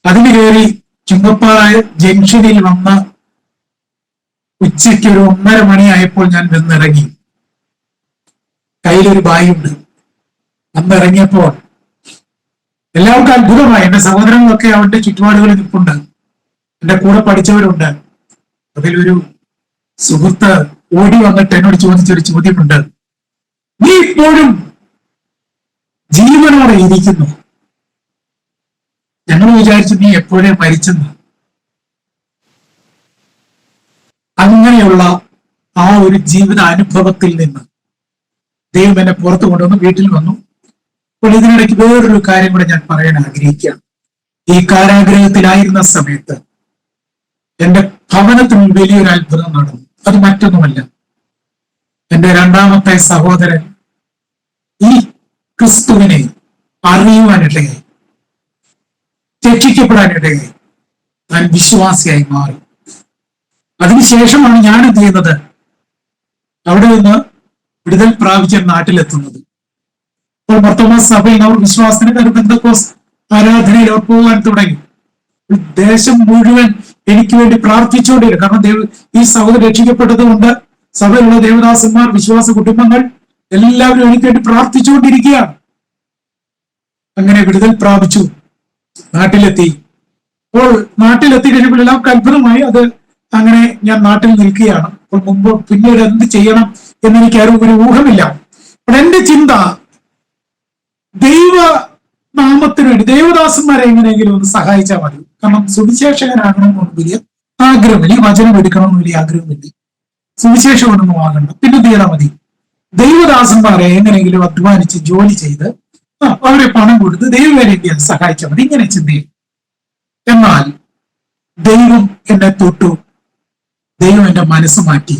അതിന് കയറി ചുങ്കപ്പാറ ജംഗ്ഷനിൽ വന്ന ഉച്ചയ്ക്ക് ഒരു 1:30 മണിയായപ്പോൾ ഞാൻ വന്നിറങ്ങി. കയ്യിലൊരു ബാഗുണ്ട്. അന്ന് ഇറങ്ങിയപ്പോൾ എല്ലാവർക്കും അത്ഭുതമായി. എന്റെ സഹോദരങ്ങളൊക്കെ അവന്റെ ചുറ്റുപാടുകളിൽ നിൽപ്പുണ്ട്, എന്റെ കൂടെ പഠിച്ചവരുണ്ട്. അതിലൊരു സുഹൃത്ത് ഓടി വന്നിട്ട് എന്നോട് ചോദിച്ചൊരു ചോദ്യമുണ്ട്, നീ ഇപ്പോഴും ജീവനോടെ ഇരിക്കുന്നു? ഞങ്ങൾ വിചാരിച്ചു നീ എപ്പോഴേ മരിച്ചെന്ന്. അങ്ങനെയുള്ള ആ ഒരു ജീവിത അനുഭവത്തിൽ നിന്ന് ദൈവം എന്നെ പുറത്തു കൊണ്ടുവന്ന് വീട്ടിൽ വന്നു. അപ്പോൾ ഇതിനിടയ്ക്ക് വേറൊരു കാര്യം കൂടെ ഞാൻ പറയാൻ ആഗ്രഹിക്കുകയാണ്. ഈ കാരാഗ്രഹത്തിലായിരുന്ന സമയത്ത് എന്റെ ഭവനത്തിൽ വലിയൊരു അത്ഭുതം നടന്നു. അത് മറ്റൊന്നുമല്ല, എന്റെ രണ്ടാമത്തെ സഹോദരൻ ഈ ക്രിസ്തുവിനെ അറിയുവാനിടയായി, രക്ഷിക്കപ്പെടാനിടയായി, താൻ വിശ്വാസിയായി മാറി. അതിനുശേഷമാണ് ഞാൻ എന്ത് ചെയ്യുന്നത്, അവിടെ നിന്ന് വിടുതൽ പ്രാപിച്ച നാട്ടിലെത്തുന്നത്. അപ്പോൾ മർത്തോമാ സഭയിൽ അവർ വിശ്വാസത്തിന് പെന്തക്കോസ് ആരാധനയിൽ അവർ പോകാൻ തുടങ്ങി. ദേശം മുഴുവൻ എനിക്ക് വേണ്ടി പ്രാർത്ഥിച്ചുകൊണ്ടിരിക്കും. കാരണം ഈ സഹോദരൻ രക്ഷിക്കപ്പെട്ടത് കൊണ്ട് സഭയിലുള്ള ദേവദാസന്മാർ, വിശ്വാസ കുടുംബങ്ങൾ എല്ലാവരും എനിക്ക് വേണ്ടി പ്രാർത്ഥിച്ചുകൊണ്ടിരിക്കുകയാണ്. അങ്ങനെ വിടുതൽ പ്രാപിച്ചു, നാട്ടിലെത്തി. അപ്പോൾ നാട്ടിലെത്തി കഴിഞ്ഞപ്പോൾ എല്ലാവർക്കും അത്ഭുതമായി. അത് അങ്ങനെ ഞാൻ നാട്ടിൽ നിൽക്കുകയാണ്. അപ്പോൾ മുമ്പ് പിന്നീട് എന്ത് ചെയ്യണം എന്നെനിക്ക് ആരും ഒരു ഊഹമില്ല. അപ്പോൾ എന്റെ ചിന്ത, നാമത്തിന് വേണ്ടി ദേവദാസന്മാരെ എങ്ങനെയെങ്കിലും ഒന്ന് സഹായിച്ചാൽ മതി. കാരണം സുവിശേഷകനാകണമെന്ന് വലിയ ആഗ്രഹമില്ല, ഈ വചനം എടുക്കണമെന്ന് വലിയ ആഗ്രഹമില്ല, സുവിശേഷമൊന്നും ആകണ്ട, പിന്നെ തീരാ മതി. ദൈവദാസന്മാരെ എങ്ങനെയെങ്കിലും അധ്വാനിച്ച് ജോലി ചെയ്ത് അവരെ പണം കൊടുത്ത് ദൈവവേലയ്ക്ക് സഹായിച്ചാൽ മതി, ഇങ്ങനെ ചിന്തയും. എന്നാൽ ദൈവം എന്നെ തൊട്ടു, ദൈവം എന്റെ മനസ്സ് മാറ്റി.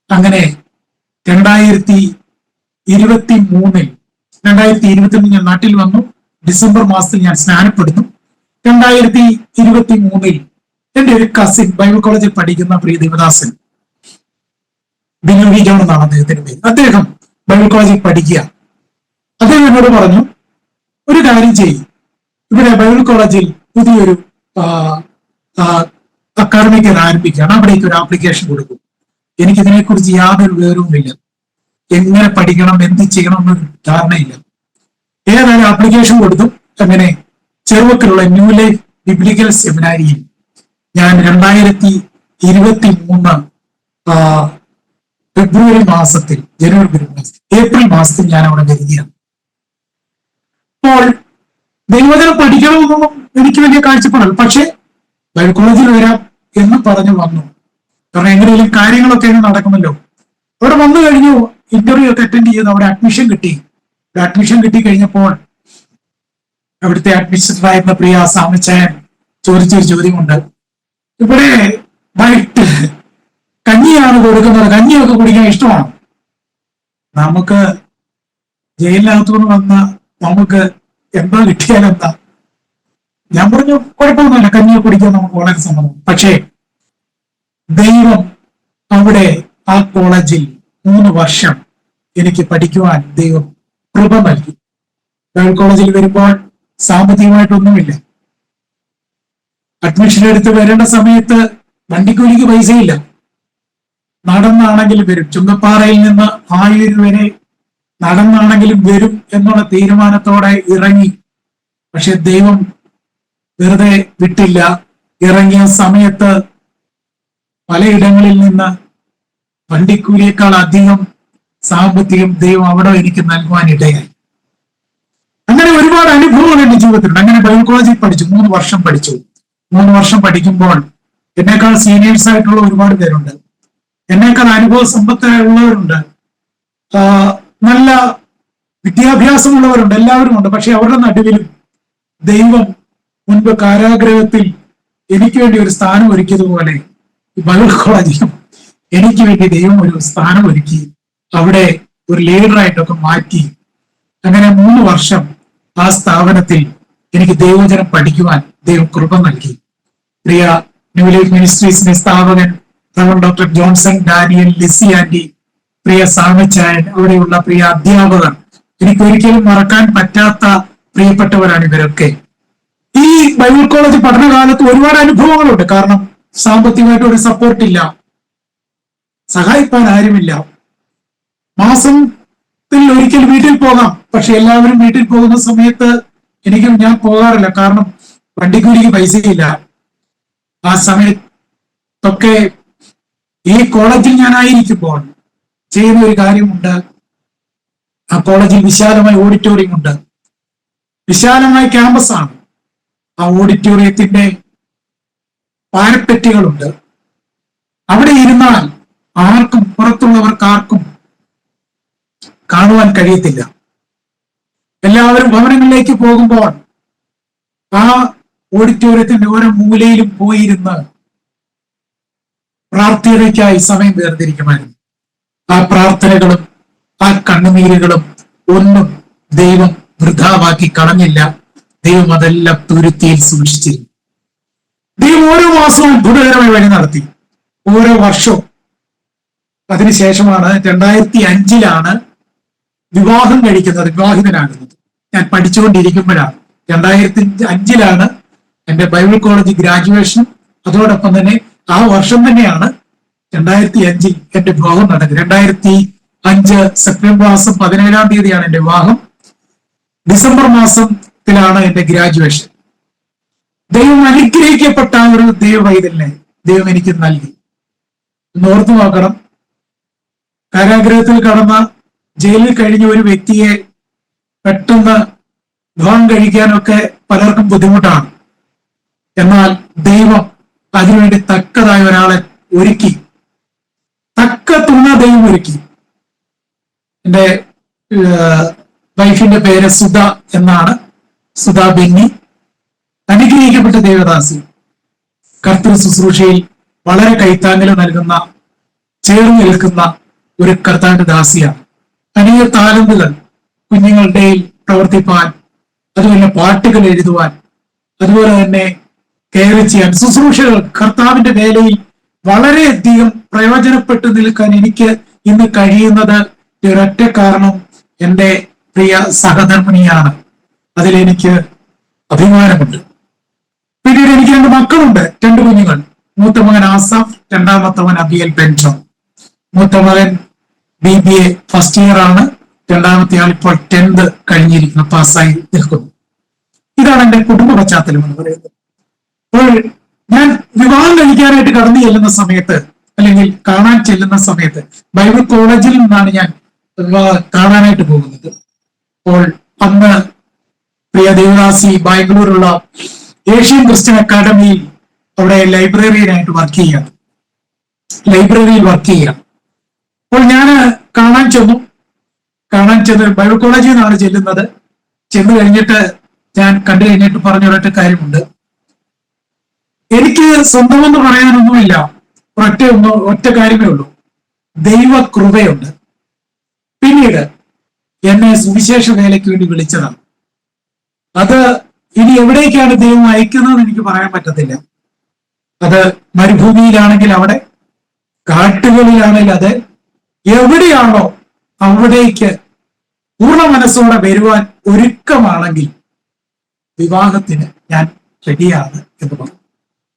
അങ്ങനെ 2023 ഞാൻ നാട്ടിൽ വന്നു. ഡിസംബർ മാസത്തിൽ ഞാൻ സ്നാനപ്പെടുന്നു. 2023 എന്റെ ഒരു കസിൻ, ബൈബിൾ കോളേജിൽ പഠിക്കുന്ന പ്രിയ ദേവദാസൻ, ബിനോവി ജോൺ എന്നാണ് അദ്ദേഹത്തിന്റെ പേര്. അദ്ദേഹം ബൈബിൾ കോളേജിൽ പഠിക്കുക. അദ്ദേഹം എന്നോട് പറഞ്ഞു, ഒരു കാര്യം ചെയ്യും, ഇവിടെ ബൈബിൾ കോളേജിൽ പുതിയൊരു അക്കാഡമിക് ആരംഭിക്കുകയാണ്, അവിടേക്ക് ഒരു ആപ്ലിക്കേഷൻ കൊടുക്കും. എനിക്കിതിനെക്കുറിച്ച് യാതൊരു വിവരവുമില്ല, എങ്ങനെ പഠിക്കണം, എന്ത് ചെയ്യണം എന്നൊരു ധാരണയില്ല. ഏതായാലും ആപ്ലിക്കേഷൻ കൊടുത്തു. അങ്ങനെ ചെറുവക്കിലുള്ള ന്യൂ ലൈഫ് ബിബ്ലിക്കൽ സെമിനാരിയിൽ ഞാൻ 2023 ഫെബ്രുവരി മാസത്തിൽ, ഏപ്രിൽ മാസത്തിൽ ഞാൻ അവിടെ വരികയാണ്. അപ്പോൾ ദൈവവചനം പഠിക്കണമെന്നൊന്നും എനിക്ക് വലിയ കാഴ്ചപ്പാടല്ല, പക്ഷെ ബൈബിൾ കോളേജിൽ വരാം എന്ന് പറഞ്ഞു വന്നു. കാരണം എങ്ങനെയും കാര്യങ്ങളൊക്കെ നടക്കുമല്ലോ. അവിടെ വന്നു കഴിഞ്ഞു, ഇന്റർവ്യൂ ഒക്കെ അറ്റൻഡ് ചെയ്ത് അവിടെ അഡ്മിഷൻ കിട്ടി. അഡ്മിഷൻ കിട്ടി കഴിഞ്ഞപ്പോൾ അവിടുത്തെ അഡ്മിനിസ്ട്രേറ്ററായിരുന്ന പ്രിയ സാമിച്ചായൻ ചോദിച്ചൊരു ചോദ്യമുണ്ട്, ഇവിടെ വൈകിട്ട് കഞ്ഞിയാണ് കൊടുക്കുന്നത്, കഞ്ഞിയൊക്കെ കുടിക്കാൻ ഇഷ്ടമാണ്? നമുക്ക് ജയിലിനകത്തുനിന്ന് വന്ന നമുക്ക് എന്താ കിട്ടിയാലെന്താ? ഞാൻ പറഞ്ഞു, കുഴപ്പമൊന്നുമില്ല, കഞ്ഞിയൊക്കെ കുടിക്കാൻ നമുക്ക് വളരെ സമ്മതം. പക്ഷേ ദൈവം അവിടെ ആ കോളേജിൽ 3 വർഷം എനിക്ക് പഠിക്കുവാൻ ദൈവം കൃപ നൽകി. ബൈബിൾ കോളേജിൽ വരുമ്പോൾ സാമ്പത്തികമായിട്ടൊന്നുമില്ല. അഡ്മിഷൻ എടുത്ത് വരേണ്ട സമയത്ത് വണ്ടിക്കൂലിക്ക് പൈസയില്ല. നടന്നാണെങ്കിലും വരും. ചുങ്കപ്പാറയിൽ നിന്ന് ആയൂർ വരെ നടന്നാണെങ്കിലും വരും എന്നുള്ള തീരുമാനത്തോടെ ഇറങ്ങി. പക്ഷെ ദൈവം വെറുതെ വിട്ടില്ല. ഇറങ്ങിയ സമയത്ത് പലയിടങ്ങളിൽ നിന്ന് വണ്ടിക്കൂലിയേക്കാൾ അധികം സാമ്പത്തികം ദൈവം അവിടെ എനിക്ക് നൽകുവാൻ ഇടയായി. അങ്ങനെ ഒരുപാട് അനുഭവങ്ങൾ എന്റെ ജീവിതത്തിലുണ്ട്. അങ്ങനെ ബൈബിൾ കോളേജിൽ പഠിച്ചു, 3 വർഷം പഠിച്ചു. 3 വർഷം പഠിക്കുമ്പോൾ എന്നേക്കാൾ സീനിയേഴ്സ് ആയിട്ടുള്ള ഒരുപാട് പേരുണ്ട്, എന്നേക്കാൾ അനുഭവ സമ്പത്തുള്ളവരുണ്ട്, നല്ല വിദ്യാഭ്യാസമുള്ളവരുണ്ട്, എല്ലാവരും ഉണ്ട്. പക്ഷെ അവരുടെ നടുവിലും ദൈവം മുൻപ് കാരാഗ്രഹത്തിൽ എനിക്ക് വേണ്ടി ഒരു സ്ഥാനം ഒരുക്കിയതുപോലെ ഈ ബൈബിൾ കോളേജിലും എനിക്ക് വേണ്ടി ദൈവം ഒരു സ്ഥാനം ഒരുക്കി, അവിടെ ഒരു ലീഡറായിട്ടൊക്കെ മാറ്റി. അങ്ങനെ 3 വർഷം ആ സ്ഥാപനത്തിൽ എനിക്ക് ദൈവവചനം പഠിക്കുവാൻ ദൈവം കൃപ നൽകി. പ്രിയ ന്യൂ ലൈഫ് മിനിസ്ട്രീസിന്റെ സ്ഥാപകൻ doctor Johnson Daniel, Lizzy aunty, പ്രിയ സാമച്ചായൻ, അവിടെയുള്ള പ്രിയ അധ്യാപകർ, എനിക്ക് ഒരിക്കലും മറക്കാൻ പറ്റാത്ത പ്രിയപ്പെട്ടവരാണ് ഇവരൊക്കെ. ഈ ബൈബിൾ കോളേജ് പഠനകാലത്ത് ഒരുപാട് അനുഭവങ്ങളുണ്ട്. കാരണം സാമ്പത്തികമായിട്ട് ഒരു സപ്പോർട്ടില്ല, സഹായിക്കാൻ ആരുമില്ല. മാസത്തിൽ ഒരിക്കൽ വീട്ടിൽ പോകാം, പക്ഷെ എല്ലാവരും വീട്ടിൽ പോകുന്ന സമയത്ത് ഞാൻ പോകാറില്ല. കാരണം വണ്ടിക്കൂലിക്ക് പൈസയില്ല. ആ സമയത്തൊക്കെ ഈ കോളേജിൽ ഞാനായിരിക്കുമ്പോൾ ചെയ്യുന്ന ഒരു കാര്യമുണ്ട്. ആ കോളേജിൽ വിശാലമായ ഓഡിറ്റോറിയം ഉണ്ട്, വിശാലമായ ക്യാമ്പസാണ്. ആ ഓഡിറ്റോറിയത്തിന്റെ പാരപ്പെറ്റികളുണ്ട്. അവിടെ ഇരുന്നാൽ ആർക്കും, പുറത്തുള്ളവർക്ക് ആർക്കും കാണുവാൻ കഴിയത്തില്ല. എല്ലാവരും ഭവനങ്ങളിലേക്ക് പോകുമ്പോൾ ആ ഓഡിറ്റോറിയത്തിന്റെ ഓരോ മൂലയിലും പോയിരുന്ന് പ്രാർത്ഥനയ്ക്കായി സമയം വേർതിരിക്കുമായിരുന്നു. ആ പ്രാർത്ഥനകളും ആ കണ്ണുനീരുകളും ഒന്നും ദൈവം വൃഥാവാക്കി കളഞ്ഞില്ല. ദൈവം അതെല്ലാം തുരുത്തിയിൽ സൂക്ഷിച്ചിരുന്നു. ദൈവം ഓരോ മാസവും അത്ഭുതകരമായി വഴി നടത്തി, ഓരോ വർഷവും. അതിനുശേഷമാണ് 2005 വിവാഹം കഴിക്കുന്നത്, വിവാഹിതനാകുന്നത്. ഞാൻ പഠിച്ചുകൊണ്ടിരിക്കുമ്പോഴാണ്, 2005 എന്റെ ബൈബിൾ കോളേജ് ഗ്രാജുവേഷൻ. അതോടൊപ്പം തന്നെ ആ വർഷം തന്നെയാണ് 2005 എന്റെ വിവാഹം നടക്കുന്നത്. 2005 സെപ്റ്റംബർ മാസം 17-ാം തീയതിയാണ് എന്റെ വിവാഹം. ഡിസംബർ മാസത്തിലാണ് എന്റെ ഗ്രാജുവേഷൻ. ദൈവം അനുഗ്രഹിക്കപ്പെട്ട ഒരു ദൈവവൈതലിനെ ദൈവം എനിക്ക് നൽകി. ഓർത്തു നോക്കണം, കാരാഗ്രഹത്തിൽ കടന്ന, ജയിലിൽ കഴിഞ്ഞ ഒരു വ്യക്തിയെ പെട്ടെന്ന് വിവാഹം കഴിക്കാനൊക്കെ പലർക്കും ബുദ്ധിമുട്ടാണ്. എന്നാൽ ദൈവം അതിനുവേണ്ടി തക്കതായ ഒരാളെ ഒരുക്കി, തക്ക തുണ ദൈവം ഒരുക്കി. എന്റെ വൈഫിന്റെ പേര് സുധ എന്നാണ്, സുധ ബെന്നി. അനുഗ്രഹിക്കപ്പെട്ട ദേവദാസി, കർത്തൃ ശുശ്രൂഷയിൽ വളരെ കൈത്താങ്ങൽ നൽകുന്ന, ചേർന്ന് നിൽക്കുന്ന ഒരു കർത്താവിന്റെ ദാസിയാണ്. അനേക താലന്തുകൾ കുഞ്ഞുങ്ങളുടെ പ്രവർത്തിപ്പാൻ, അതുപോലെ പാട്ടുകൾ എഴുതുവാൻ, അതുപോലെ തന്നെ കെയർ ചെയ്യാൻ, ശുശ്രൂഷകൾ, കർത്താവിന്റെ വേലയിൽ വളരെയധികം പ്രയോജനപ്പെട്ടു നിൽക്കാൻ എനിക്ക് ഇന്ന് കഴിയുന്നത് ഒരൊറ്റ കാരണം എൻ്റെ പ്രിയ സഹധർമ്മിണിയാണ്. അതിലെനിക്ക് അഭിമാനമുണ്ട്. പിന്നീട് എനിക്ക് 2 മക്കളുണ്ട്, 2 കുഞ്ഞുങ്ങൾ. മൂത്ത മകൻ ആസാഫ്, രണ്ടാമത്തെ മകൻ അബിയൽ ബെൻജോ. മൂത്ത മകൻ BBA ഫസ്റ്റ് ഇയർ ആണ്, രണ്ടാമത്തെ ആൾ ഇപ്പോൾ 10th കഴിഞ്ഞിരിക്കുന്നു, പാസ്സായി നിൽക്കുന്നു. ഇതാണ് എന്റെ കുടുംബ പശ്ചാത്തലം എന്ന് പറയുന്നത്. അപ്പോൾ ഞാൻ വിവാഹം കഴിക്കാനായിട്ട് കടന്നു ചെല്ലുന്ന സമയത്ത്, അല്ലെങ്കിൽ കാണാൻ ചെല്ലുന്ന സമയത്ത്, ബൈബിൾ കോളേജിൽ നിന്നാണ് ഞാൻ കാണാനായിട്ട് പോകുന്നത്. അപ്പോൾ അന്ന് പ്രിയ ദേവദാസി ബാംഗ്ലൂരുള്ള ഏഷ്യൻ ക്രിസ്ത്യൻ അക്കാദമിയിൽ അവിടെ ലൈബ്രറിയനായിട്ട് വർക്ക് ചെയ്യാം, ലൈബ്രറിയിൽ വർക്ക് ചെയ്യാം. അപ്പോൾ ഞാൻ കാണാൻ ചെന്ന് ബൈബിൾ കോളേജിൽ നിന്നാണ് ചെല്ലുന്നത്. ചെന്ന് കഴിഞ്ഞിട്ട് ഞാൻ കണ്ടു കഴിഞ്ഞിട്ട് പറഞ്ഞ ഒരൊറ്റ എനിക്ക് സ്വന്തമെന്ന് പറയാനൊന്നുമില്ല, ഒറ്റ കാര്യമേ ഉള്ളൂ, ദൈവ കൃപയുണ്ട്. പിന്നീട് എന്നെ സുവിശേഷ വേലയ്ക്ക് വേണ്ടി വിളിച്ചതാണ്. അത് ഇനി എവിടേക്കാണ് ദൈവം അയക്കുന്നതെന്ന് എനിക്ക് പറയാൻ പറ്റത്തില്ല. അത് മരുഭൂമിയിലാണെങ്കിൽ അവിടെ, കാട്ടുകളിലാണെങ്കിൽ അത് എവിടെയാണോ അവിടേക്ക് പൂർണ്ണ മനസ്സോടെ വരുവാൻ ഒരുക്കമാണെങ്കിൽ വിവാഹത്തിന് ഞാൻ റെഡിയാണ് എന്ന് പറഞ്ഞു.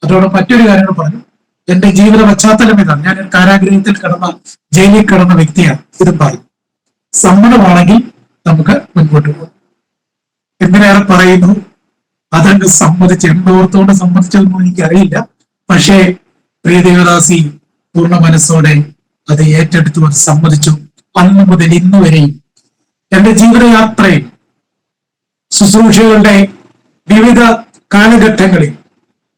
അതോടെ മറ്റൊരു കാര്യം പറഞ്ഞു, എന്റെ ജീവിത പശ്ചാത്തലം ഇതാണ്, ഞാൻ കാരാഗ്രഹത്തിൽ കിടന്ന ജയിലിൽ കിടന്ന വ്യക്തിയാണ്, ഇത് പറയും. സമ്മതമാണെങ്കിൽ നമുക്ക് മുൻപോട്ട് പോകും. എന്തിനേറെ പറയുന്നു, അതങ്ങ് സമ്മതിച്ച്, എന്തോർത്തോണ്ട് സമ്മതിച്ചതൊന്നും എനിക്കറിയില്ല. പക്ഷേ പ്രിയ ദേവദാസി പൂർണ്ണ മനസ്സോടെ അത് ഏറ്റെടുത്തു, അത് സമ്മതിച്ചു. അന്ന് മുതൽ ഇന്ന് വരെയും എന്റെ ജീവിതയാത്രയിൽ ശുശ്രൂഷകളുടെ വിവിധ കാലഘട്ടങ്ങളിൽ,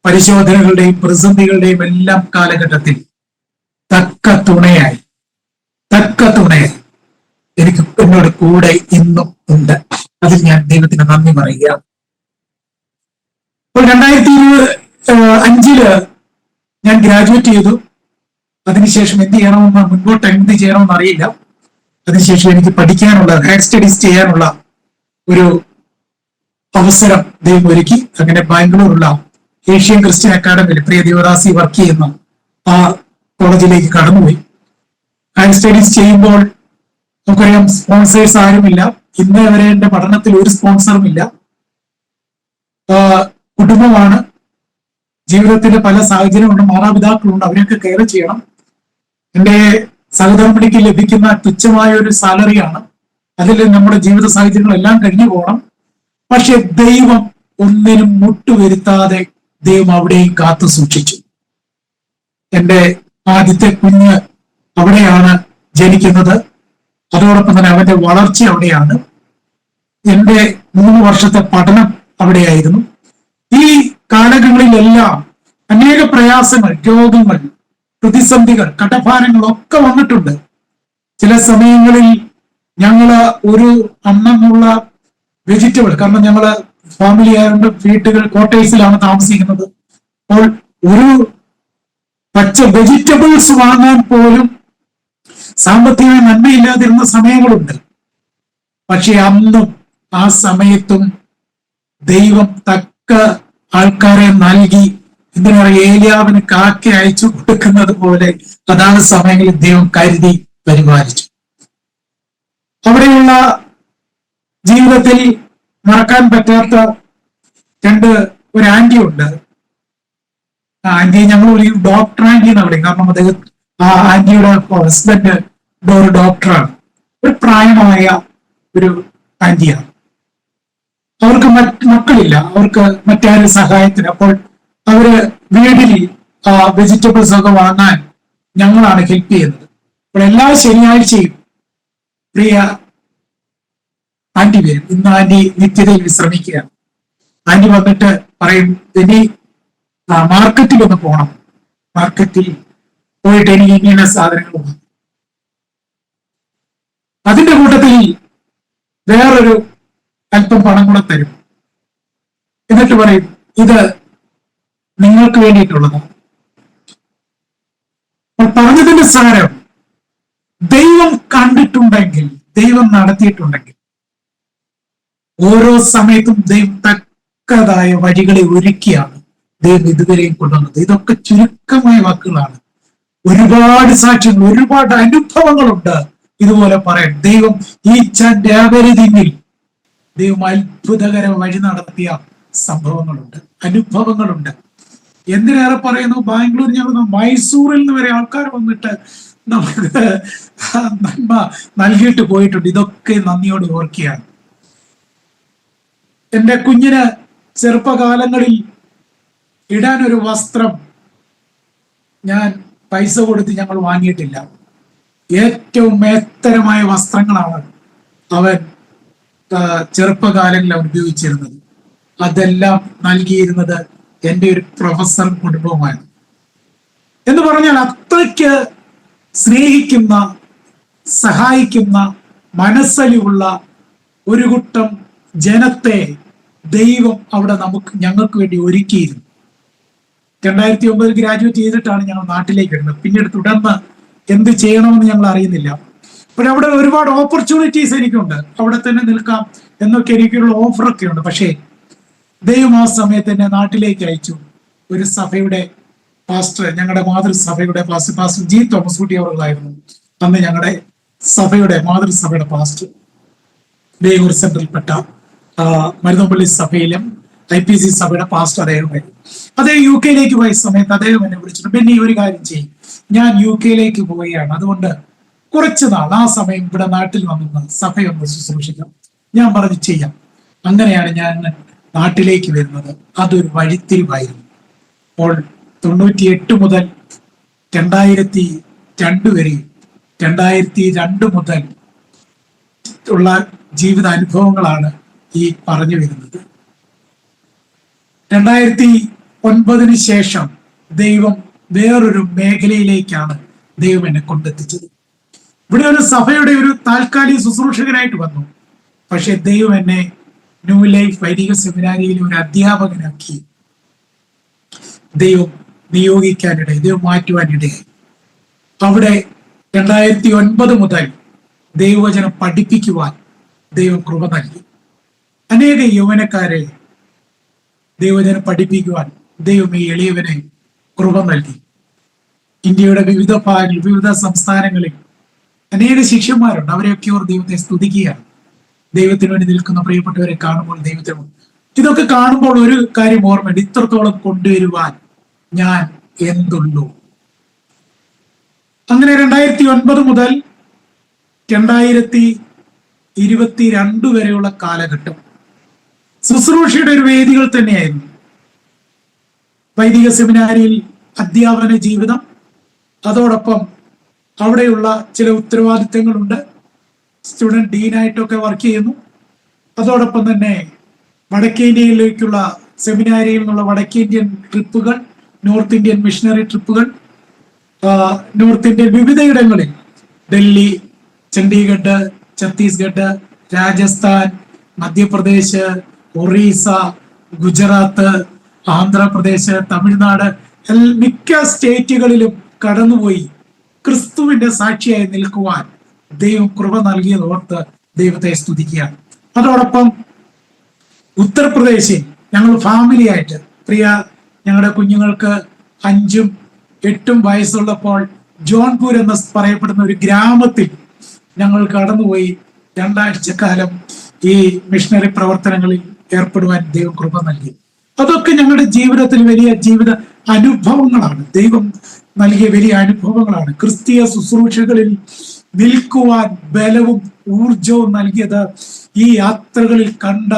പരിശോധനകളുടെയും പ്രതിസന്ധികളുടെയും എല്ലാം കാലഘട്ടത്തിൽ തക്ക തുണയായി എനിക്ക് എന്നോട് കൂടെ ഇന്നും ഉണ്ട്. അതിൽ ഞാൻ ദൈവത്തിന് നന്ദി പറയുക. ഇപ്പോൾ 2025 ഞാൻ ഗ്രാജുവേറ്റ് ചെയ്തു. അതിനുശേഷം എന്ത് ചെയ്യണമെന്ന്, മുൻപോട്ട് എന്ത് ചെയ്യണമെന്ന് അറിയില്ല. അതിനുശേഷം എനിക്ക് പഠിക്കാനുള്ള, ഹയർ സ്റ്റഡീസ് ചെയ്യാനുള്ള ഒരു അവസരം ദൈവം ഒരുക്കി. അങ്ങനെ ബാംഗ്ലൂരുള്ള ഏഷ്യൻ ക്രിസ്ത്യൻ അക്കാദമിയിൽ പ്രിയ ദേവദാസി വർക്ക് ചെയ്യുന്ന ആ കോളേജിലേക്ക് കടന്നുപോയി. ഹയർ സ്റ്റഡീസ് ചെയ്യുമ്പോൾ നമുക്കറിയാം, സ്പോൺസേഴ്സ് ആരുമില്ല. ഇന്ന് വരെ എന്റെ പഠനത്തിൽ ഒരു സ്പോൺസറും ഇല്ല. കുടുംബമാണ്, ജീവിതത്തിന്റെ പല സാഹചര്യങ്ങളുണ്ട്, മാതാപിതാക്കളുണ്ട്, അവരെയൊക്കെ കെയർ ചെയ്യണം. എന്റെ സഹധർമ്മിണിക്ക് ലഭിക്കുന്ന തുച്ഛമായ ഒരു സാലറിയാണ്, അതിൽ നമ്മുടെ ജീവിത സാഹചര്യങ്ങളെല്ലാം കഴിഞ്ഞു പോകണം. പക്ഷെ ദൈവം ഒന്നിനും മുട്ടുവരുത്താതെ ദൈവം അവിടെയും കാത്തു സൂക്ഷിച്ചു. എന്റെ ആദ്യത്തെ കുഞ്ഞ് അവിടെയാണ് ജനിക്കുന്നത്. അതോടൊപ്പം തന്നെ അവന്റെ വളർച്ച അവിടെയാണ്. എന്റെ 3 വർഷത്തെ പഠനം അവിടെയായിരുന്നു. ഈ കാലങ്ങളിലെല്ലാം അനേക പ്രയാസങ്ങൾ, രോഗങ്ങൾ, പ്രതിസന്ധികൾ, കടഭാരങ്ങളൊക്കെ വന്നിട്ടുണ്ട്. ചില സമയങ്ങളിൽ ഞങ്ങള് ഒരു അന്നുള്ള വെജിറ്റബിൾ, കാരണം ഞങ്ങള് ഫാമിലി ആയതുകൊണ്ട് വീട്ടുകൾ ക്വാർട്ടേഴ്സിലാണ് താമസിക്കുന്നത്. അപ്പോൾ ഒരു പച്ച വെജിറ്റബിൾസ് വാങ്ങാൻ പോലും സാമ്പത്തികമായി നന്മയില്ലാതിരുന്ന സമയങ്ങളുണ്ട്. പക്ഷെ അന്നും ആ സമയത്തും ദൈവം തക്ക ആൾക്കാരെ നൽകി. എന്തിനാ ഏലിയാവിന് കാക്ക അയച്ചു കൊടുക്കുന്നത് പോലെ അതാണ് സമയങ്ങളിൽ ദൈവം കരുതി പരിപാലിച്ചു. അവിടെയുള്ള ജീവിതത്തിൽ മറക്കാൻ പറ്റാത്ത ഒരു ആന്റി ഉണ്ട്. ആ ആന്റിയെ ഞങ്ങൾ വിളിക്കും ഡോക്ടർ ആന്റി എന്ന് വിളിക്കും. കാരണം അദ്ദേഹം, ആ ആന്റിയുടെ ഹസ്ബൻഡ് ഒരു ഡോക്ടറാണ്. ഒരു പ്രായമായ ഒരു ആന്റിയാണ്. അവർക്ക് മക്കളില്ല, അവർക്ക് മറ്റാരും സഹായത്തിന്. അപ്പോൾ അവര് വീട്ടിൽ വെജിറ്റബിൾസ് ഒക്കെ വാങ്ങാൻ ഞങ്ങളാണ് ഹെൽപ്പ് ചെയ്യുന്നത്. അപ്പോൾ എല്ലാ ശനിയാഴ്ചയും പ്രിയ ആന്റി വരും. ഇന്ന് ആന്റി നിത്യതയിൽ വിശ്രമിക്കുകയാണ്. ആന്റി വന്നിട്ട് പറയും, ഇനി മാർക്കറ്റിൽ ഒന്ന് പോകണം, മാർക്കറ്റിൽ പോയിട്ട് എനിക്ക് ഇങ്ങനെ സാധനങ്ങൾ വാങ്ങും. അതിന്റെ കൂട്ടത്തിൽ വേറൊരു അല്പം പണം കൂടെ തരും. എന്നിട്ട് പറയും, ഇത് നിങ്ങൾക്ക് വേണ്ടിയിട്ടുള്ളതാണ്. പറഞ്ഞതിന്റെ സാരം, ദൈവം കണ്ടിട്ടുണ്ടെങ്കിൽ, ദൈവം നടത്തിയിട്ടുണ്ടെങ്കിൽ, ഓരോ സമയത്തും ദൈവം തക്കതായ വഴികളെ ഒരുക്കിയാണ് ദൈവം ഇതുവരെയും കൊണ്ടുവന്നത്. ഇതൊക്കെ ചുരുക്കമായ വാക്കുകളാണ്. ഒരുപാട് സാക്ഷ്യങ്ങൾ, ഒരുപാട് അനുഭവങ്ങളുണ്ട് ഇതുപോലെ പറയാൻ. ദൈവം ഈച്ചവരിതിങ്ങിൽ ദൈവം അത്ഭുതകര വഴി നടത്തിയ സംഭവങ്ങളുണ്ട്, അനുഭവങ്ങളുണ്ട്. എന്തിനേറെ പറയുന്നു, ബാംഗ്ലൂർ, ഞങ്ങൾ മൈസൂരിൽ നിന്ന് വരെ ആൾക്കാർ വന്നിട്ട് നമുക്ക് നന്മ നൽകിയിട്ട് പോയിട്ടുണ്ട്. ഇതൊക്കെ നന്ദിയോട് ഓർക്കുകയാണ്. എന്റെ കുഞ്ഞിന് ചെറുപ്പകാലങ്ങളിൽ ഇടാൻ ഒരു വസ്ത്രം ഞാൻ പൈസ കൊടുത്ത് ഞങ്ങൾ വാങ്ങിയിട്ടില്ല. ഏറ്റവും മേത്തരമായ വസ്ത്രങ്ങളാണ് അവൻ ചെറുപ്പകാലങ്ങളിൽ അവൻ ഉപയോഗിച്ചിരുന്നത്. അതെല്ലാം നൽകിയിരുന്നത് എൻ്റെ ഒരു പ്രൊഫസർ കുടുംബവുമാണ്. എന്ന് പറഞ്ഞാൽ അത്രയ്ക്ക് സ്നേഹിക്കുന്ന, സഹായിക്കുന്ന, മനസ്സലിവുള്ള ഒരു കൂട്ടം ജനത്തെ ദൈവം അവിടെ ഞങ്ങൾക്ക് വേണ്ടി ഒരുക്കിയിരുന്നു. 2009 ഗ്രാജുവേറ്റ് ചെയ്തിട്ടാണ് ഞങ്ങൾ നാട്ടിലേക്ക് വരുന്നത്. പിന്നീട് തുടർന്ന് എന്ത് ചെയ്യണമെന്ന് ഞങ്ങൾ അറിയുന്നില്ല. അപ്പോൾ അവിടെ ഒരുപാട് ഓപ്പർച്യൂണിറ്റീസ് എനിക്കുണ്ട്, അവിടെ തന്നെ നിൽക്കാം എന്നൊക്കെ എനിക്കുള്ള ഓഫറൊക്കെ ഉണ്ട്. പക്ഷേ ദൈവം ആ സമയത്ത് എന്നെ നാട്ടിലേക്ക് അയച്ചു. ഒരു സഭയുടെ പാസ്റ്റർ, ഞങ്ങളുടെ മാതൃസഭയുടെ പാസ്റ്റർ ജി തോമസ് കുട്ടി അവர்களായിരുന്നു അന്ന് ഞങ്ങളുടെ സഭയുടെ മാതൃസഭയുടെ പാസ്റ്റർ. ബേഗൂർ സെന്ററിൽപ്പെട്ട മരുതപ്പള്ളി സഭയിലും IPC സഭയുടെ പാസ്റ്റർ അദ്ദേഹമായിരുന്നു. അദ്ദേഹം UK പോയ സമയത്ത് അദ്ദേഹം എന്നെ വിളിച്ചിട്ട്, പിന്നെ ഈ ഒരു കാര്യം ചെയ്യും, ഞാൻ UK പോവുകയാണ്, അതുകൊണ്ട് കുറച്ചു നാൾ ആ സമയം ഇവിടെ നാട്ടിൽ വന്നിരുന്ന സഭയൊന്ന് ശുശ്രൂഷിക്കാം. ഞാൻ പറഞ്ഞു ചെയ്യാം. അങ്ങനെയാണ് ഞാൻ നാട്ടിലേക്ക് വരുന്നത്. അതൊരു വഴിത്തിരിവായിരുന്നു. അപ്പോൾ 98 മുതൽ 2002 വരെ, 2002 മുതൽ ഉള്ള ജീവിത അനുഭവങ്ങളാണ് ഈ പറഞ്ഞു വരുന്നത്. 2009 ശേഷം ദൈവം വേറൊരു മേഖലയിലേക്കാണ് ദൈവം എന്നെ കൊണ്ടെത്തിച്ചത്. ഇവിടെ ഒരു സഭയുടെ ഒരു താൽക്കാലിക ശുശ്രൂഷകനായിട്ട് വന്നു. പക്ഷെ ദൈവം എന്നെ ന്യൂ ലൈഫ് വൈദിക സെമിനാരിയിൽ ഒരു അധ്യാപകനാക്കി ദൈവം നിയോഗിക്കാനിടയായി, ദൈവം മാറ്റുവാനിടയായി. അവിടെ 2009 മുതൽ ദൈവവചനം പഠിപ്പിക്കുവാൻ ദൈവം കൃപ നൽകി. അനേക യൗവനക്കാരെ ദൈവവചനം പഠിപ്പിക്കുവാൻ ദൈവം ഈ എളിയവനെ കൃപ നൽകി. ഇന്ത്യയുടെ വിവിധ ഭാഗങ്ങളിൽ, വിവിധ സംസ്ഥാനങ്ങളിൽ അനേക ശിഷ്യന്മാരുണ്ട്. അവരെയൊക്കെ ഓർ ദൈവത്തെ സ്തുതിക്കുകയാണ്. ദൈവത്തിന് വേണ്ടി നിൽക്കുന്ന പ്രിയപ്പെട്ടവരെ കാണുമ്പോൾ ദൈവത്തിന് ഇതൊക്കെ കാണുമ്പോൾ ഒരു കാര്യം ഓർമ്മയുണ്ട്, ഇത്രത്തോളം കൊണ്ടുവരുവാൻ ഞാൻ എന്തുള്ളൂ. അങ്ങനെ 2009 മുതൽ 2022 വരെയുള്ള കാലഘട്ടം ശുശ്രൂഷയുടെ ഒരു വേദികൾ തന്നെയായിരുന്നു. വൈദിക സെമിനാരിയിൽ അധ്യാപന ജീവിതം, അതോടൊപ്പം അവിടെയുള്ള ചില ഉത്തരവാദിത്തങ്ങളുണ്ട്. സ്റ്റുഡന്റ് ഡീനായിട്ടൊക്കെ വർക്ക് ചെയ്യുന്നു. അതോടൊപ്പം തന്നെ വടക്കേന്ത്യയിലേക്കുള്ള സെമിനാരിയിൽ നിന്നുള്ള വടക്കേന്ത്യൻ ട്രിപ്പുകൾ, നോർത്ത് ഇന്ത്യൻ മിഷണറി ട്രിപ്പുകൾ, നോർത്ത് ഇന്ത്യൻ വിവിധയിടങ്ങളിൽ, ഡൽഹി, ചണ്ഡീഗഡ്, ഛത്തീസ്ഗഡ്, രാജസ്ഥാൻ, മധ്യപ്രദേശ്, ഒറീസ, ഗുജറാത്ത്, ആന്ധ്രാപ്രദേശ്, തമിഴ്നാട്, മിക്ക സ്റ്റേറ്റുകളിലും കടന്നുപോയി ക്രിസ്തുവിന്റെ സാക്ഷിയായി നിൽക്കുവാൻ ദൈവം കൃപ നൽകിയതോർത്ത് ദൈവത്തെ സ്തുതിക്കുകയാണ്. അതോടൊപ്പം ഉത്തർപ്രദേശിൽ ഞങ്ങൾ ഫാമിലി ആയിട്ട്, ഞങ്ങളുടെ കുഞ്ഞുങ്ങൾക്ക് 5ഉം 8ഉം വയസ്സുള്ളപ്പോൾ ജോൺപൂർ എന്ന് പറയപ്പെടുന്ന ഒരു ഗ്രാമത്തിൽ ഞങ്ങൾ കടന്നുപോയി 2 ആഴ്ചക്കാലം ഈ മിഷണറി പ്രവർത്തനങ്ങളിൽ ഏർപ്പെടുവാൻ ദൈവം കൃപ നൽകി. അതൊക്കെ ഞങ്ങളുടെ ജീവിതത്തിൽ വലിയ ജീവിത അനുഭവങ്ങളാണ്. ദൈവം നൽകിയ വലിയ അനുഭവങ്ങളാണ്. ക്രിസ്തീയ ശുശ്രൂഷകളിൽ നിൽക്കുവാൻ ബലവും ഊർജവും നൽകിയത് ഈ യാത്രകളിൽ കണ്ട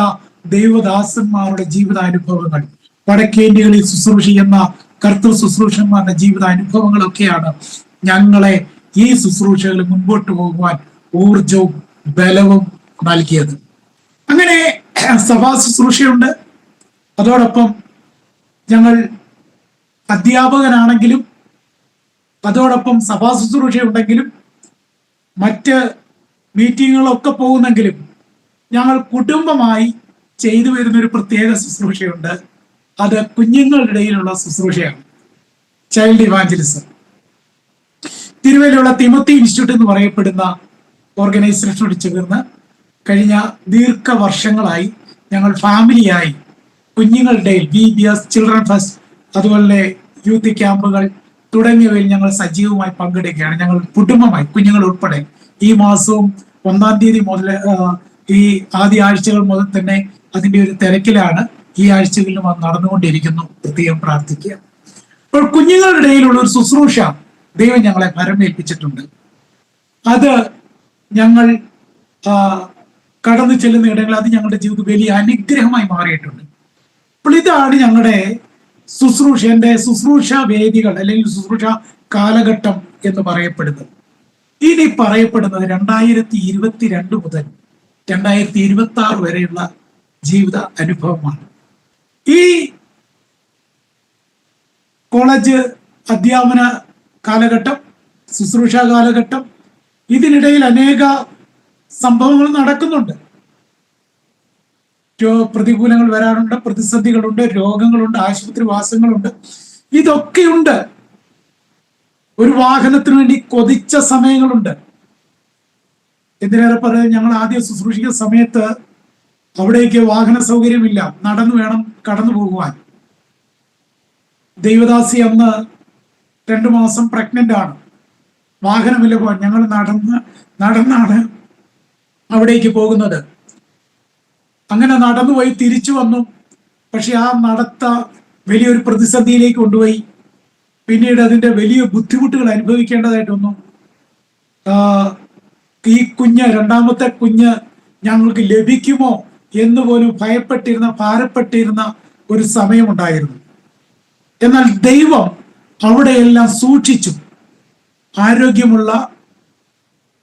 ദൈവദാസന്മാരുടെ ജീവിതാനുഭവങ്ങൾ, വടക്കേന്ത്യകളിൽ ശുശ്രൂഷിക്കുന്ന കർത്തൃ ശുശ്രൂഷന്മാരുടെ ജീവിതാനുഭവങ്ങളൊക്കെയാണ് ഞങ്ങളെ ഈ ശുശ്രൂഷകളിൽ മുൻപോട്ട് പോകുവാൻ ഊർജവും ബലവും നൽകിയത്. അങ്ങനെ സഭാ ശുശ്രൂഷയുണ്ട്. അതോടൊപ്പം ഞങ്ങൾ അധ്യാപകനാണെങ്കിലും, അതോടൊപ്പം സഭാ ശുശ്രൂഷയുണ്ടെങ്കിലും, മറ്റ് മീറ്റിങ്ങുകളൊക്കെ പോകുന്നെങ്കിലും ഞങ്ങൾ കുടുംബമായി ചെയ്തു വരുന്നൊരു പ്രത്യേക ശുശ്രൂഷയുണ്ട്. അത് കുഞ്ഞുങ്ങളുടെ ഇടയിലുള്ള ശുശ്രൂഷയാണ്, ചൈൽഡ് ഇവാഞ്ചലിസം. തിരുവല്ലയുള്ള തിമോത്തി ഇൻസ്റ്റിറ്റ്യൂട്ട് എന്ന് പറയപ്പെടുന്ന ഓർഗനൈസേഷനോട് ചേർന്ന് കഴിഞ്ഞ ദീർഘവർഷങ്ങളായി ഞങ്ങൾ ഫാമിലിയായി കുഞ്ഞുങ്ങളുടെ VBS, ചിൽഡ്രൻ ഫസ്റ്റ്, അതുപോലെ യൂത്ത് ക്യാമ്പുകൾ തുടങ്ങിയവയിൽ ഞങ്ങൾ സജീവമായി പങ്കെടുക്കുകയാണ്. ഞങ്ങൾ കുടുംബമായി, കുഞ്ഞുങ്ങൾ ഉൾപ്പെടെ ഈ മാസവും 1-ാം തീയതി മുതൽ, ഈ ആദ്യ ആഴ്ചകൾ മുതൽ തന്നെ അതിന്റെ ഒരു തിരക്കിലാണ്. ഈ ആഴ്ചകളിലും അത് നടന്നുകൊണ്ടിരിക്കുന്നു. പ്രത്യേകം പ്രാർത്ഥിക്കുക. അപ്പോൾ കുഞ്ഞുങ്ങളുടെ ഇടയിലുള്ള ഒരു ശുശ്രൂഷ ദൈവം ഞങ്ങളെ ഭരമേൽപ്പിച്ചിട്ടുണ്ട്. അത് ഞങ്ങൾ കടന്നു ചെല്ലുന്ന ഇടങ്ങൾ അത് ഞങ്ങളുടെ ജീവിതത്തിൽ വലിയ അനുഗ്രഹമായി മാറിയിട്ടുണ്ട്. അപ്പോൾ ഇതാണ് ഞങ്ങളുടെ ശുശ്രൂഷ വേദികൾ അല്ലെങ്കിൽ ശുശ്രൂഷ കാലഘട്ടം എന്ന് പറയപ്പെടുന്നത്. ഇനി പറയപ്പെടുന്നത് 2022 മുതൽ 2026 വരെയുള്ള ജീവിത അനുഭവമാണ്. ഈ കോളേജ് അധ്യാപന കാലഘട്ടം, ശുശ്രൂഷ കാലഘട്ടം, ഇതിനിടയിൽ അനേക സംഭവങ്ങൾ നടക്കുന്നുണ്ട്. പ്രതികൂലങ്ങൾ വരാറുണ്ട്, പ്രതിസന്ധികളുണ്ട്, രോഗങ്ങളുണ്ട്, ആശുപത്രി വാസങ്ങളുണ്ട്, ഇതൊക്കെയുണ്ട്. ഒരു വാഹനത്തിന് വേണ്ടി കൊതിച്ച സമയങ്ങളുണ്ട്. എന്തിനേറെ പറയാൻ, ഞങ്ങൾ ആദ്യം ശുശ്രൂഷിക്കുന്ന സമയത്ത് അവിടേക്ക് വാഹന സൗകര്യമില്ല, നടന്നു വേണം കടന്നു പോകുവാൻ. ദൈവദാസി അന്ന് 2 മാസം പ്രഗ്നന്റ് ആണ്. വാഹനമില്ല പോകാൻ. ഞങ്ങൾ നടന്നാണ് അവിടേക്ക് പോകുന്നത്. അങ്ങനെ നടന്നുപോയി തിരിച്ചു വന്നു. പക്ഷെ ആ നടത്ത വലിയൊരു പ്രതിസന്ധിയിലേക്ക് കൊണ്ടുപോയി. പിന്നീട് അതിന്റെ വലിയ ബുദ്ധിമുട്ടുകൾ അനുഭവിക്കേണ്ടതായിട്ട് വന്നു. ഈ രണ്ടാമത്തെ കുഞ്ഞ് ഞങ്ങൾക്ക് ലഭിക്കുമോ എന്ന് പോലും ഭാരപ്പെട്ടിരുന്ന ഒരു സമയമുണ്ടായിരുന്നു. എന്നാൽ ദൈവം അവിടെയെല്ലാം സൂക്ഷിച്ചു. ആരോഗ്യമുള്ള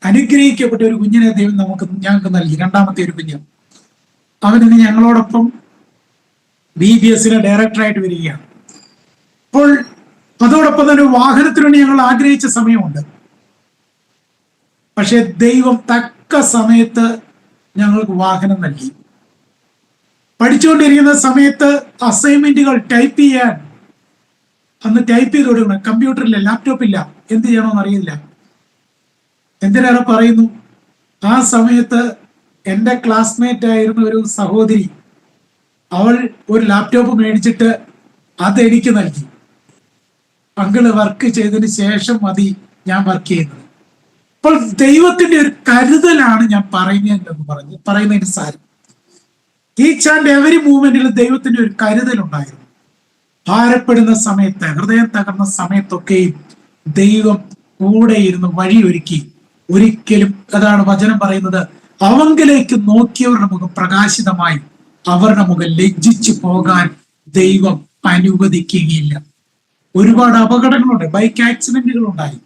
അനുഗ്രഹിക്കപ്പെട്ട ഒരു കുഞ്ഞിനെ ദൈവം ഞങ്ങൾക്ക് നൽകി. രണ്ടാമത്തെ ഒരു കുഞ്ഞ്. അവനിന്ന് ഞങ്ങളോടൊപ്പം BBS ഡയറക്ടറായിട്ട് വരികയാണ്. അപ്പോൾ അതോടൊപ്പം തന്നെ വാഹനത്തിന് വേണ്ടി ഞങ്ങൾ ആഗ്രഹിച്ച സമയമുണ്ട്. പക്ഷെ ദൈവം തക്ക സമയത്ത് ഞങ്ങൾക്ക് വാഹനം നൽകി. പഠിച്ചുകൊണ്ടിരിക്കുന്ന സമയത്ത് അസൈൻമെന്റുകൾ ടൈപ്പ് ചെയ്യാൻ അന്ന് ടൈപ്പ് ചെയ്ത് കൊടുക്കണം. കമ്പ്യൂട്ടറില്ല, ലാപ്ടോപ്പില്ല, എന്ത് ചെയ്യണമെന്ന് അറിയില്ല. എന്തിനേറെ പറയുന്നു, ആ സമയത്ത് എൻ്റെ ക്ലാസ്മേറ്റ് ആയിരുന്ന ഒരു സഹോദരി, അവൾ ഒരു ലാപ്ടോപ്പ് മേടിച്ചിട്ട് അതെനിക്ക് നൽകി. അങ്കിള് വർക്ക് ചെയ്തതിന് ശേഷം മതി ഞാൻ വർക്ക് ചെയ്യുന്നത്. അപ്പോൾ ദൈവത്തിന്റെ ഒരു കരുതലാണ് ഞാൻ പറയുന്നതിന് സാരം. ഈച്ച് ആൻഡ് എവരി മൂവ്മെന്റിൽ ദൈവത്തിന്റെ ഒരു കരുതലുണ്ടായിരുന്നു. ഭാരപ്പെടുന്ന സമയത്ത്, ഹൃദയം തകർന്ന സമയത്തൊക്കെയും ദൈവം കൂടെ ഇരുന്ന് വഴിയൊരുക്കി. ഒരിക്കലും, അതാണ് വചനം പറയുന്നത്, അവങ്കിലേക്ക് നോക്കിയവരുടെ മുഖം പ്രകാശിതമായി അവരുടെ മുഖം ലജ്ജിച്ചു പോകാൻ ദൈവം അനുവദിക്കുകയില്ല. ഒരുപാട് അപകടങ്ങളുണ്ട്, ബൈക്ക് ആക്സിഡന്റുകൾ ഉണ്ടായി.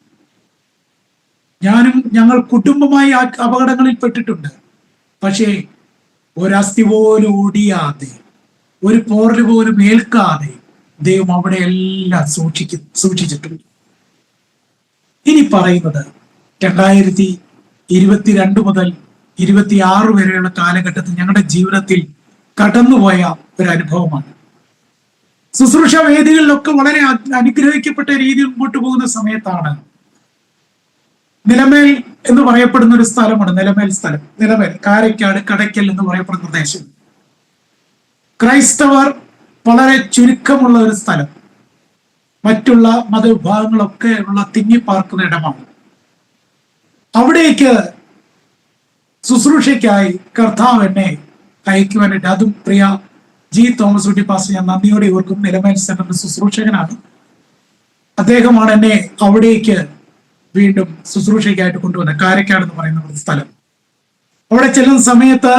ഞങ്ങൾ കുടുംബമായി അപകടങ്ങളിൽ പെട്ടിട്ടുണ്ട്. പക്ഷേ ഒരസ്ഥി പോലും ഒടിയാതെ, ഒരു പോറൽ പോലും ഏൽക്കാതെ ദൈവം അവിടെ എല്ലാം സൂക്ഷിച്ചിട്ടുണ്ട്. ഇനി പറയുന്നത് 2022 മുതൽ 26 വരെയുള്ള കാലഘട്ടത്തിൽ ഞങ്ങളുടെ ജീവിതത്തിൽ കടന്നുപോയ ഒരു അനുഭവമാണ്. ശുശ്രൂഷ വേദികളിലൊക്കെ വളരെ അനുഗ്രഹിക്കപ്പെട്ട രീതിയിൽ മുമ്പോട്ട് പോകുന്ന സമയത്താണ് നിലമേൽ എന്ന് പറയപ്പെടുന്ന ഒരു സ്ഥലമുണ്ട്. നിലമേൽ കാരയ്ക്കാട് കടയ്ക്കൽ എന്ന് പറയപ്പെടുന്ന പ്രദേശം. ക്രൈസ്തവർ വളരെ ചുരുക്കമുള്ള ഒരു സ്ഥലം. മറ്റുള്ള മതവിഭാഗങ്ങളൊക്കെ ഉള്ള തിങ്ങിപ്പാർക്കുന്ന ഇടമാണ്. അവിടേക്ക് ശുശ്രൂഷയ്ക്കായി കർത്താവ് എന്നെ അയക്കുവാനായിട്ട്, അതും പ്രിയ ജി തോമസ് കുട്ടി പാസ്റ്റർ, ഞാൻ നന്ദിയോടെ ഇവർക്കും നിലമേൽ സെന്ററിന്റെ ശുശ്രൂഷകനാണ്. അദ്ദേഹമാണ് എന്നെ അവിടേക്ക് വീണ്ടും ശുശ്രൂഷയ്ക്കായിട്ട് കൊണ്ടുവന്നത്. കാരക്കാട് എന്ന് പറയുന്ന ഒരു സ്ഥലം. അവിടെ ചെല്ലുന്ന സമയത്ത്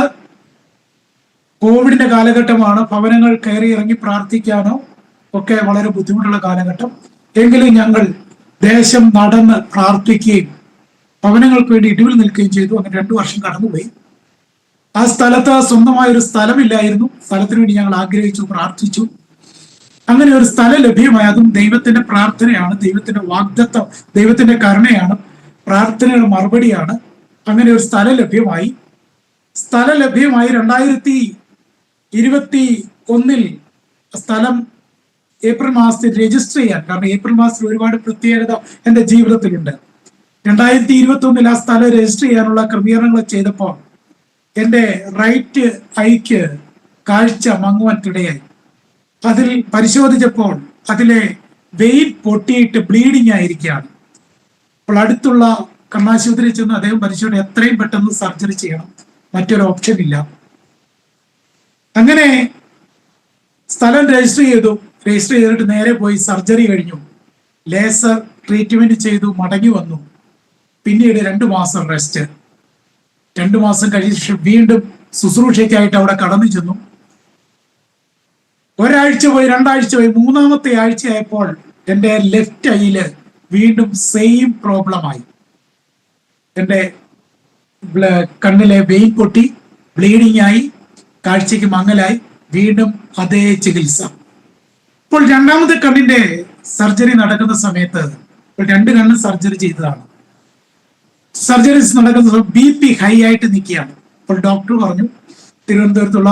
കോവിഡിന്റെ കാലഘട്ടമാണ്. ഭവനങ്ങൾ കയറി ഇറങ്ങി പ്രാർത്ഥിക്കാനോ ഒക്കെ വളരെ ബുദ്ധിമുട്ടുള്ള കാലഘട്ടം. എങ്കിലും ഞങ്ങൾ ദേശം നടന്ന് പ്രാർത്ഥിക്കുകയും ഭവനങ്ങൾക്ക് വേണ്ടി ഇടിവിൽ നിൽക്കുകയും ചെയ്തു. അങ്ങനെ 2 വർഷം കടന്നുപോയി. ആ സ്ഥലത്ത് സ്വന്തമായൊരു സ്ഥലമില്ലായിരുന്നു. സ്ഥലത്തിന് വേണ്ടി ഞങ്ങൾ ആഗ്രഹിച്ചു, പ്രാർത്ഥിച്ചു. അങ്ങനെ ഒരു സ്ഥലം ലഭ്യമായി. അതും ദൈവത്തിന്റെ പ്രാർത്ഥനയാണ്, ദൈവത്തിന്റെ വാഗ്ദത്തം, ദൈവത്തിന്റെ കരുണയാണ്, പ്രാർത്ഥനയുടെ മറുപടിയാണ്. അങ്ങനെ ഒരു സ്ഥലം ലഭ്യമായി. 2021 സ്ഥലം ഏപ്രിൽ മാസത്തിൽ രജിസ്റ്റർ ചെയ്യാൻ, കാരണം ഏപ്രിൽ മാസത്തിൽ ഒരുപാട് പ്രത്യേകത എൻ്റെ ജീവിതത്തിലുണ്ട്. 2021 ആ സ്ഥലം രജിസ്റ്റർ ചെയ്യാനുള്ള ക്രമീകരണങ്ങൾ ചെയ്തപ്പോൾ എൻ്റെ റൈറ്റ് ഐക്ക് കാഴ്ച മങ്ങുവാനിടയായി. അതിൽ പരിശോധിച്ചപ്പോൾ അതിലെ വെയിൻ പൊട്ടിയിട്ട് ബ്ലീഡിങ് ആയിരിക്കുകയാണ്. അപ്പോൾ അടുത്തുള്ള കണ്ണാശുപത്രിയിൽ ചെന്ന് അദ്ദേഹം പരിശോധന എത്രയും പെട്ടെന്ന് സർജറി ചെയ്യണം, മറ്റൊരു ഓപ്ഷൻ ഇല്ല. അങ്ങനെ സ്ഥലം രജിസ്റ്റർ ചെയ്തിട്ട് നേരെ പോയി സർജറി കഴിഞ്ഞു. ലേസർ ട്രീറ്റ്മെന്റ് ചെയ്തു, മടങ്ങി വന്നു. പിന്നീട് 2 മാസം റെസ്റ്റ്. 2 മാസം കഴിഞ്ഞ ശേഷം വീണ്ടും ശുശ്രൂഷയ്ക്കായിട്ട് അവിടെ കടന്നു ചെന്നു. ഒരാഴ്ച പോയി, 2 ആഴ്ച പോയി, 3-ാമത്തെ ആഴ്ചയായപ്പോൾ എൻ്റെ ലെഫ്റ്റ് ഐയില് വീണ്ടും സെയിം പ്രോബ്ലമായി. എൻ്റെ കണ്ണിലെ വെയിൻ പൊട്ടി, ബ്ലീഡിങ് ആയി, കാഴ്ചയ്ക്ക് മങ്ങലായി. വീണ്ടും അതേ ചികിത്സ. ഇപ്പോൾ 2-ാമത്തെ കണ്ണിന്റെ സർജറി നടക്കുന്ന സമയത്ത്, 2 കണ്ണ് സർജറി ചെയ്തതാണ്. സർജറീസ് നടക്കുന്ന BP ഹൈ ആയിട്ട് നിൽക്കുകയാണ്. അപ്പോൾ ഡോക്ടർ പറഞ്ഞു, തിരുവനന്തപുരത്തുള്ള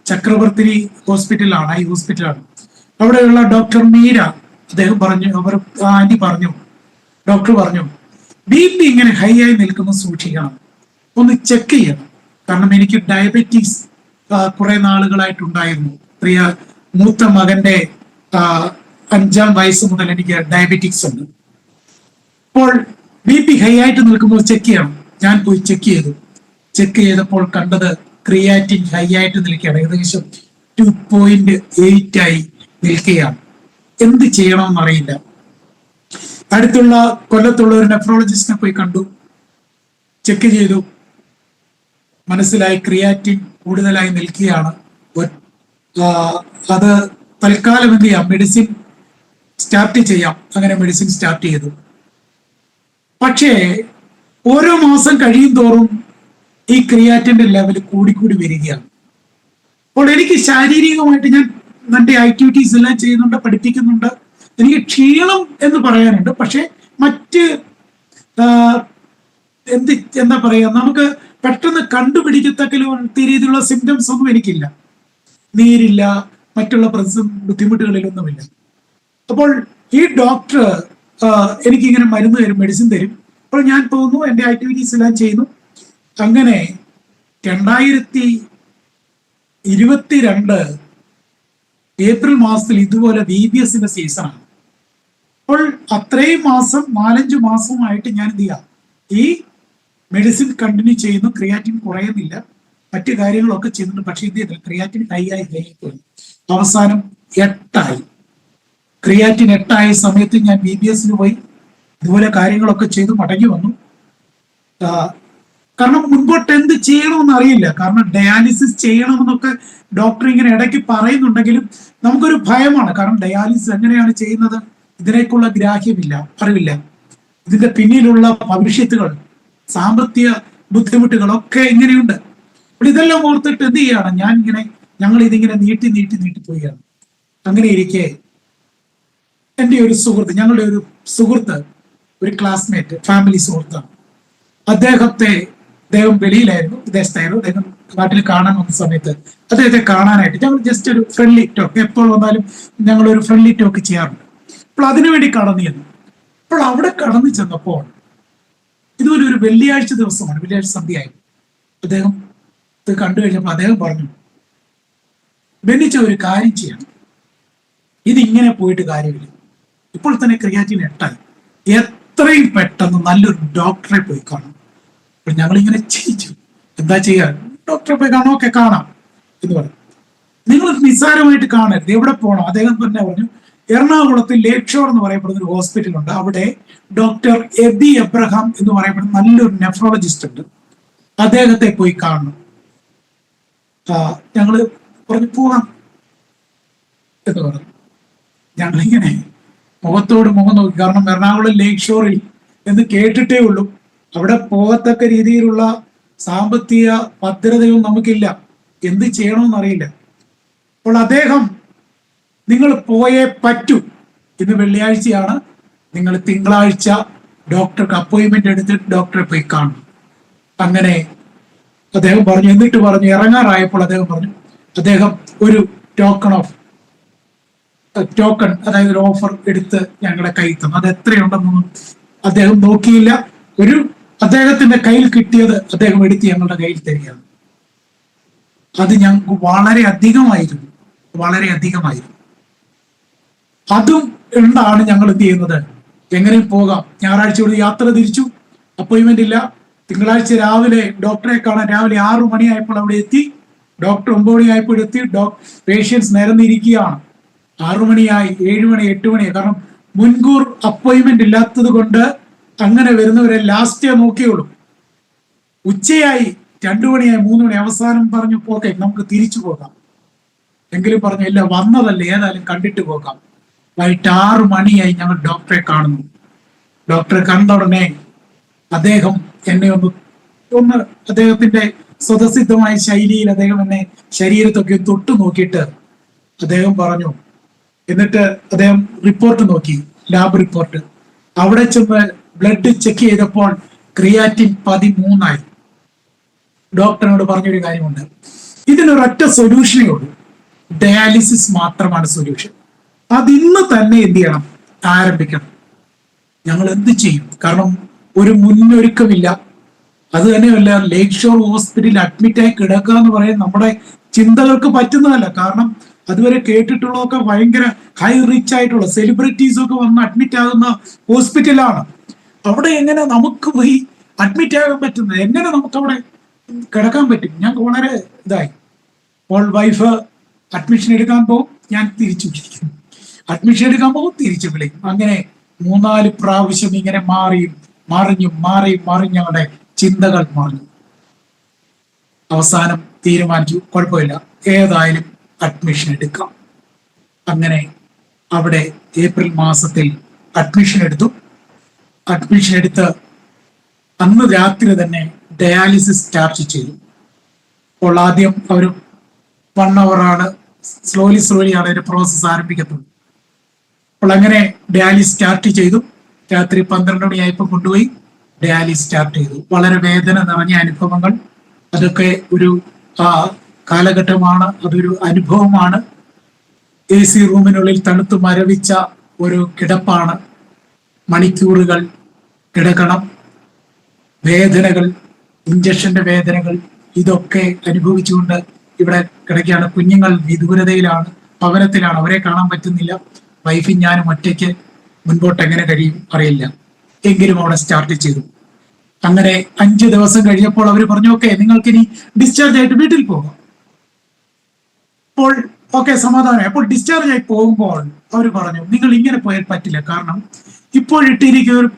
ചക്രവർത്തി ഹോസ്പിറ്റലാണ്, ഐ ഹോസ്പിറ്റലാണ്. അവിടെയുള്ള ഡോക്ടർ മീര, അദ്ദേഹം പറഞ്ഞു, ആന്റി പറഞ്ഞു, ഡോക്ടർ പറഞ്ഞു, BP ഇങ്ങനെ ഹൈ ആയി നിൽക്കുന്നത് സൂക്ഷിക്കണം, ഒന്ന് ചെക്ക് ചെയ്യണം. കാരണം എനിക്ക് ഡയബറ്റീസ് കുറെ നാളുകളായിട്ടുണ്ടായിരുന്നു. പ്രിയ മൂത്ത മകന്റെ 5-ാം വയസ്സ് മുതൽ എനിക്ക് ഡയബറ്റിക്സ് ഉണ്ട്. അപ്പോൾ BP ഹൈ ആയിട്ട് നിൽക്കുമ്പോൾ ചെക്ക് ചെയ്യണം. ഞാൻ പോയി ചെക്ക് ചെയ്തു. ചെക്ക് ചെയ്തപ്പോൾ കണ്ടത് ക്രിയാറ്റിൻ ഹൈ ആയിട്ട് നിൽക്കുകയാണ്. ഏകദേശം 2.8 ആയി നിൽക്കുകയാണ്. എന്ത് ചെയ്യണമെന്ന് അറിയില്ല. അടുത്തുള്ള കൊല്ലത്തുള്ള ഒരു നെഫ്രോളജിസ്റ്റിനെ പോയി കണ്ടു, ചെക്ക് ചെയ്തു, മനസ്സിലായി ക്രിയാറ്റിൻ കൂടുതലായി നിൽക്കുകയാണ്. അത് തൽക്കാലം എന്ത് ചെയ്യാം, മെഡിസിൻ സ്റ്റാർട്ട് ചെയ്യാം. അങ്ങനെ മെഡിസിൻ സ്റ്റാർട്ട് ചെയ്തു. പക്ഷേ ഓരോ മാസം കഴിയും തോറും ഈ ക്രിയാറ്റിന്റെ ലെവൽ കൂടിക്കൂടി വരികയാണ്. അപ്പോൾ എനിക്ക് ശാരീരികമായിട്ട് ഞാൻ എൻ്റെ ആക്ടിവിറ്റീസ് എല്ലാം ചെയ്യുന്നുണ്ട്, പഠിപ്പിക്കുന്നുണ്ട്. എനിക്ക് ക്ഷീണം എന്ന് പറയാനുണ്ട്. പക്ഷെ മറ്റ് എന്താ പറയുക, നമുക്ക് പെട്ടെന്ന് കണ്ടുപിടിക്കത്തക്ക രീതിയിലുള്ള സിംറ്റംസ് ഒന്നും എനിക്കില്ല. നീരില്ല, മറ്റുള്ള ബുദ്ധിമുട്ടുകളിലൊന്നുമില്ല. അപ്പോൾ ഈ ഡോക്ടർ എനിക്കിങ്ങനെ മരുന്ന് തരും, മെഡിസിൻ തരും. അപ്പോൾ ഞാൻ പോകുന്നു, എൻ്റെ ആക്ടിവിറ്റീസ് എല്ലാം ചെയ്യുന്നു. അങ്ങനെ 2022 ഏപ്രിൽ മാസത്തിൽ ഇതുപോലെ VBSന്റെ സീസണാണ്. അപ്പോൾ അത്രയും മാസം 4-5 മാസമായിട്ട് ഞാൻ എന്ത് ചെയ്യാം, ഈ മെഡിസിൻ കണ്ടിന്യൂ ചെയ്യുന്നു. ക്രിയാറ്റിൻ കുറയുന്നില്ല, മറ്റു കാര്യങ്ങളൊക്കെ ചെയ്യുന്നുണ്ട്. പക്ഷെ ഇത് ക്രിയാറ്റിൻ ഹൈ ആയി കഴിഞ്ഞു. അവസാനം 8 ആയി. ക്രിയാറ്റിൻ 8 ആയ സമയത്ത് ഞാൻ VBSന് പോയി, ഇതുപോലെ കാര്യങ്ങളൊക്കെ ചെയ്ത് മടങ്ങി വന്നു. കാരണം മുൻപോട്ട് എന്ത് ചെയ്യണമെന്ന് അറിയില്ല. കാരണം ഡയാലിസിസ് ചെയ്യണമെന്നൊക്കെ ഡോക്ടർ ഇങ്ങനെ ഇടയ്ക്ക് പറയുന്നുണ്ടെങ്കിലും നമുക്കൊരു ഭയമാണ്. കാരണം ഡയാലിസിസ് എങ്ങനെയാണ് ചെയ്യുന്നത്, ഇതിനേക്കുള്ള ഗ്രാഹ്യമില്ല, അറിവില്ല. ഇതിന്റെ പിന്നിലുള്ള ഭവിഷ്യത്തുകൾ, സാമ്പത്തിക ബുദ്ധിമുട്ടുകളൊക്കെ ഇങ്ങനെയുണ്ട്. അപ്പോൾ ഇതെല്ലാം ഓർത്തിട്ട് എന്ത് ചെയ്യാണ്, ഞങ്ങൾ ഇതിങ്ങനെ നീട്ടി പോവുകയാണ്. അങ്ങനെ ഇരിക്കെ എൻ്റെ ഒരു സുഹൃത്ത്, ഞങ്ങളുടെ ഒരു സുഹൃത്ത്, ഒരു ക്ലാസ്മേറ്റ്, ഫാമിലി സുഹൃത്താണ്. അദ്ദേഹം വെളിയിലായിരുന്നു, വിദേശത്തായിരുന്നു. അദ്ദേഹം നാട്ടിൽ കാണാൻ വന്ന സമയത്ത് അദ്ദേഹത്തെ കാണാനായിട്ട് ഞങ്ങൾ ജസ്റ്റ് ഒരു ഫ്രണ്ട്ലി ടോക്ക്, എപ്പോൾ വന്നാലും ഞങ്ങൾ ഒരു ഫ്രണ്ട്ലി ടോക്ക് ചെയ്യാറുണ്ട്. അപ്പോൾ അതിനുവേണ്ടി കടന്നു ചെന്നു. അപ്പോൾ അവിടെ കടന്നു ചെന്നപ്പോൾ ഇതുപോലെ ഒരു വെള്ളിയാഴ്ച ദിവസമാണ്, വെള്ളിയാഴ്ച സന്ധ്യയായി. അദ്ദേഹം ഇത് കണ്ടു കഴിഞ്ഞപ്പോൾ അദ്ദേഹം പറഞ്ഞു, ബെന്നിച്ച ഒരു കാര്യം ചെയ്യണം, ഇതിങ്ങനെ പോയിട്ട് കാര്യമില്ല. ഇപ്പോൾ തന്നെ ക്രിയാറ്റിൻ 8 ആയി. എത്രയും പെട്ടെന്ന് നല്ലൊരു ഡോക്ടറെ പോയി കാണും. അപ്പോൾ ഞങ്ങളിങ്ങനെ ചിരിച്ചു. എന്താ ചെയ്യാൻ, ഡോക്ടറെ പോയി കാണാം, ഒക്കെ കാണാം എന്ന് പറഞ്ഞു. നിങ്ങൾ നിസ്സാരമായിട്ട് കാണരുത്, എവിടെ പോകണം? അദ്ദേഹം തന്നെ പറഞ്ഞു, എറണാകുളത്ത് ലേക്ക് ഷോർ എന്ന് പറയപ്പെടുന്ന ഒരു ഹോസ്പിറ്റൽ ഉണ്ട്. അവിടെ ഡോക്ടർ എബി എബ്രഹാം എന്ന് പറയപ്പെടുന്ന നല്ലൊരു നെഫ്രോളജിസ്റ്റ് ഉണ്ട്, അദ്ദേഹത്തെ പോയി കാണണം. ഞങ്ങള് പറഞ്ഞു പോകാം എന്ന് പറഞ്ഞു. ഞങ്ങളിങ്ങനെ മുഖത്തോട് മുഖം നോക്കി. കാരണം എറണാകുളം ലേക്ക് ഷോറിൽ എന്ന് കേട്ടിട്ടേ ഉള്ളൂ. അവിടെ പോകത്തക്ക രീതിയിലുള്ള സാമ്പത്തിക ഭദ്രതയും നമുക്കില്ല, എന്ത് ചെയ്യണമെന്ന് അറിയില്ല. അപ്പോൾ അദ്ദേഹം, നിങ്ങൾ പോയേ പറ്റൂ, ഇന്ന് വെള്ളിയാഴ്ചയാണ്, നിങ്ങൾ തിങ്കളാഴ്ച ഡോക്ടർക്ക് അപ്പോയിന്റ്മെന്റ് എടുത്തിട്ട് ഡോക്ടറെ പോയി കാണും. അങ്ങനെ അദ്ദേഹം പറഞ്ഞു. എന്നിട്ട് പറഞ്ഞു, ഇറങ്ങാറായപ്പോൾ അദ്ദേഹം പറഞ്ഞു, അദ്ദേഹം ഒരു ടോക്കൺ അതായത് ഒരു ഓഫർ എടുത്ത് ഞങ്ങളുടെ കയ്യിൽ തന്നു. അത് എത്രയുണ്ടെന്നൊന്നും അദ്ദേഹം നോക്കിയില്ല. അദ്ദേഹത്തിന്റെ കയ്യിൽ കിട്ടിയത് അദ്ദേഹം എടുത്ത് ഞങ്ങളുടെ കയ്യിൽ തരികയാണ്. അത് ഞങ്ങൾക്ക് വളരെ അധികമായിരുന്നു. അതും എന്താണ് ഞങ്ങൾ എന്ത് ചെയ്യുന്നത്, എങ്ങനെയും പോകാം. ഞായറാഴ്ച ഒരു യാത്ര തിരിച്ചു, അപ്പോയിന്റ്മെന്റ് ഇല്ല. തിങ്കളാഴ്ച രാവിലെ ഡോക്ടറെ കാണാൻ രാവിലെ 6 മണിയായപ്പോൾ അവിടെ എത്തി. ഡോക്ടർ 9 മണിയായപ്പോൾ എത്തി. പേഷ്യൻസ് നിരന്നിരിക്കുകയാണ്. 6 മണിയായി, 7 മണി, 8 മണിയായി. കാരണം മുൻകൂർ അപ്പോയിന്റ്മെന്റ് ഇല്ലാത്തത് കൊണ്ട് അങ്ങനെ വരുന്നവരെ ലാസ്റ്റേ നോക്കിയുള്ളൂ. ഉച്ചയായി, 2 മണിയായി, 3 മണി. അവസാനം പറഞ്ഞു, പോക്കെ നമുക്ക് തിരിച്ചു പോകാം. എങ്കിലും പറഞ്ഞു, ഇല്ല, വന്നതല്ലേ, ഏതായാലും കണ്ടിട്ട് പോകാം. വൈകിട്ട് 6 മണിയായി, ഞങ്ങൾ ഡോക്ടറെ കാണുന്നു. ഡോക്ടറെ കണ്ട ഉടനെ അദ്ദേഹം എന്നെ ഒന്ന് അദ്ദേഹത്തിന്റെ സ്വതസിദ്ധമായ ശൈലിയിൽ അദ്ദേഹം എന്നെ ശരീരത്തൊക്കെ തൊട്ടു നോക്കിയിട്ട് അദ്ദേഹം പറഞ്ഞു. എന്നിട്ട് അദ്ദേഹം റിപ്പോർട്ട് നോക്കി, ലാബ് റിപ്പോർട്ട്. അവിടെ ചെന്ന് ബ്ലഡ് ചെക്ക് ചെയ്തപ്പോൾ ക്രിയാറ്റിൻ 13 ആയി. ഡോക്ടറിനോട് പറഞ്ഞൊരു കാര്യമുണ്ട്, ഇതിനൊരൊറ്റ സൊല്യൂഷനേ ഉള്ളൂ, ഡയാലിസിസ് മാത്രമാണ് സൊല്യൂഷൻ. അതിന്ന് തന്നെ എന്ത് ചെയ്യണം, ആരംഭിക്കണം. ഞങ്ങൾ എന്ത് ചെയ്യും? കാരണം ഒരു മുന്നൊരുക്കമില്ല. അത് തന്നെയല്ല, ലേക്ക് ഷോർ ഹോസ്പിറ്റലിൽ അഡ്മിറ്റായി കിടക്കുക എന്ന് പറയാൻ നമ്മുടെ ചിന്തകൾക്ക് പറ്റുന്നതല്ല. കാരണം അതുവരെ കേട്ടിട്ടുള്ളതൊക്കെ ഭയങ്കര ഹൈ റിച്ച് ആയിട്ടുള്ള സെലിബ്രിറ്റീസ് ഒക്കെ വന്ന് അഡ്മിറ്റ് ആകുന്ന ഹോസ്പിറ്റലാണ്. അവിടെ എങ്ങനെ നമുക്ക് പോയി അഡ്മിറ്റ് ആകാൻ പറ്റുന്നത്? എങ്ങനെ നമുക്ക് അവിടെ കിടക്കാൻ പറ്റും? ഞങ്ങൾക്ക് വളരെ ഇതായി. അപ്പോൾ വൈഫ് അഡ്മിഷൻ എടുക്കാൻ പോകും, ഞാൻ തിരിച്ചു വിളിക്കും. അഡ്മിഷൻ എടുക്കാൻ പോകും, തിരിച്ചു വിളിക്കും. അങ്ങനെ 3-4 പ്രാവശ്യം ഇങ്ങനെ മാറി ഞങ്ങളുടെ ചിന്തകൾ മറിഞ്ഞു. അവസാനം തീരുമാനിച്ചു, കുഴപ്പമില്ല, ഏതായാലും അഡ്മിഷൻ എടുക്കാം. അങ്ങനെ അവിടെ ഏപ്രിൽ മാസത്തിൽ അഡ്മിഷൻ എടുത്തു. അഡ്മിഷൻ എടുത്ത് അന്ന് രാത്രി തന്നെ ഡയാലിസിസ് സ്റ്റാർട്ട് ചെയ്തു. അപ്പോൾ ആദ്യം ഒരു 1 hour ആണ്, സ്ലോലി ആണ് ഒരു പ്രോസസ്സ് ആരംഭിക്കത്തുള്ളൂ. അപ്പോൾ അങ്ങനെ ഡയാലിസിസ് സ്റ്റാർട്ട് ചെയ്തു. രാത്രി 12 മണിയായപ്പോൾ കൊണ്ടുപോയി ഡയാലിസിസ് സ്റ്റാർട്ട് ചെയ്തു. വളരെ വേദന നിറഞ്ഞ അനുഭവങ്ങൾ. അതൊക്കെ ഒരു കാലഘട്ടമാണ്, അതൊരു അനുഭവമാണ്. AC റൂമിനുള്ളിൽ തണുത്തു മരവിച്ച ഒരു കിടപ്പാണ്. മണിക്കൂറുകൾ കിടക്കണം. വേദനകൾ, ഇഞ്ചക്ഷന്റെ വേദനകൾ, ഇതൊക്കെ അനുഭവിച്ചുകൊണ്ട് ഇവിടെ കിടക്കുകയാണ്. കുഞ്ഞുങ്ങൾ വിദൂരതയിലാണ്, ഭവനത്തിലാണ്, അവരെ കാണാൻ പറ്റുന്നില്ല. വൈഫും ഞാനും ഒറ്റയ്ക്ക് മുൻപോട്ട് എങ്ങനെ കഴിയും അറിയില്ല. എങ്കിലും അവിടെ സ്റ്റാർട്ട് ചെയ്തു. അങ്ങനെ 5 ദിവസം കഴിഞ്ഞപ്പോൾ അവർ പറഞ്ഞു, ഓക്കെ, നിങ്ങൾക്ക് ഇനി ഡിസ്ചാർജ് ആയിട്ട് വീട്ടിൽ പോകാം. അപ്പോൾ ഓക്കെ, സമാധാനം. അപ്പോൾ ഡിസ്ചാർജ് ആയി പോകുമ്പോൾ അവർ പറഞ്ഞു, നിങ്ങൾ ഇങ്ങനെ പോയാൽ പറ്റില്ല, കാരണം ഇപ്പോൾ ഇട്ടിരിക്കുന്ന ഒരു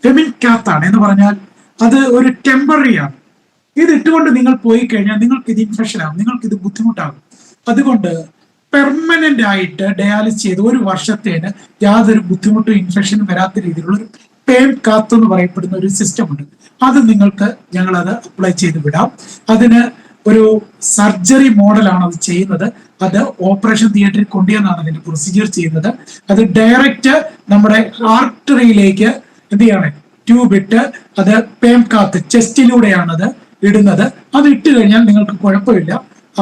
ഫെമിൻ കാത്താണ് എന്ന് പറഞ്ഞാൽ അത് ഒരു ടെമ്പററി ആണ്. ഇത് ഇട്ടുകൊണ്ട് നിങ്ങൾ പോയി കഴിഞ്ഞാൽ നിങ്ങൾക്ക് ഇത് ഇൻഫെക്ഷൻ ആകും, നിങ്ങൾക്ക് ഇത് ബുദ്ധിമുട്ടാകും. അതുകൊണ്ട് പെർമനന്റ് ആയിട്ട് ഡയാലിസിസ് ചെയ്ത് 1 വർഷത്തേന് യാതൊരു ബുദ്ധിമുട്ടും ഇൻഫെക്ഷനും വരാത്ത രീതിയിലുള്ള ഒരു പേം കാത്ത് എന്ന് പറയപ്പെടുന്ന ഒരു സിസ്റ്റം ഉണ്ട്. അത് നിങ്ങൾക്ക് ഞങ്ങൾ അത് അപ്ലൈ ചെയ്ത് വിടാം. അതിന് ഒരു സർജറി മോഡലാണ് അത് ചെയ്യുന്നത്. അത് ഓപ്പറേഷൻ തിയേറ്ററിൽ കൊണ്ടുവന്നാണ് അതിന്റെ പ്രൊസീജിയർ ചെയ്യുന്നത്. അത് ഡയറക്റ്റ് നമ്മുടെ ആർട്ടറിയിലേക്ക് എന്ത് ചെയ്യണേ, ട്യൂബ് ഇട്ട് അത് പേം കാത്ത് ചെസ്റ്റിലൂടെയാണ് അത് ഇടുന്നത്. അത് ഇട്ട് കഴിഞ്ഞാൽ നിങ്ങൾക്ക് കുഴപ്പമില്ല,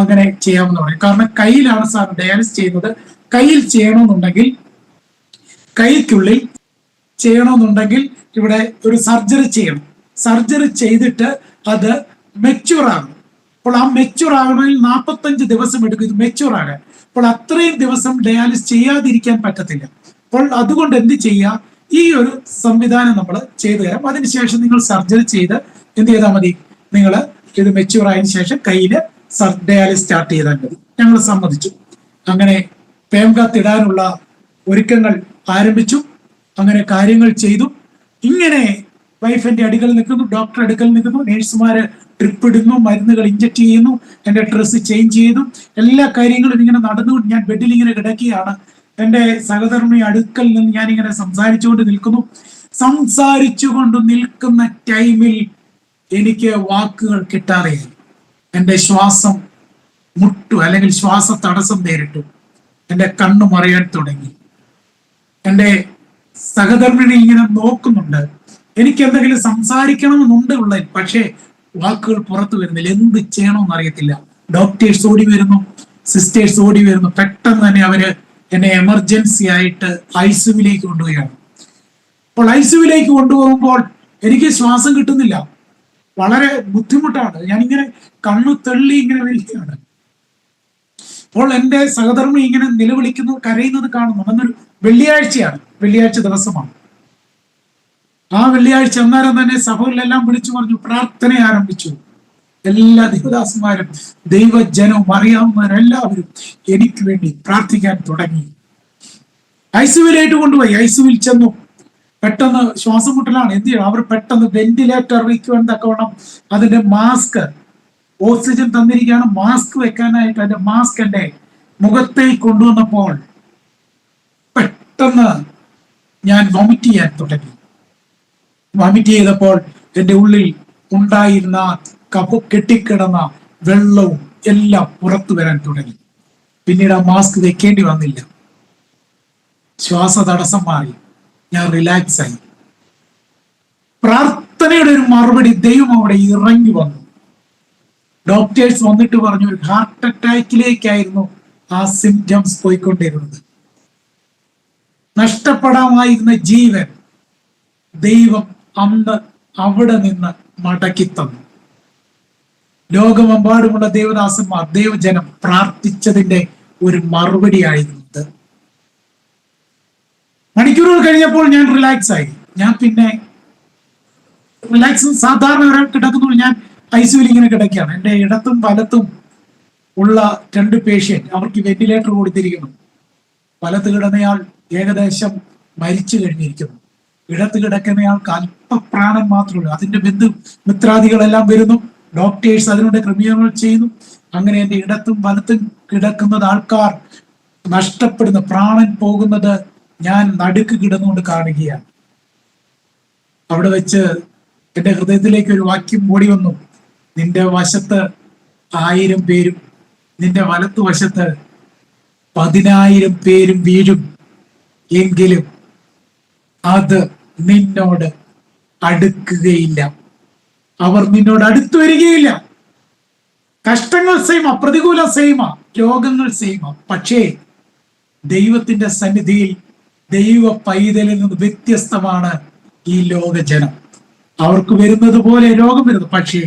അങ്ങനെ ചെയ്യാമെന്ന് പറയും. കാരണം കയ്യിലാണ് സാർ ഡയാലിസിസ് ചെയ്യുന്നത്. കയ്യിൽ ചെയ്യണമെന്നുണ്ടെങ്കിൽ, കൈക്കുള്ളിൽ ചെയ്യണമെന്നുണ്ടെങ്കിൽ ഇവിടെ ഒരു സർജറി ചെയ്യണം. സർജറി ചെയ്തിട്ട് അത് മെച്യൂർ ആകും. അപ്പോൾ ആ മെച്യൂർ ആകണമെങ്കിൽ 45 ദിവസം എടുക്കും ഇത് മെച്യൂർ ആകാൻ. അപ്പോൾ അത്രയും ദിവസം ഡയാലിസിസ് ചെയ്യാതിരിക്കാൻ പറ്റത്തില്ല. അപ്പോൾ അതുകൊണ്ട് എന്ത് ചെയ്യുക, ഈ ഒരു സംവിധാനം നമ്മൾ ചെയ്തു തരാം. അതിനുശേഷം നിങ്ങൾ സർജറി ചെയ്ത് എന്ത് ചെയ്താൽ മതി, നിങ്ങൾ ഇത് മെച്യൂർ ആയതിനു ശേഷം കയ്യിൽ ഡയാലിസിസ് സ്റ്റാർട്ട് ചെയ്താൽ മതി. ഞങ്ങൾ സമ്മതിച്ചു. അങ്ങനെ പേംകാത്തിടാനുള്ള ഒരുക്കങ്ങൾ ആരംഭിച്ചു. അങ്ങനെ കാര്യങ്ങൾ ചെയ്തു. ഇങ്ങനെ വൈഫിന്റെ അടുക്കൽ നിൽക്കുന്നു, ഡോക്ടർ അടുക്കൽ നിൽക്കുന്നു, നേഴ്സുമാര് ട്രിപ്പ് ഇടുന്നു, മരുന്നുകൾ ഇഞ്ചക്ട് ചെയ്യുന്നു, എന്റെ ഡ്രസ്സ് ചേഞ്ച് ചെയ്തു. എല്ലാ കാര്യങ്ങളും ഇങ്ങനെ നടന്നു. ഞാൻ ബെഡിൽ ഇങ്ങനെ കിടക്കുകയാണ്. എന്റെ സഹധർമ്മി അടുക്കൽ നിന്ന് ഞാൻ ഇങ്ങനെ സംസാരിച്ചുകൊണ്ട് നിൽക്കുന്നു. സംസാരിച്ചുകൊണ്ട് നിൽക്കുന്ന ടൈമിൽ എനിക്ക് വാക്കുകൾ കിട്ടാതെയായി. എന്റെ ശ്വാസം മുട്ടു, അല്ലെങ്കിൽ ശ്വാസ തടസ്സം നേരിട്ടു. എന്റെ കണ്ണു മറയാൻ തുടങ്ങി. എന്റെ സഹധർമ്മിണി ഇങ്ങനെ നോക്കുന്നുണ്ട്. എനിക്ക് എന്തെങ്കിലും സംസാരിക്കണമെന്നുണ്ട് ഉള്ളത്, പക്ഷേ വാക്കുകൾ പുറത്തു വരുന്നില്ല. എന്ത് ചെയ്യണമെന്ന് അറിയത്തില്ല. ഡോക്ടേഴ്സ് ഓടി വരുന്നു, സിസ്റ്റേഴ്സ് ഓടി വരുന്നു. പെട്ടെന്ന് തന്നെ അവര് എന്നെ എമർജൻസി ആയിട്ട് ICUവിലേക്ക് കൊണ്ടുപോവുകയാണ്. അപ്പോൾ ICUവിലേക്ക് കൊണ്ടുപോകുമ്പോൾ എനിക്ക് ശ്വാസം കിട്ടുന്നില്ല. വളരെ ബുദ്ധിമുട്ടാണ്. ഞാനിങ്ങനെ കണ്ണു തള്ളി ഇങ്ങനെ വിളിക്കുകയാണ്. അപ്പോൾ എന്റെ സഹധർമ്മി ഇങ്ങനെ നിലവിളിക്കുന്നു, കരയുന്നത് കാണുന്നു. അന്നൊരു വെള്ളിയാഴ്ചയാണ്, വെള്ളിയാഴ്ച ദിവസമാണ്. ആ വെള്ളിയാഴ്ച അന്നേരം തന്നെ സഭകളിലെല്ലാം വിളിച്ചു പറഞ്ഞു, പ്രാർത്ഥന ആരംഭിച്ചു. എല്ലാ ദൈവദാസന്മാരും ദൈവജനവും അറിയാവുന്നവരെല്ലാവരും എനിക്ക് വേണ്ടി പ്രാർത്ഥിക്കാൻ തുടങ്ങി. ICUവിലേക്ക് കൊണ്ടുപോയി. ICUവിൽ ചെന്നു. പെട്ടെന്ന് ശ്വാസം മുട്ടലാണ്. എന്ത് ചെയ്യണം, അവർ പെട്ടെന്ന് വെന്റിലേറ്റർ വയ്ക്കുവാൻ തക്കവണ്ണം അതിന്റെ മാസ്ക്, ഓക്സിജൻ തന്നിരിക്കുകയാണ്, മാസ്ക് വെക്കാനായിട്ട് അതിന്റെ മാസ്ക് എന്റെ മുഖത്തേക്ക് കൊണ്ടുവന്നപ്പോൾ പെട്ടെന്ന് ഞാൻ വൊമിറ്റ് ചെയ്യാൻ തുടങ്ങി. വൊമിറ്റ് ചെയ്തപ്പോൾ എന്റെ ഉള്ളിൽ ഉണ്ടായിരുന്ന കെട്ടിക്കിടന്ന വെള്ളവും എല്ലാം പുറത്തു വരാൻ തുടങ്ങി. പിന്നീട് ആ മാസ്ക് വെക്കേണ്ടി വന്നില്ല. ശ്വാസ തടസ്സം മാറി. ഞാൻ റിലാക്സ് ആയി. പ്രാർത്ഥനയുടെ ഒരു മറുപടി ദൈവം അവിടെ ഇറങ്ങി വന്നു. ഡോക്ടേഴ്സ് വന്നിട്ട് പറഞ്ഞു, ഒരു ഹാർട്ട് അറ്റാക്കിലേക്കായിരുന്നു ആ സിംറ്റംസ് പോയിക്കൊണ്ടിരുന്നത്. നഷ്ടപ്പെടാമായിരുന്ന ജീവൻ ദൈവം അന്ന് അവിടെ നിന്ന് മടക്കി തന്നു. ലോകമെമ്പാടുമുള്ള ദേവദാസന്മാർ, ദൈവജനം പ്രാർത്ഥിച്ചതിന്റെ ഒരു മറുപടി ആയിരുന്നു ഇത്. മണിക്കൂറുകൾ കഴിഞ്ഞപ്പോൾ ഞാൻ റിലാക്സ് ആയി. ഞാൻ പിന്നെ റിലാക്സ് സാധാരണ ഒരാൾ കിടക്കുന്നു, ഞാൻ ഐസിയുവിൽ ഇങ്ങനെ കിടക്കുകയാണ്. എൻ്റെ ഇടത്തും വലത്തും ഉള്ള 2 പേഷ്യന്റ്, അവർക്ക് വെന്റിലേറ്റർ കൊടുത്തിരിക്കുന്നു. വലത്ത് കിടന്നയാൾ ഏകദേശം മരിച്ചു കഴിഞ്ഞിരിക്കുന്നു. ഇടത്ത് കിടക്കുന്നയാൾക്ക് അല്പപ്രാണൻ മാത്രമേ. അതിന്റെ മിത്രാദികളെല്ലാം വരുന്നു, ഡോക്ടേഴ്സ് അതിനുള്ള ക്രമീകരണങ്ങൾ ചെയ്യുന്നു. അങ്ങനെ എൻ്റെ ഇടത്തും വലത്തും കിടക്കുന്നത് ആൾക്കാർ നഷ്ടപ്പെടുന്ന, പ്രാണൻ പോകുന്നത് ഞാൻ നടുക്ക് കിടന്നുകൊണ്ട് കാണുകയാണ്. അവിടെ വെച്ച് എൻ്റെ ഹൃദയത്തിലേക്ക് ഒരു വാക്യം ഓടി വന്നു. നിന്റെ വശത്ത് 1000 പേരും നിന്റെ വലത്തു വശത്ത് 10,000 പേരും വീഴും, എങ്കിലും അത് നിന്നോട് അടുക്കുകയില്ല. അവർ നിന്നോട് അടുത്തു വരികയില്ല. കഷ്ടങ്ങൾ സെയിമ, പ്രതികൂല സെയിമ, രോഗങ്ങൾ സെയിമ. പക്ഷേ ദൈവത്തിന്റെ സന്നിധിയിൽ ദൈവ പൈതലിൽ നിന്ന് വ്യത്യസ്തമാണ് ഈ ലോക ജനം. അവർക്ക് വരുന്നത് പോലെ രോഗം വരുന്നു, പക്ഷേ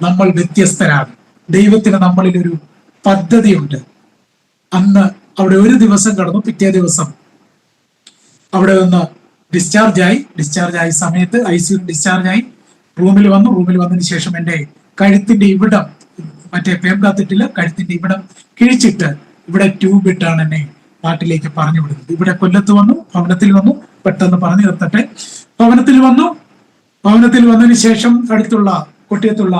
നമ്മൾ വ്യത്യസ്തരാണ്. ദൈവത്തിന് നമ്മളിൽ ഒരു പദ്ധതിയുണ്ട്. അന്ന് അവിടെ ഒരു ദിവസം കടന്നു. പിറ്റേ ദിവസം അവിടെ നിന്ന് ഡിസ്ചാർജ് ആയി സമയത്ത് ICU ഡിസ്ചാർജ് ആയി റൂമിൽ വന്നതിന് ശേഷം എൻ്റെ കഴുത്തിന്റെ ഇവിടം, മറ്റേ പേം കാത്തിട്ടില്ല, കഴുത്തിന്റെ ഇവിടം കിഴിച്ചിട്ട് ഇവിടെ ട്യൂബ് ഇട്ടാണ് എന്നെ നാട്ടിലേക്ക് പറഞ്ഞു വിടുന്നത്. ഇവിടെ കൊല്ലത്ത് വന്നു, ഭവനത്തിൽ വന്നു. പെട്ടെന്ന് പറഞ്ഞു നിർത്തട്ടെ. ഭവനത്തിൽ വന്നതിന് ശേഷം അടുത്തുള്ള കൊട്ടിയത്തുള്ള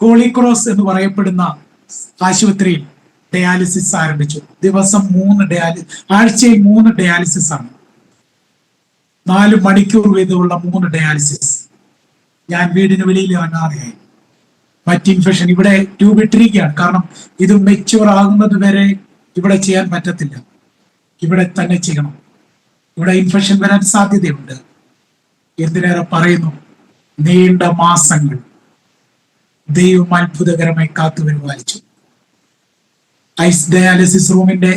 ഹോളി ക്രോസ് എന്ന് പറയപ്പെടുന്ന ആശുപത്രിയിൽ ഡയാലിസിസ് ആരംഭിച്ചു. ദിവസം 3 ആഴ്ചയിൽ 3 ഡയാലിസിസ് ആണ്. 4 മണിക്കൂർ വീതമുള്ള 3 ഡയാലിസിസ്. ഞാൻ വീടിന് വെളിയിൽ ഇറങ്ങാതെയായി. മറ്റ് ഇൻഫെക്ഷൻ ഇവിടെ ട്യൂബ് ഇട്ടിരിക്കുകയാണ്. കാരണം ഇത് മെച്യൂർ ആകുന്നത് വരെ ഇവിടെ ചെയ്യാൻ പറ്റത്തില്ല, ഇവിടെ തന്നെ ചെയ്യണം. ഇവിടെ ഇൻഫെക്ഷൻ വരാൻ സാധ്യതയുണ്ട്. എന്തിനേറെ പറയുന്നു, നീണ്ട മാസങ്ങൾ ദൈവം അത്ഭുതകരമായി കാത്തു പരിപാലിച്ചു. ഐസ് ഡയാലിസിസ് റൂമിന്റെ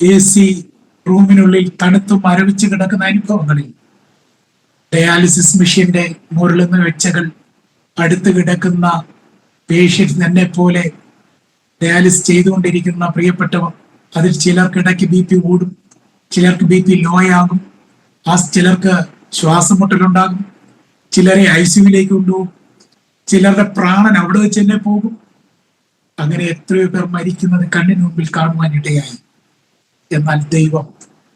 AC റൂമിനുള്ളിൽ തണുത്ത് മരവിച്ച് കിടക്കുന്ന അനുഭവങ്ങളിൽ ഡയാലിസിസ് മെഷീന്റെ മുകളിൽ വെച്ചകൾ അടുത്ത് കിടക്കുന്ന പേഷ്യൻസ്, എന്നെ പോലെ ഡയാലിസിസ് ചെയ്തുകൊണ്ടിരിക്കുന്ന പ്രിയപ്പെട്ടവർ, അതിൽ ചിലർക്ക് ഇടയ്ക്ക് BP കൂടും, ചിലർക്ക് BP ലോ ആകും, ചിലർക്ക് ശ്വാസം മുട്ടലുണ്ടാകും, ചിലരെ ICUവിലേക്ക് കൊണ്ടുപോകും, ചിലരുടെ പ്രാണൻ അവിടെ വെച്ച് തന്നെ പോകും. അങ്ങനെ എത്രയോ പേർ മരിക്കുന്നത് കണ്ണിന് മുമ്പിൽ കാണുവാനിടയായി. എന്നാൽ ദൈവം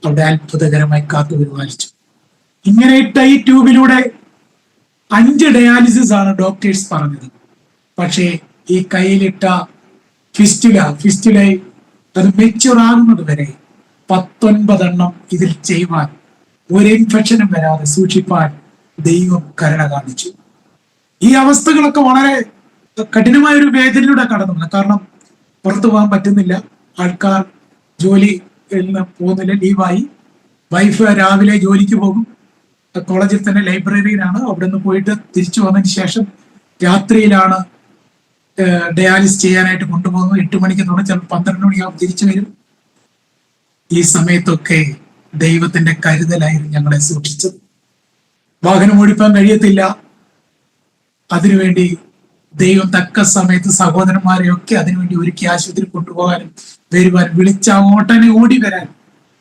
അവിടെ അത്ഭുതകരമായി കാത്തു പരിപാലിച്ചു. ഇങ്ങനെ ഇട്ട ഈ ട്യൂബിലൂടെ 5 ഡയാലിസിസ് ആണ് ഡോക്ടേഴ്സ് പറഞ്ഞത്. പക്ഷേ ഈ കയ്യിലിട്ട ഫിസ്റ്റുല അത് മെച്യൂർ ആകുന്നത് വരെ 19 എണ്ണം ഇതിൽ ചെയ്യുവാൻ, ഒരു ഇൻഫെക്ഷനും വരാതെ സൂക്ഷിപ്പാൻ ദൈവം കരുണ കാണിച്ചു. ഈ അവസ്ഥകളൊക്കെ വളരെ കഠിനമായ ഒരു വേദനയിലൂടെ കടന്നു. കാരണം പുറത്തു പോകാൻ പറ്റുന്നില്ല, ആൾക്കാർ ജോലി പോകുന്നില്ല, ലീവായി. വൈഫ് രാവിലെ ജോലിക്ക് പോകും, കോളേജിൽ തന്നെ ലൈബ്രറിയിലാണ്. അവിടെ നിന്ന് പോയിട്ട് തിരിച്ചു വന്നതിന് ശേഷം രാത്രിയിലാണ് ഡയാലിസിസ് ചെയ്യാനായിട്ട് കൊണ്ടുപോകുന്നത്. 8 മണിക്ക് തുടങ്ങി ചിലപ്പോൾ 12 മണിയാവും തിരിച്ചു വരും. ഈ സമയത്തൊക്കെ ദൈവത്തിന്റെ കരുതലായിരുന്നു ഞങ്ങളെ സൂക്ഷിച്ചത്. വാഹനം ഓടിപ്പാൻ കഴിയത്തില്ല, അതിനുവേണ്ടി ദൈവം തക്ക സമയത്ത് സഹോദരന്മാരെയൊക്കെ അതിനുവേണ്ടി ഒരുക്കി ആശുപത്രി കൊണ്ടുപോകാനും വരുവാനും, വിളിച്ച ഓട്ടനെ ഓടി വരാൻ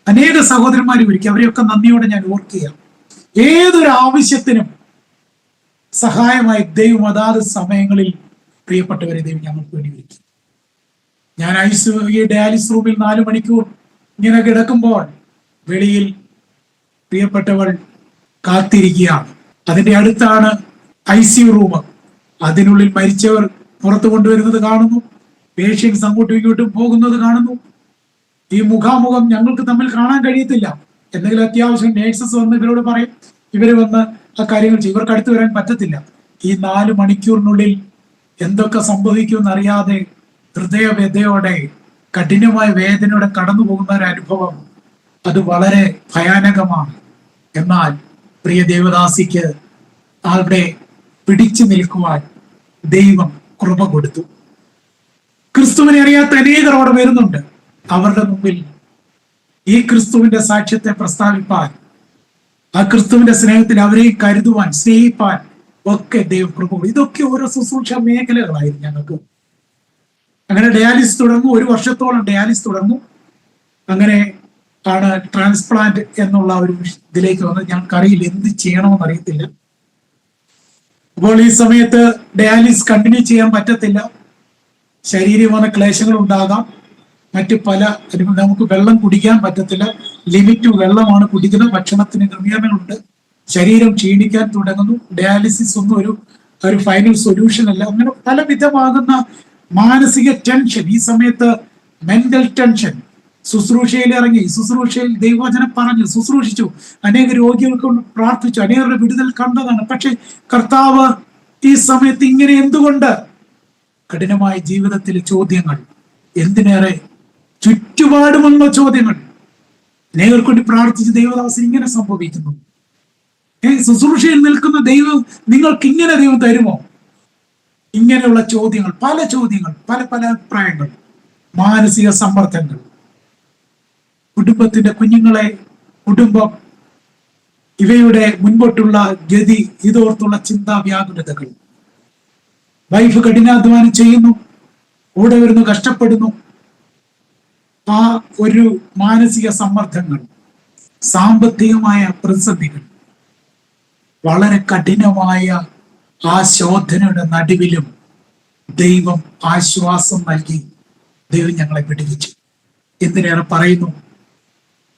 അനേക സഹോദരന്മാരെ ഒരുക്കി. അവരെയൊക്കെ നന്ദിയോടെ ഞാൻ ഓർക്കുക. ഏതൊരു ആവശ്യത്തിനും സഹായമായി ദൈവം അതാത് സമയങ്ങളിൽ പ്രിയപ്പെട്ടവരെ ദൈവം ഞങ്ങൾക്ക് വേണ്ടി ഒരുക്കി. ഞാൻ ഈ ഡയാലിസിസ് റൂമിൽ 4 മണിക്കൂർ ഇങ്ങനെ കിടക്കുമ്പോൾ വെളിയിൽ പ്രിയപ്പെട്ടവൾ കാത്തിരിക്കുകയാണ്. അതിന്റെ അടുത്താണ് ICU റൂം. അതിനുള്ളിൽ മരിച്ചവർ പുറത്തു കൊണ്ടുവരുന്നത് കാണുന്നു, പേഷ്യൻസ് അങ്ങോട്ടും ഇങ്ങോട്ടും പോകുന്നത് കാണുന്നു. ഈ മുഖാമുഖം ഞങ്ങൾക്ക് തമ്മിൽ കാണാൻ കഴിയത്തില്ല. എന്തെങ്കിലും അത്യാവശ്യം നേഴ്സസ് വന്ന് ഇവരോട് പറയും, ഇവര് വന്ന് ആ കാര്യങ്ങൾ ചെയ്യും. ഇവർക്ക് അടുത്ത് വരാൻ പറ്റത്തില്ല. ഈ 4 മണിക്കൂറിനുള്ളിൽ എന്തൊക്കെ സംഭവിക്കുമെന്ന് അറിയാതെ ഹൃദയവേദയോടെ, കഠിനമായ വേദനയോടെ കടന്നു പോകുന്ന ഒരു അനുഭവം, അത് വളരെ ഭയാനകമാണ്. എന്നാൽ പ്രിയ ദേവദാസിക്ക് അവിടെ പിടിച്ചു നിൽക്കുവാൻ ദൈവം കൃപ കൊടുത്തു. ക്രിസ്തുവിനെ അറിയാത്ത അനേകർ അവിടെ വരുന്നുണ്ട്. അവരുടെ മുമ്പിൽ ഈ ക്രിസ്തുവിന്റെ സാക്ഷ്യത്തെ പ്രസ്താവിപ്പാൻ, ആ ക്രിസ്തുവിന്റെ സ്നേഹത്തിൽ അവരെ കരുതുവാൻ, സ്നേഹിപ്പാൻ ഒക്കെ ദൈവം കൃപ കൊടുക്കും. ഇതൊക്കെ ഓരോ ശുശ്രൂഷ മേഖലകളായിരുന്നു ഞങ്ങൾക്ക്. അങ്ങനെ ഡയാലിസിസ് തുടർന്നു, 1 വർഷത്തോളം ഡയാലിസിസ് തുടർന്നു. അങ്ങനെ ആണ് ട്രാൻസ്പ്ലാന്റ് എന്നുള്ള ഒരു ഇതിലേക്ക് വന്നത്. ഞങ്ങൾക്കറിയില്ല എന്ത് ചെയ്യണമെന്ന് അറിയത്തില്ല. അപ്പോൾ ഈ സമയത്ത് ഡയാലിസിസ് കണ്ടിന്യൂ ചെയ്യാൻ പറ്റത്തില്ല. ശരീരമായ ക്ലേശങ്ങൾ ഉണ്ടാകാം, മറ്റു പല നമുക്ക് വെള്ളം കുടിക്കാൻ പറ്റത്തില്ല, ലിമിറ്റ് വെള്ളമാണ് കുടിക്കുന്നത്, ഭക്ഷണത്തിന് ക്രമീകരണങ്ങളുണ്ട്, ശരീരം ക്ഷീണിക്കാൻ തുടങ്ങുന്നു. ഡയാലിസിസ് ഒന്നും ഒരു ഫൈനൽ സൊല്യൂഷൻ അല്ല. അങ്ങനെ പല വിധമാകുന്ന മാനസിക ടെൻഷൻ, ഈ സമയത്ത് മെന്റൽ ടെൻഷൻ. ശുശ്രൂഷയിൽ ഇറങ്ങി, ശുശ്രൂഷയിൽ ദൈവവചനം പറഞ്ഞു, ശുശ്രൂഷിച്ചു, അനേക രോഗികൾക്ക് പ്രാർത്ഥിച്ചു, അനേകരുടെ വിടുതൽ കണ്ടതാണ്. പക്ഷെ കർത്താവ് ഈ സമയത്ത് ഇങ്ങനെ എന്തുകൊണ്ട്? കഠിനമായ ജീവിതത്തിലെ ചോദ്യങ്ങൾ, എന്തിനേറെ ചുറ്റുപാടുമുള്ള ചോദ്യങ്ങൾ. അനേകർക്ക് വേണ്ടി പ്രാർത്ഥിച്ച് ദൈവദാസൻ ഇങ്ങനെ സംഭവിക്കുന്നു. ശുശ്രൂഷയിൽ നിൽക്കുന്ന ദൈവം നിങ്ങൾക്ക് ഇങ്ങനെ ദൈവം തരുമോ? ഇങ്ങനെയുള്ള ചോദ്യങ്ങൾ, പല ചോദ്യങ്ങൾ, പല പല അഭിപ്രായങ്ങൾ, മാനസിക സമ്മർദ്ദങ്ങൾ, കുടുംബത്തിന്റെ കുഞ്ഞുങ്ങളെ, കുടുംബം, ഇവയുടെ മുൻപോട്ടുള്ള ഗതി, ഇതോർത്തുള്ള ചിന്താ വ്യാകുലതകൾ. വൈഫ് കഠിനാധ്വാനം ചെയ്യുന്നു, കൂടെ വരുന്നു, കഷ്ടപ്പെടുന്നു. ആ ഒരു മാനസിക സമ്മർദ്ദങ്ങൾ, സാമ്പത്തികമായ പ്രതിസന്ധികൾ, വളരെ കഠിനമായ ആ ശോധനയുടെ നടുവിലും ദൈവം ആശ്വാസം നൽകി. ദൈവം ഞങ്ങളെ പിടിപ്പിച്ചു. എന്തിനേറെ പറയുന്നു,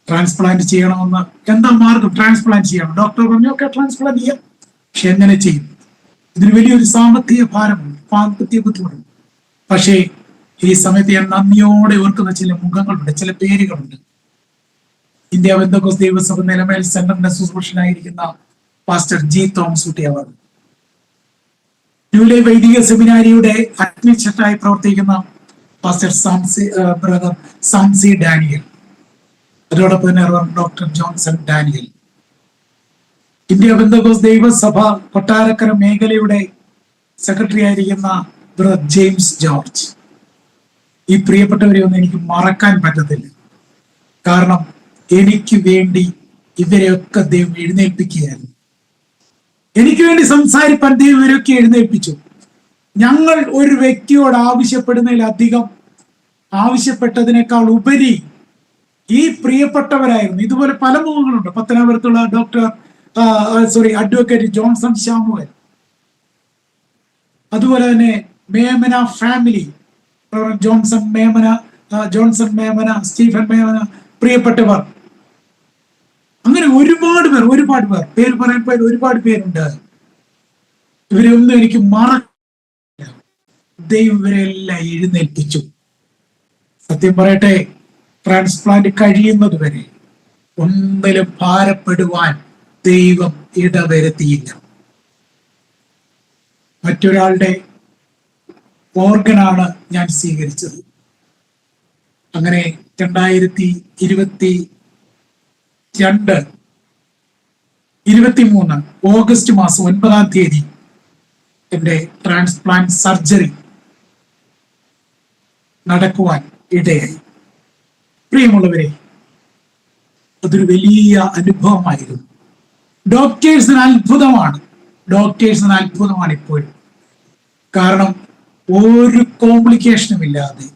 ട്രാൻസ്പ്ലാന്റ് ചെയ്യണമെന്ന്. എന്താ മാർഗം? ട്രാൻസ്പ്ലാന്റ് ചെയ്യണം. ഡോക്ടർ പറഞ്ഞു ഓക്കെ ട്രാൻസ്പ്ലാന്റ് ചെയ്യാം. പക്ഷെ എങ്ങനെ ചെയ്യും? ഇതിന് വലിയൊരു സാമ്പത്തിക ഭാരമുണ്ട്, സാമ്പത്തിക ബുദ്ധിമുട്ടുണ്ട്. പക്ഷേ ഈ സമയത്ത് ഞാൻ നന്ദിയോടെ ഓർക്കുന്ന ചില മുഖങ്ങളുണ്ട്, ചില പേരുകളുണ്ട്. ഇന്ത്യ പെന്തക്കോസ്ത് ദൈവസഭ നിലമേൽ സെന്ററിന്റെ ശുശ്രൂഷനായിരിക്കുന്ന പാസ്റ്റർ ജി തോമസ് കുട്ടി അവർ, ന്യൂലൈ വൈദിക സെമിനാരിയുടെ അഡ്മിനിസ്ട്രേറ്ററായി പ്രവർത്തിക്കുന്ന പാസ്റ്റർ ബ്രദർ സാംസി ഡാനിയൽ, അതോടൊപ്പം തന്നെ doctor Johnson Daniel, India Pentecost ദൈവസഭ കൊട്ടാരക്കര മേഖലയുടെ സെക്രട്ടറി ആയിരിക്കുന്ന ബ്രദർ ജെയിംസ് ജോർജ്. ഈ പ്രിയപ്പെട്ടവരെ ഒന്നും എനിക്ക് മറക്കാൻ പറ്റത്തില്ല. കാരണം എനിക്ക് വേണ്ടി ഇവരെയൊക്കെ ദൈവം എഴുന്നേൽപ്പിക്കുകയായിരുന്നു. എനിക്ക് വേണ്ടി സംസാരിപ്പാൻ ദൈവം ഇവരൊക്കെ എഴുന്നേൽപ്പിച്ചു. ഞങ്ങൾ ഒരു വ്യക്തിയോട് ആവശ്യപ്പെടുന്നതിലധികം, ആവശ്യപ്പെട്ടതിനേക്കാൾ ഉപരി ഈ പ്രിയപ്പെട്ടവരായിരുന്നു. ഇതുപോലെ പല മുഖങ്ങളുണ്ട്. പത്തനാപുരത്തുള്ള അഡ്വക്കേറ്റ് ജോൺസൺ ശാമുവൽ, അതുപോലെ തന്നെ Memana family, Johnson Memana, Stephen Memana, പ്രിയപ്പെട്ടവർ, അങ്ങനെ ഒരുപാട് പേർ, പേര് പറയാൻ ഒരുപാട് പേരുണ്ട്. ഇവരെയൊന്നും എനിക്ക് മറക്കില്ല. ദൈവം ഇവരെല്ലാം എഴുന്നേൽപ്പിച്ചു. സത്യം പറയട്ടെ, ട്രാൻസ്പ്ലാന്റ് കഴിയുന്നത് വരെ ഒന്നിലും ഭാരപ്പെടുവാൻ ദൈവം ഇടവരുത്തിയില്ല. മറ്റൊരാളുടെ ഓർഗനാണ് ഞാൻ സ്വീകരിച്ചത്. അങ്ങനെ 2023 ഓഗസ്റ്റ് മാസം 9-ാം തീയതി എൻ്റെ ട്രാൻസ്പ്ലാന്റ് സർജറി നടക്കുവാൻ ഇടയായി. പ്രിയമുള്ളവരെ, അതൊരു വലിയ അനുഭവമായിരുന്നു. ഡോക്ടേഴ്സിന് അത്ഭുതമാണ് ഇപ്പോഴും. കാരണം ഒരു കോംപ്ലിക്കേഷനും ഇല്ലാതെ,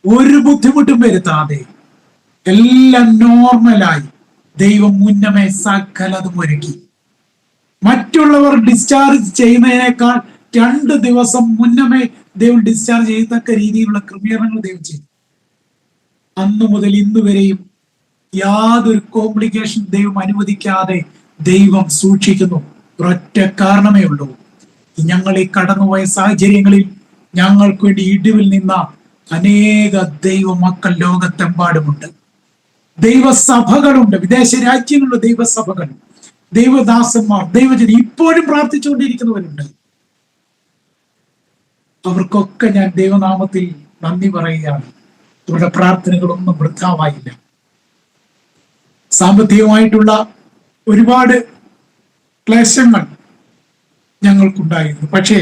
ഒരു ബുദ്ധിമുട്ടും വരുത്താതെ, എല്ലാം നോർമലായി ദൈവം മുന്നമേ സകലതും ഒരുക്കി. മറ്റുള്ളവർ ഡിസ്ചാർജ് ചെയ്യുന്നതിനേക്കാൾ 2 ദിവസം മുന്നമേ ദൈവം ഡിസ്ചാർജ് ചെയ്യത്തക്ക രീതിയിലുള്ള ക്രമീകരണങ്ങൾ ദൈവം ചെയ്തു. അന്നു മുതൽ ഇന്ന് വരെയും യാതൊരു കോംപ്ലിക്കേഷൻ ദൈവം അനുവദിക്കാതെ ദൈവം സൂക്ഷിക്കുന്നു. ഒരൊറ്റ കാരണമേ ഉള്ളൂ, ഞങ്ങൾ ഈ കടന്നുപോയ സാഹചര്യങ്ങളിൽ ഞങ്ങൾക്ക് വേണ്ടി ഇടിവിൽ നിന്ന അനേക ദൈവ മക്കൾ ലോകത്തെമ്പാടുമുണ്ട്. ദൈവസഭകളുണ്ട്, വിദേശ രാജ്യങ്ങളിലുള്ള ദൈവസഭകൾ, ദൈവദാസന്മാർ, ദൈവജനം ഇപ്പോഴും പ്രാർത്ഥിച്ചുകൊണ്ടിരിക്കുന്നവരുണ്ട്. അവർക്കൊക്കെ ഞാൻ ദൈവനാമത്തിൽ നന്ദി പറയുകയാണ്. അവരുടെ പ്രാർത്ഥനകളൊന്നും വൃഥാവായില്ല. സാമ്പത്തികമായിട്ടുള്ള ഒരുപാട് ക്ലേശങ്ങൾ ഞങ്ങൾക്കുണ്ടായിരുന്നു. പക്ഷേ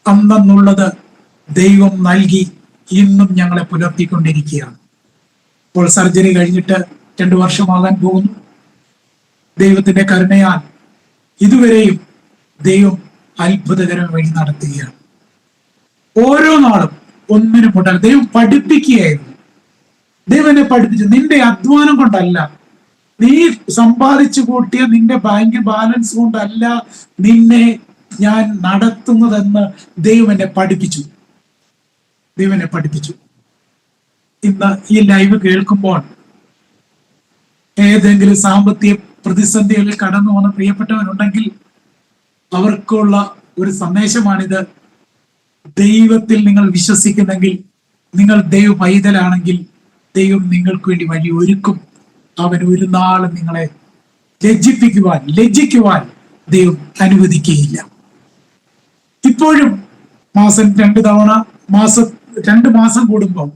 അന്നുള്ളത് ദൈവം നൽകി ഇന്നും ഞങ്ങളെ പുലർത്തിക്കൊണ്ടിരിക്കുകയാണ്. ഇപ്പോൾ സർജറി കഴിഞ്ഞിട്ട് 2 വർഷമാകാൻ പോകുന്നു. ദൈവത്തിന്റെ കരുണയാൽ ഇതുവരെയും ദൈവം അത്ഭുതകരം വഴി നടത്തുകയാണ്. ഓരോ നാളും ഒന്നിനും മുട്ടാൽ ദൈവം പഠിപ്പിക്കുകയായിരുന്നു. ദൈവം എന്നെ പഠിപ്പിച്ചു. നിന്റെ അധ്വാനം കൊണ്ടല്ല, നീ സമ്പാദിച്ചു കൂട്ടിയ നിന്റെ ബാങ്ക് ബാലൻസ് കൊണ്ടല്ല നിന്നെ ഞാൻ നടത്തുന്നതെന്ന് ദൈവം എന്നെ പഠിപ്പിച്ചു. ദൈവം എന്നെ പഠിപ്പിച്ചു. ഇന്ന് ഈ ലൈവ് കേൾക്കുമ്പോൾ ഏതെങ്കിലും സാമ്പത്തിക പ്രതിസന്ധികളിൽ കടന്നു പോകുന്ന പ്രിയപ്പെട്ടവരുണ്ടെങ്കിൽ അവർക്കുള്ള ഒരു സന്ദേശമാണിത്. ദൈവത്തിൽ നിങ്ങൾ വിശ്വസിക്കുന്നെങ്കിൽ, നിങ്ങൾ ദൈവ പൈതലാണെങ്കിൽ, ദൈവം നിങ്ങൾക്ക് വേണ്ടി വഴി ഒരുക്കും. അവൻ ഒരു നാളും നിങ്ങളെ ലജ്ജിക്കുവാൻ ദൈവം അനുവദിക്കുകയില്ല. ഇപ്പോഴും മാസം 2 തവണ 2 മാസം കൂടുമ്പോൾ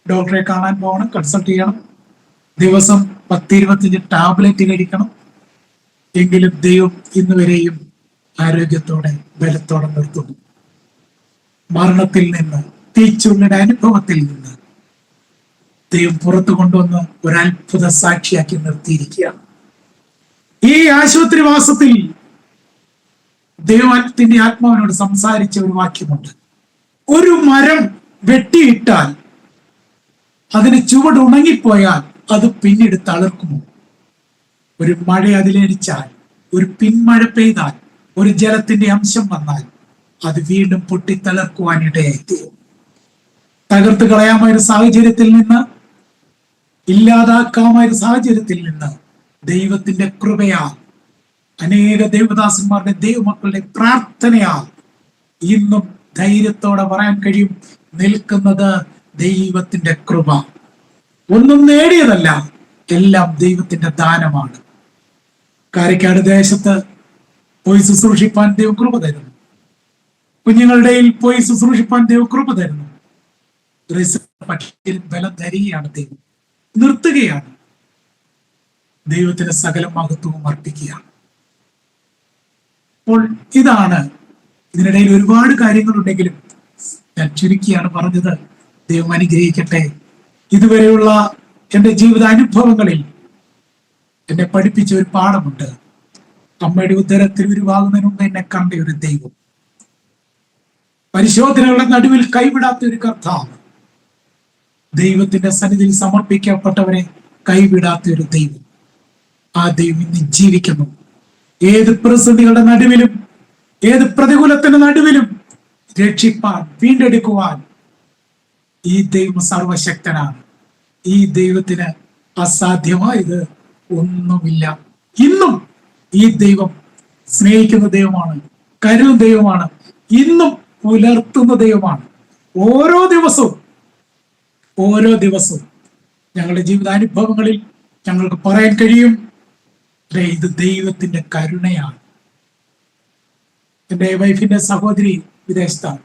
ഡോക്ടറെ കാണാൻ പോകണം, കൺസൾട്ട് ചെയ്യണം. ദിവസം 10-25 ടാബ്ലറ്റ് കഴിക്കണം. എങ്കിലും ദൈവം ഇന്ന് വരെയും ആരോഗ്യത്തോടെ ബലത്തോടെ നിർത്തുന്നു. മരണത്തിൽ നിന്ന്, തീച്ചുള്ളിയുടെ അനുഭവത്തിൽ നിന്ന് ദൈവം പുറത്തു കൊണ്ടുവന്ന് ഒരു അത്ഭുത സാക്ഷിയാക്കി നിർത്തിയിരിക്കുകയാണ്. ഈ ആശുപത്രിവാസത്തിൽ ദൈവത്തിന്റെ ആത്മാവിനോട് സംസാരിച്ച ഒരു വാക്യമുണ്ട്. ഒരു മരം വെട്ടിയിട്ടാൽ അതിന് ചുവട് ഉണങ്ങിപ്പോയാൽ അത് പിന്നീട് തളിർക്കുമോ? ഒരു മഴ അതിലടിച്ചാൽ, ഒരു പിന്മഴ പെയ്താൽ, ഒരു ജലത്തിന്റെ അംശം വന്നാൽ അത് വീണ്ടും പൊട്ടിത്തളർക്കുവാനിടയായിത്തീരും. തകർത്ത് കളയാമായ ഒരു സാഹചര്യത്തിൽ നിന്ന്, ഇല്ലാതാക്കാമായ ഒരു സാഹചര്യത്തിൽ നിന്ന് ദൈവത്തിന്റെ കൃപയാൽ, അനേക ദൈവദാസന്മാരുടെ ദൈവമക്കളുടെ പ്രാർത്ഥനയാൽ ഇന്നും ധൈര്യത്തോടെ പറയാൻ കഴിയും, നിൽക്കുന്നത് ദൈവത്തിന്റെ കൃപ. ഒന്നും നേടിയതല്ല, എല്ലാം ദൈവത്തിന്റെ ദാനമാണ്. കാരിക്കാട് ദേശത്ത് പോയി ശുശ്രൂഷിപ്പാൻ ദൈവം കൃപ തരുന്നു. കുഞ്ഞുങ്ങളുടെ പോയി ശുശ്രൂഷിപ്പാൻ ദൈവം കൃപ തരുന്നു. പക്ഷേ ബലം തരികയാണ് ദൈവം, നിർത്തുകയാണ്. ദൈവത്തിന് സകല മഹത്വവും അർപ്പിക്കുകയാണ്. അപ്പോൾ ഇതാണ്. ഇതിനിടയിൽ ഒരുപാട് കാര്യങ്ങളുണ്ടെങ്കിലും ഞാൻ ചുരുക്കിയാണ് പറഞ്ഞത്. ദൈവം അനുഗ്രഹിക്കട്ടെ. ഇതുവരെയുള്ള എൻ്റെ ജീവിതാനുഭവങ്ങളിൽ എന്നെ പഠിപ്പിച്ച ഒരു പാഠമുണ്ട്. അമ്മയുടെ ഉദരത്തിൽ ഉരുവാകുന്നതിന് മുമ്പ് എന്നെ കണ്ട ഒരു ദൈവം, പരിശോധനകളുടെ നടുവിൽ കൈവിടാത്ത ഒരു കർത്താവ്, ദൈവത്തിന്റെ സന്നിധിയിൽ സമർപ്പിക്കപ്പെട്ടവരെ കൈവിടാത്ത ഒരു ദൈവം. ആ ദൈവം ഇന്ന് ജീവിക്കുന്നു. ഏത് പ്രതിസന്ധികളുടെ നടുവിലും, ഏത് പ്രതികൂലത്തിന്റെ നടുവിലും രക്ഷിപ്പാൻ, വീണ്ടെടുക്കുവാൻ ഈ ദൈവം സർവശക്തനാണ്. ഈ ദൈവത്തിന് അസാധ്യമായത് ഒന്നുമില്ല. ഇന്നും ഈ ദൈവം സ്നേഹിക്കുന്ന ദൈവമാണ്, കരുതുന്ന ദൈവമാണ്, ഇന്നും പുലർത്തുന്ന ദൈവമാണ്. ഓരോ ദിവസവും ഞങ്ങളുടെ ജീവിതാനുഭവങ്ങളിൽ ഞങ്ങൾക്ക് പറയാൻ കഴിയും, ഇത് ദൈവത്തിന്റെ കരുണയാണ്. എൻ്റെ വൈഫിന്റെ സഹോദരി വിദേശത്താണ്.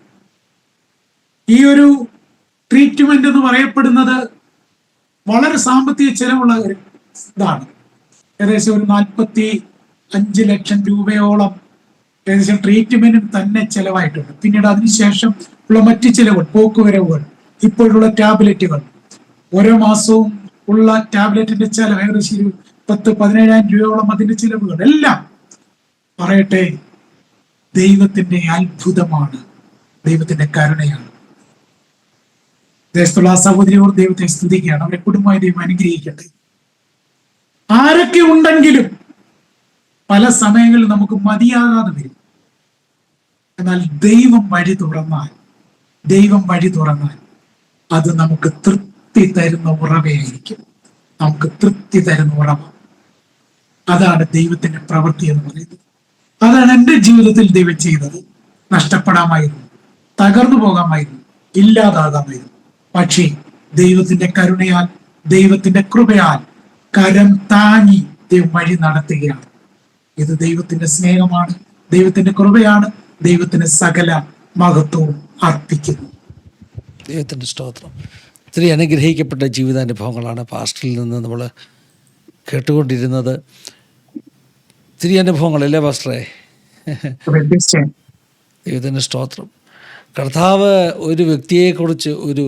ഈ ഒരു ട്രീറ്റ്മെന്റ് എന്ന് പറയപ്പെടുന്നത് വളരെ സാമ്പത്തിക ചെലവുള്ള ഒരു ഇതാണ്. ഏകദേശം ഒരു 45 ലക്ഷം രൂപയോളം ഏകദേശം ട്രീറ്റ്മെന്റിന് തന്നെ ചെലവായിട്ടുണ്ട്. പിന്നീട് അതിനുശേഷം ഉള്ള മറ്റു ചെലവുകൾ, പോക്കുവരവുകൾ, ഇപ്പോഴുള്ള ടാബ്ലറ്റുകൾ, ഓരോ മാസവും ഉള്ള ടാബ്ലറ്റിന്റെ ചെലവ് ഏകദേശം 10-17,000 രൂപയോളം അതിന്റെ ചിലവുകൾ എല്ലാം പറയട്ടെ, ദൈവത്തിന്റെ അത്ഭുതമാണ്, ദൈവത്തിന്റെ കരുണയാണ്. ദേശത്തുള്ള ആ സഹോദരിയോട് ദൈവത്തെ സ്തുതിക്കുകയാണ്. അവരെ കുടുംബമായി ദൈവം അനുഗ്രഹിക്കട്ടെ. ആരൊക്കെ ഉണ്ടെങ്കിലും പല സമയങ്ങളിൽ നമുക്ക് മതിയാകാതെ വരും. എന്നാൽ ദൈവം വഴി തുറന്നാൽ അത് നമുക്ക് തൃപ്തി തരുന്ന ഉറവയായിരിക്കും. നമുക്ക് തൃപ്തി തരുന്ന ഉറവ. അതാണ് ദൈവത്തിന്റെ പ്രവൃത്തി എന്ന് പറയുന്നത്. അതാണ് എൻ്റെ ജീവിതത്തിൽ ദൈവം ചെയ്തത്. നഷ്ടപ്പെടാമായിരുന്നു, തകർന്നു പോകാമായിരുന്നു, ഇല്ലാതാകാമായിരുന്നു. പക്ഷേ ദൈവത്തിന്റെ കരുണയാൽ, ദൈവത്തിന്റെ കൃപയാൽ കരം താങ്ങി ദൈവം വഴി നടത്തുകയാണ്. ഇത് ദൈവത്തിന്റെ സ്നേഹമാണ്, ദൈവത്തിന്റെ കൃപയാണ്. ദൈവത്തിന് സകല മഹത്വവും അർപ്പിക്കുന്നു. ദൈവത്തിൻ്റെ സ്തോത്രം. ഒത്തിരി അനുഗ്രഹിക്കപ്പെട്ട ജീവിതാനുഭവങ്ങളാണ് പാസ്റ്ററിൽ നിന്ന് നമ്മൾ കേട്ടുകൊണ്ടിരുന്നത്. ഒത്തിരി അനുഭവങ്ങളല്ലേ പാസ്റ്ററെ? ദൈവത്തിൻ്റെ സ്തോത്രം. കർത്താവ് ഒരു വ്യക്തിയെക്കുറിച്ച് ഒരു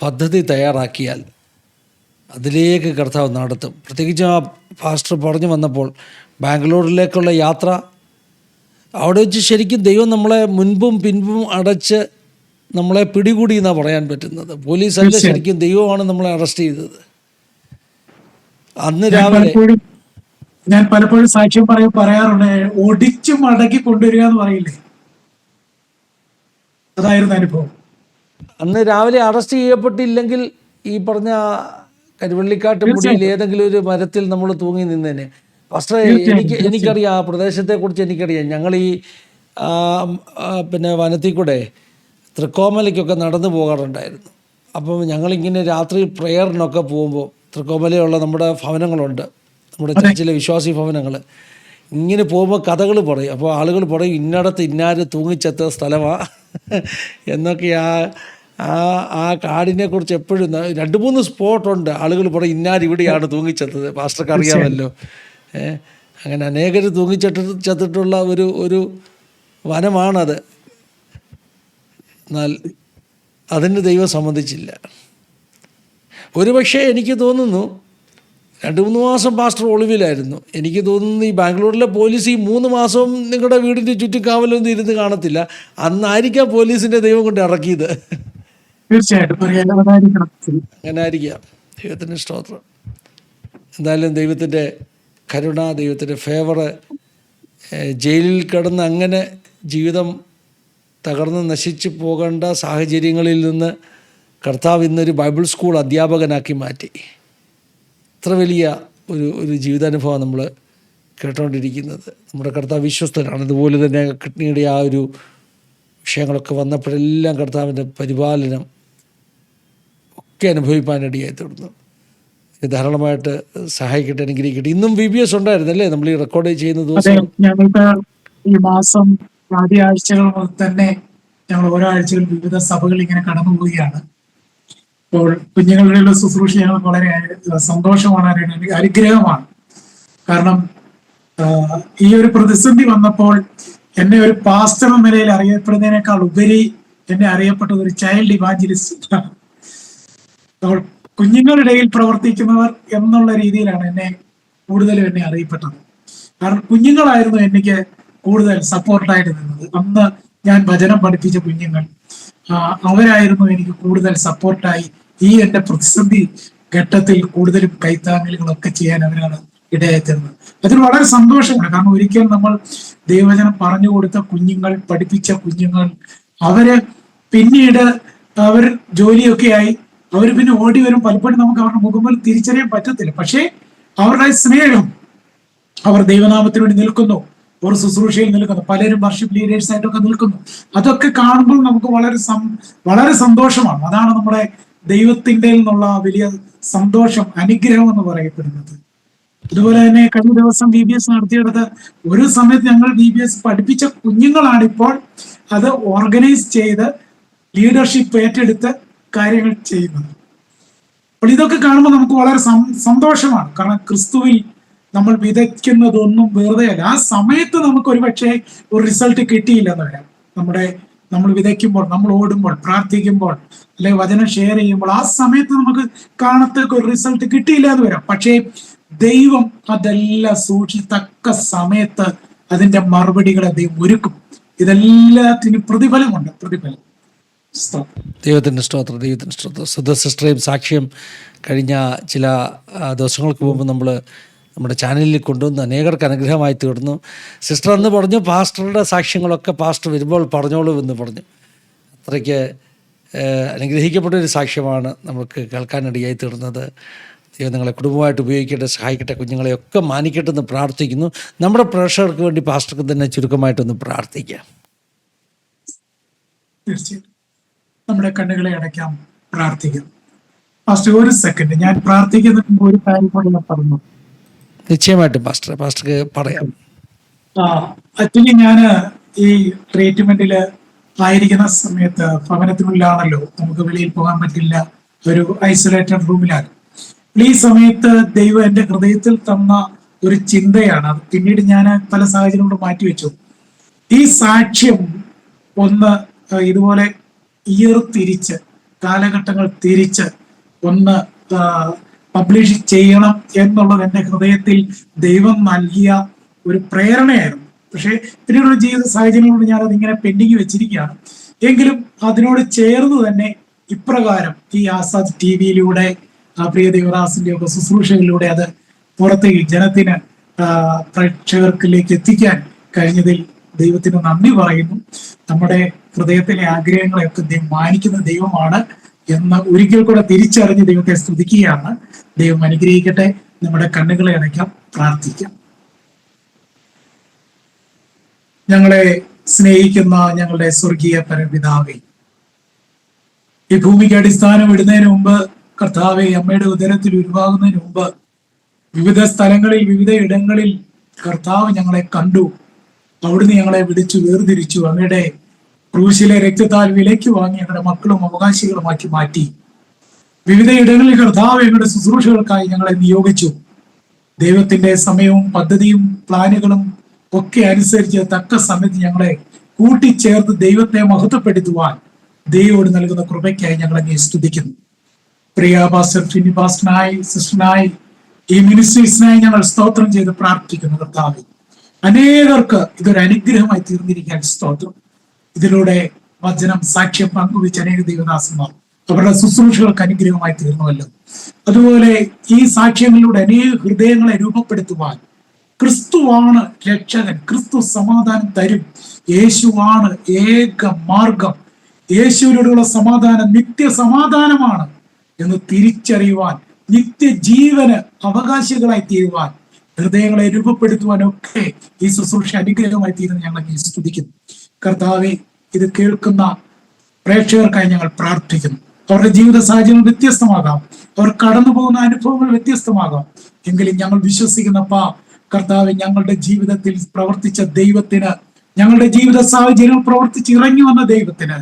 പദ്ധതി തയ്യാറാക്കിയാൽ അതിലേക്ക് കർത്താവ് നടത്തും. പ്രത്യേകിച്ച് ആ പാസ്റ്റർ പറഞ്ഞു വന്നപ്പോൾ ബാംഗ്ലൂരിലേക്കുള്ള യാത്ര അവിടെ വെച്ച് ശരിക്കും ദൈവം നമ്മളെ മുൻപും പിൻപും അടച്ച് നമ്മളെ പിടികൂടി എന്നാണ് പറയാൻ പറ്റുന്നത്. പോലീസല്ല, ശരിക്കും ദൈവമാണ് നമ്മളെ അറസ്റ്റ് ചെയ്തത്. അന്ന് രാവിലെ ഞാൻ പലപ്പോഴും സാക്ഷ്യം പറയാറുണ്ട്, ഒടിച്ചു മടക്കി കൊണ്ടുവരിക എന്ന് പറയില്ലേ, അതായിരുന്നു അനുഭവം. അന്ന് രാവിലെ അറസ്റ്റ് ചെയ്യപ്പെട്ടില്ലെങ്കിൽ ഈ പറഞ്ഞ കരുവള്ളിക്കാട്ട് മുടിയിൽ ഏതെങ്കിലും ഒരു മരത്തിൽ നമ്മൾ തൂങ്ങി നിന്നേനെ. പക്ഷേ എനിക്കറിയാം, ആ പ്രദേശത്തെക്കുറിച്ച് എനിക്കറിയാം. ഞങ്ങൾ ഈ പിന്നെ വനത്തിൽ കൂടെ തൃക്കോമലയ്ക്കൊക്കെ നടന്നു പോകാറുണ്ടായിരുന്നു. അപ്പം ഞങ്ങളിങ്ങനെ രാത്രി പ്രെയറിനൊക്കെ പോകുമ്പോൾ തൃക്കോമലയുള്ള നമ്മുടെ ഭവനങ്ങളുണ്ട്, നമ്മുടെ ചർച്ചിലെ വിശ്വാസി ഭവനങ്ങൾ. ഇങ്ങനെ പോകുമ്പോൾ കഥകൾ പറയും. അപ്പോൾ ആളുകൾ പറയും ഇന്നടത്ത് ഇന്നാര് തൂങ്ങിച്ചെത്ത സ്ഥലമാണ് എന്നൊക്കെ. ആ കാടിനെ കുറിച്ച് എപ്പോഴും 2-3 സ്പോട്ടുണ്ട്. ആളുകൾ പറയും ഇന്നാരിവിടെയാണ് തൂങ്ങിച്ചെത്തത്, പാസ്റ്റർക്ക് അറിയാമല്ലോ. അങ്ങനെ അനേകർ തൂങ്ങിച്ചെത്തിട്ടുള്ള ഒരു വനമാണത്. എന്നാൽ അതിന് ദൈവം സമ്മതിച്ചില്ല. ഒരുപക്ഷെ എനിക്ക് തോന്നുന്നു 2-3 മാസം പാസ്റ്റർ ഒളിവിലായിരുന്നു. എനിക്ക് തോന്നുന്നു ഈ ബാംഗ്ലൂരിലെ പോലീസ് ഈ 3 മാസവും നിങ്ങളുടെ വീടിൻ്റെ ചുറ്റിക്കാവലൊന്നും ഇരുന്ന് കാണത്തില്ല. അന്നായിരിക്കാം പോലീസിൻ്റെ ദൈവം കൊണ്ട് ഇറക്കിയത്. തീർച്ചയായിട്ടും അങ്ങനെ ആയിരിക്കാം. ദൈവത്തിൻ്റെ സ്തോത്രം. എന്തായാലും ദൈവത്തിൻ്റെ കരുണ, ദൈവത്തിൻ്റെ ഫേവറ്, ജയിലിൽ കിടന്ന് അങ്ങനെ ജീവിതം തകർന്ന് നശിച്ചു പോകേണ്ട സാഹചര്യങ്ങളിൽ നിന്ന് കർത്താവ് ഇന്നൊരു ബൈബിൾ സ്കൂൾ അധ്യാപകനാക്കി മാറ്റി. ഇത്ര വലിയ ഒരു ജീവിതാനുഭവം നമ്മൾ കേട്ടുകൊണ്ടിരിക്കുന്നത്. നമ്മുടെ കർത്താവ് വിശ്വസ്തനാണ്. അതുപോലെ തന്നെ കിഡ്നിയുടെ ആ ഒരു വിഷയങ്ങളൊക്കെ വന്നപ്പോഴെല്ലാം കർത്താവിൻ്റെ പരിപാലനം ഒക്കെ അനുഭവിക്കാനിടയായി തീർന്നു. ധാരാളമായിട്ട് സഹായിക്കട്ടെ, അനുഗ്രഹിക്കട്ടെ. ഇന്നും VBS ഉണ്ടായിരുന്നല്ലേ നമ്മൾ ഈ റെക്കോർഡ് ചെയ്യുന്ന ദിവസം? ഞങ്ങൾക്ക് ഈ മാസം ആദ്യ ആഴ്ചകൾ മുതൽ തന്നെ ഞങ്ങൾ ഓരോ ആഴ്ചകൾ വിവിധ സഭകൾ ഇങ്ങനെ കടന്നു പോവുകയാണ്. അപ്പോൾ കുഞ്ഞുങ്ങളുടെ ശുശ്രൂഷ ഞങ്ങൾ വളരെ സന്തോഷമാണ്, അനുഗ്രഹമാണ്. കാരണം ഈ ഒരു പ്രതിസന്ധി വന്നപ്പോൾ എന്നെ ഒരു പാസ്റ്റർ എന്ന നിലയിൽ അറിയപ്പെടുന്നതിനേക്കാൾ ഉപരി എന്നെ അറിയപ്പെട്ടത് ഒരു ചൈൽഡ് ഇവാഞ്ചലിസ്റ്റ്. അപ്പോൾ കുഞ്ഞുങ്ങളുടെ ഇടയിൽ പ്രവർത്തിക്കുന്നവർ എന്നുള്ള രീതിയിലാണ് കൂടുതലും എന്നെ അറിയപ്പെട്ടത്. കാരണം കുഞ്ഞുങ്ങളായിരുന്നു എനിക്ക് കൂടുതൽ സപ്പോർട്ടായിട്ട് നിന്നത്. അന്ന് ഞാൻ വചനം പഠിപ്പിച്ച കുഞ്ഞുങ്ങൾ, അവരായിരുന്നു എനിക്ക് കൂടുതൽ സപ്പോർട്ടായി ഈ എന്റെ പ്രതിസന്ധി ഘട്ടത്തിൽ കൂടുതലും കൈത്താങ്ങലുകളൊക്കെ ചെയ്യാൻ അവരാണ് ഇടയായിത്തീർന്നത്. അതിൽ വളരെ സന്തോഷമാണ്. കാരണം ഒരിക്കലും നമ്മൾ ദൈവവചനം പറഞ്ഞു കൊടുത്ത കുഞ്ഞുങ്ങൾ, പഠിപ്പിച്ച കുഞ്ഞുങ്ങൾ, അവര് പിന്നീട് അവർ ജോലിയൊക്കെ ആയി അവർ പിന്നെ ഓടി വരും. പലപ്പോഴും നമുക്ക് അവരുടെ മുഖം തിരിച്ചറിയാൻ പറ്റത്തില്ല. പക്ഷേ അവരുടെ സ്നേഹം, അവർ ദൈവനാമത്തിന് വേണ്ടി നിൽക്കുന്നു, ഒരു ശുശ്രൂഷയിൽ നിൽക്കുന്നു, പലരും വർഷിപ്പ് ലീഡേഴ്സ് ആയിട്ടൊക്കെ നിൽക്കുന്നു. അതൊക്കെ കാണുമ്പോൾ നമുക്ക് വളരെ സന്തോഷമാണ്. അതാണ് നമ്മുടെ ദൈവത്തിന്റെ നിന്നുള്ള വലിയ സന്തോഷം, അനുഗ്രഹം എന്ന് പറയപ്പെടുന്നത്. അതുപോലെ തന്നെ കഴിഞ്ഞ ദിവസം VBS നടത്തിയെടുത്ത് ഒരു സമയത്ത് ഞങ്ങൾ VBS പഠിപ്പിച്ച കുഞ്ഞുങ്ങളാണ് ഇപ്പോൾ അത് ഓർഗനൈസ് ചെയ്ത് ലീഡർഷിപ്പ് ഏറ്റെടുത്ത് കാര്യങ്ങൾ ചെയ്യുന്നത്. അപ്പോൾ ഇതൊക്കെ കാണുമ്പോൾ നമുക്ക് വളരെ സന്തോഷമാണ്. കാരണം ക്രിസ്തുവിൽ നമ്മൾ വിതയ്ക്കുന്നതൊന്നും വെറുതെയല്ല. ആ സമയത്ത് നമുക്ക് ഒരുപക്ഷെ ഒരു റിസൾട്ട് കിട്ടിയില്ലെന്ന് വരാം. നമ്മൾ വിതയ്ക്കുമ്പോൾ, നമ്മൾ ഓടുമ്പോൾ, പ്രാർത്ഥിക്കുമ്പോൾ, അല്ലെങ്കിൽ വചനം ഷെയർ ചെയ്യുമ്പോൾ ആ സമയത്ത് നമുക്ക് കാണത്തക്ക ഒരു റിസൾട്ട് കിട്ടിയില്ല എന്ന് വരാം. പക്ഷേ ദൈവം അതെല്ലാം സൂക്ഷിത്തക്ക സമയത്ത് അതിന്റെ മറുപടികളെ ദൈവം ഒരുക്കും. ഇതെല്ലാത്തിനും പ്രതിഫലമുണ്ട്. ദൈവത്തിൻ്റെ സ്തോത്രം, ദൈവത്തിൻ്റെ സ്തോത്രം. സിസ്റ്ററേയും സാക്ഷ്യം കഴിഞ്ഞ ചില ദിവസങ്ങൾക്ക് മുമ്പ് നമ്മുടെ ചാനലിൽ കൊണ്ടുവന്ന് അനേകർക്ക് അനുഗ്രഹമായി തീർന്നു. സിസ്റ്റർ അന്ന് പറഞ്ഞു പാസ്റ്ററുടെ സാക്ഷ്യങ്ങളൊക്കെ പാസ്റ്റർ വരുമ്പോൾ പറഞ്ഞോളൂ എന്ന് പറഞ്ഞു. അത്രയ്ക്ക് അനുഗ്രഹിക്കപ്പെട്ട ഒരു സാക്ഷ്യമാണ് നമുക്ക് കേൾക്കാനിടയായി തീർന്നത്. ദൈവം നിങ്ങളെ കുടുംബമായിട്ട് ഉപയോഗിക്കട്ടെ, സഹായിക്കട്ടെ, കുഞ്ഞുങ്ങളെയൊക്കെ മാനിക്കട്ടെ എന്ന് പ്രാർത്ഥിക്കുന്നു. നമ്മുടെ പ്രേക്ഷകർക്ക് വേണ്ടി പാസ്റ്റർക്ക് തന്നെ ചുരുക്കമായിട്ടൊന്ന് പ്രാർത്ഥിക്കാം. തീർച്ചയായും നമ്മുടെ കണ്ണുകളെ അടയ്ക്കാം, പ്രാർത്ഥിക്കാം. പാസ്റ്റർ ഒരു സെക്കൻഡ്, ഞാൻ പ്രാർത്ഥിക്കുന്നതിന് മുമ്പ് ഒരു കാര്യം കൂടെ പറഞ്ഞു. നിശ്ചയമായിട്ടും പാസ്റ്റർക്ക് പറയാം. ആക്ച്വലി ഞാൻ ഈ ട്രീറ്റ്മെന്റില് ആയിരിക്കുന്ന സമയത്ത് ഭവനത്തിനുള്ളിലാണല്ലോ, നമുക്ക് വെളിയിൽ പോകാൻ പറ്റില്ല, ഒരു ഐസൊലേറ്റഡ് റൂമിലാണ്. ഈ സമയത്ത് ദൈവം എന്റെ ഹൃദയത്തിൽ തന്ന ഒരു ചിന്തയാണ്. അത് പിന്നീട് ഞാൻ പല സാഹചര്യം കൊണ്ട് മാറ്റിവെച്ചു. ഈ സാക്ഷ്യം ഒന്ന് ഇതുപോലെ തിരിച്ച് കാലഘട്ടങ്ങൾ തിരിച്ച് ഒന്ന് പബ്ലിഷ് ചെയ്യണം എന്നുള്ളത് എന്റെ ഹൃദയത്തിൽ ദൈവം നൽകിയ ഒരു പ്രേരണയായിരുന്നു. പക്ഷേ പിന്നീടുള്ള ജീവിത സാഹചര്യങ്ങളോട് ഞാൻ അതിങ്ങനെ പെൻഡിങ് വെച്ചിരിക്കുകയാണ്. എങ്കിലും അതിനോട് ചേർന്ന് തന്നെ ഇപ്രകാരം ഈ ആസാദ് ടിവിയിലൂടെ പ്രിയ ദേവദാസിന്റെ ഒക്കെ ശുശ്രൂഷകളിലൂടെ അത് പുറത്തേക്ക് ജനത്തിന് പ്രേക്ഷകർക്കിലേക്ക് എത്തിക്കാൻ കഴിഞ്ഞതിൽ ദൈവത്തിന് നന്ദി പറയുന്നു. നമ്മുടെ ഹൃദയത്തിലെ ആഗ്രഹങ്ങളെയൊക്കെ ദൈവം മാനിക്കുന്ന ദൈവമാണ് എന്ന് ഒരിക്കൽ കൂടെ തിരിച്ചറിഞ്ഞ് ദൈവത്തെ സ്തുതിക്കുകയാണ്. ദൈവം അനുഗ്രഹിക്കട്ടെ. നമ്മുടെ കണ്ണുകളെ അടയ്ക്കാം, പ്രാർത്ഥിക്കാം. ഞങ്ങളെ സ്നേഹിക്കുന്ന ഞങ്ങളുടെ സ്വർഗീയ പരപിതാവേ, ഈ ഭൂമിക്ക് അടിസ്ഥാനം ഇടുന്നതിന് മുമ്പ് കർത്താവെ, അമ്മയുടെ ഉദരത്തിൽ ഉരുവാകുന്നതിന് മുമ്പ് വിവിധ സ്ഥലങ്ങളിൽ വിവിധ ഇടങ്ങളിൽ കർത്താവ് ഞങ്ങളെ കണ്ടു. അവിടുന്ന് ഞങ്ങളെ വിളിച്ചു വേർതിരിച്ചു. അങ്ങയുടെ ക്രൂശിലെ രക്തത്താൽ വിലയ്ക്ക് വാങ്ങി ഞങ്ങളുടെ മക്കളും അവകാശികളുമാക്കി മാറ്റി. വിവിധ ഇടങ്ങളിൽ കർത്താവ് ഞങ്ങളുടെ ശുശ്രൂഷകൾക്കായി ഞങ്ങളെ നിയോഗിച്ചു. ദൈവത്തിന്റെ സമയവും പദ്ധതിയും പ്ലാനുകളും ഒക്കെ അനുസരിച്ച് തക്ക സമയത്ത് ഞങ്ങളെ കൂട്ടിച്ചേർത്ത് ദൈവത്തെ മഹത്വപ്പെടുത്തുവാൻ ദൈവോട് നൽകുന്ന കൃപയ്ക്കായി ഞങ്ങളെ സ്തുതിക്കുന്നു. പ്രിയ പാസ്റ്റർ ഫിനി പാസ്റ്ററിനായി, സിസ്റ്ററിനായി, ഈ മിനിസ്ട്രീസിനായി ഞങ്ങൾ സ്തോത്രം ചെയ്ത് പ്രാർത്ഥിക്കുന്നു. കർത്താവ്, അനേകർക്ക് ഇതൊരു അനുഗ്രഹമായി തീർന്നിരിക്കാൻ സ്തോത്രം. ഇതിലൂടെ വചനം സാക്ഷ്യം പങ്കുവെച്ച് അനേക ദൈവദാസന്മാർ അവരുടെ ശുശ്രൂഷകൾക്ക് അനുഗ്രഹമായി തീർന്നുവല്ലോ. അതുപോലെ ഈ സാക്ഷ്യങ്ങളിലൂടെ അനേക ഹൃദയങ്ങളെ രൂപപ്പെടുത്തുവാൻ ക്രിസ്തുവാണ് രക്ഷകൻ, ക്രിസ്തു സമാധാനം തരും, യേശുവാണ് ഏക മാർഗം, യേശുവിനോടുള്ള സമാധാനം നിത്യസമാധാനമാണ് എന്ന് തിരിച്ചറിയുവാൻ, നിത്യജീവന് അവകാശികളായി തീരുവാൻ, ഹൃദയങ്ങളെ രൂപപ്പെടുത്തുവാനൊക്കെ ഈ ശുശ്രൂഷ അനുഗ്രഹമായി തീരുന്ന ഞങ്ങൾ സ്തുതിക്കുന്നു. കർത്താവെ, ഇത് കേൾക്കുന്ന പ്രേക്ഷകർക്കായി ഞങ്ങൾ പ്രാർത്ഥിക്കുന്നു. അവരുടെ ജീവിത സാഹചര്യങ്ങൾ വ്യത്യസ്തമാകാം, അവർ കടന്നു പോകുന്ന അനുഭവങ്ങൾ വ്യത്യസ്തമാകാം. എങ്കിലും ഞങ്ങൾ വിശ്വസിക്കുന്നപ്പ കർത്താവ്, ഞങ്ങളുടെ ജീവിതത്തിൽ പ്രവർത്തിച്ച ദൈവത്തിന്, ഞങ്ങളുടെ ജീവിത സാഹചര്യങ്ങൾ പ്രവർത്തിച്ച് ഇറങ്ങി വന്ന ദൈവത്തിന്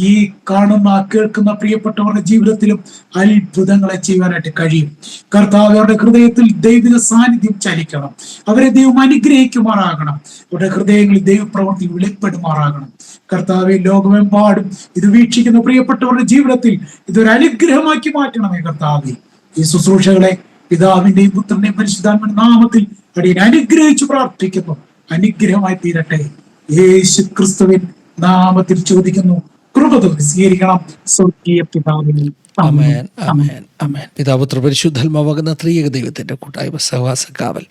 ഈ കാണുന്ന കേൾക്കുന്ന പ്രിയപ്പെട്ടവരുടെ ജീവിതത്തിലും അത്ഭുതങ്ങളെ ചെയ്യുവാനായിട്ട് കഴിയും. കർത്താവ്, അവരുടെ ഹൃദയത്തിൽ ദൈവിക സാന്നിധ്യം ചലിക്കണം, അവരെ ദൈവം അനുഗ്രഹിക്കുമാറാകണം, അവരുടെ ഹൃദയങ്ങളിൽ ദൈവപ്രവൃത്തി വെളിപ്പെടുമാറാകണം. കർത്താവെ, ലോകമെമ്പാടും ഇത് വീക്ഷിക്കുന്ന പ്രിയപ്പെട്ടവരുടെ ജീവിതത്തിൽ ഇതൊരു അനുഗ്രഹമാക്കി മാറ്റണമേ. കർത്താവെ, ഈ ശുശ്രൂഷകളെ പിതാവിന്റെയും പുത്രന്റെയും പരിശുദ്ധാത്മ നാമത്തിൽ അടിയൻ അനുഗ്രഹിച്ചു പ്രാർത്ഥിക്കുന്നു. അനുഗ്രഹമായി തീരട്ടെ. യേശു ക്രിസ്തുവിൻ നാമത്തിൽ ചോദിക്കുന്നു, കൃപ സ്വീകരിക്കണം. സ്വർഗീയ പിതാവിനെ. ആമേൻ, ആമേൻ, ആമേൻ. പിതാപുത്ര പരിശുദ്ധാത്മാവാകുന്ന ത്രിയേക ദൈവത്തിന്റെ കൂട്ടായ്മ, സഹവാസ കാവൽ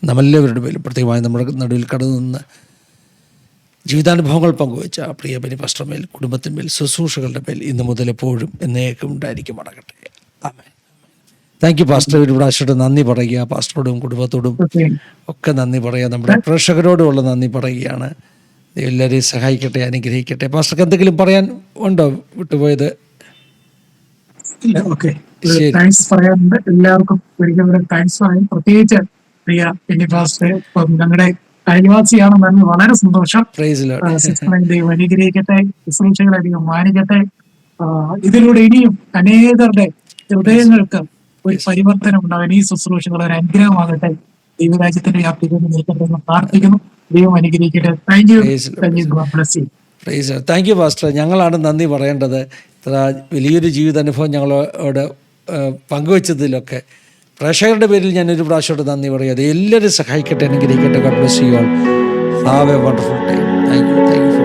നമ്മളെല്ലാവരുടെ മേലും, പ്രത്യേകമായി നമ്മുടെ നടുവിൽ കടന്നു നിന്ന് ജീവിതാനുഭവങ്ങൾ പങ്കുവെച്ച പ്രിയ ബെനി പാസ്റ്റർമേൽ, കുടുംബത്തിന്മേൽ, ശുശ്രൂഷകളുടെ മേൽ ഇന്ന് മുതൽ എപ്പോഴും എന്നേക്കും ഉണ്ടായിരിക്കും മടങ്ങട്ടെ. ആമേൻ. Thank you pastor. ഒരു പ്രാവശ്യത്തോട് നന്ദി പറയുക, പാസ്റ്ററോടും കുടുംബത്തോടും ഒക്കെ നന്ദി പറയുക, നമ്മുടെ പ്രേക്ഷകരോടുമുള്ള നന്ദി പറയുകയാണ്. എല്ലാവരെയും സഹായിക്കട്ടെ, അനുഗ്രഹിക്കട്ടെ. പാസ്റ്റർക്ക് എന്തെങ്കിലും പറയാൻ ഉണ്ടോ വിട്ടുപോയത്? താങ്ക്സ് പറയാറുണ്ട്. എല്ലാവർക്കും ഒരിക്കലും താങ്ക്സ് പറയും. പ്രത്യേകിച്ച് പ്രിയ ബെനി പാസ്റ്റർ, ഞങ്ങളുടെ അയൽവാസിയാണെന്ന് വളരെ സന്തോഷം. ദൈവം അനുഗ്രഹിക്കട്ടെ, ശുശ്രൂഷകളധികം മാനിക്കട്ടെ. ഇതിലൂടെ ഇനിയും അനേകരുടെ ഹൃദയങ്ങൾക്ക് ഒരു പരിവർത്തനം ഉണ്ടാകാൻ ഈ ശുശ്രൂഷകൾ ഒരു അനുഗ്രഹമാകട്ടെ. ദൈവരാജ്യത്തിന്റെ വ്യാപ്തികൾ നിൽക്കട്ടെ എന്ന് പ്രാർത്ഥിക്കുന്നു. ദൈവം അനുഗ്രഹിക്കട്ടെ. Thank you. Thank you pastor. ഞങ്ങളാണ് നന്ദി പറയേണ്ടത്. ഇത്ര വലിയൊരു ജീവിതാനുഭവം ഞങ്ങളോട് പങ്കുവച്ചതിലൊക്കെ പ്രേക്ഷകരുടെ പേരിൽ ഞാനൊരു പ്രാവശ്യത്തോട് നന്ദി പറയുക. എല്ലാവരും സഹായിക്കട്ടെ, അനുഗ്രഹിക്കട്ടെ. God bless you all. Have A wonderful time. Thank you.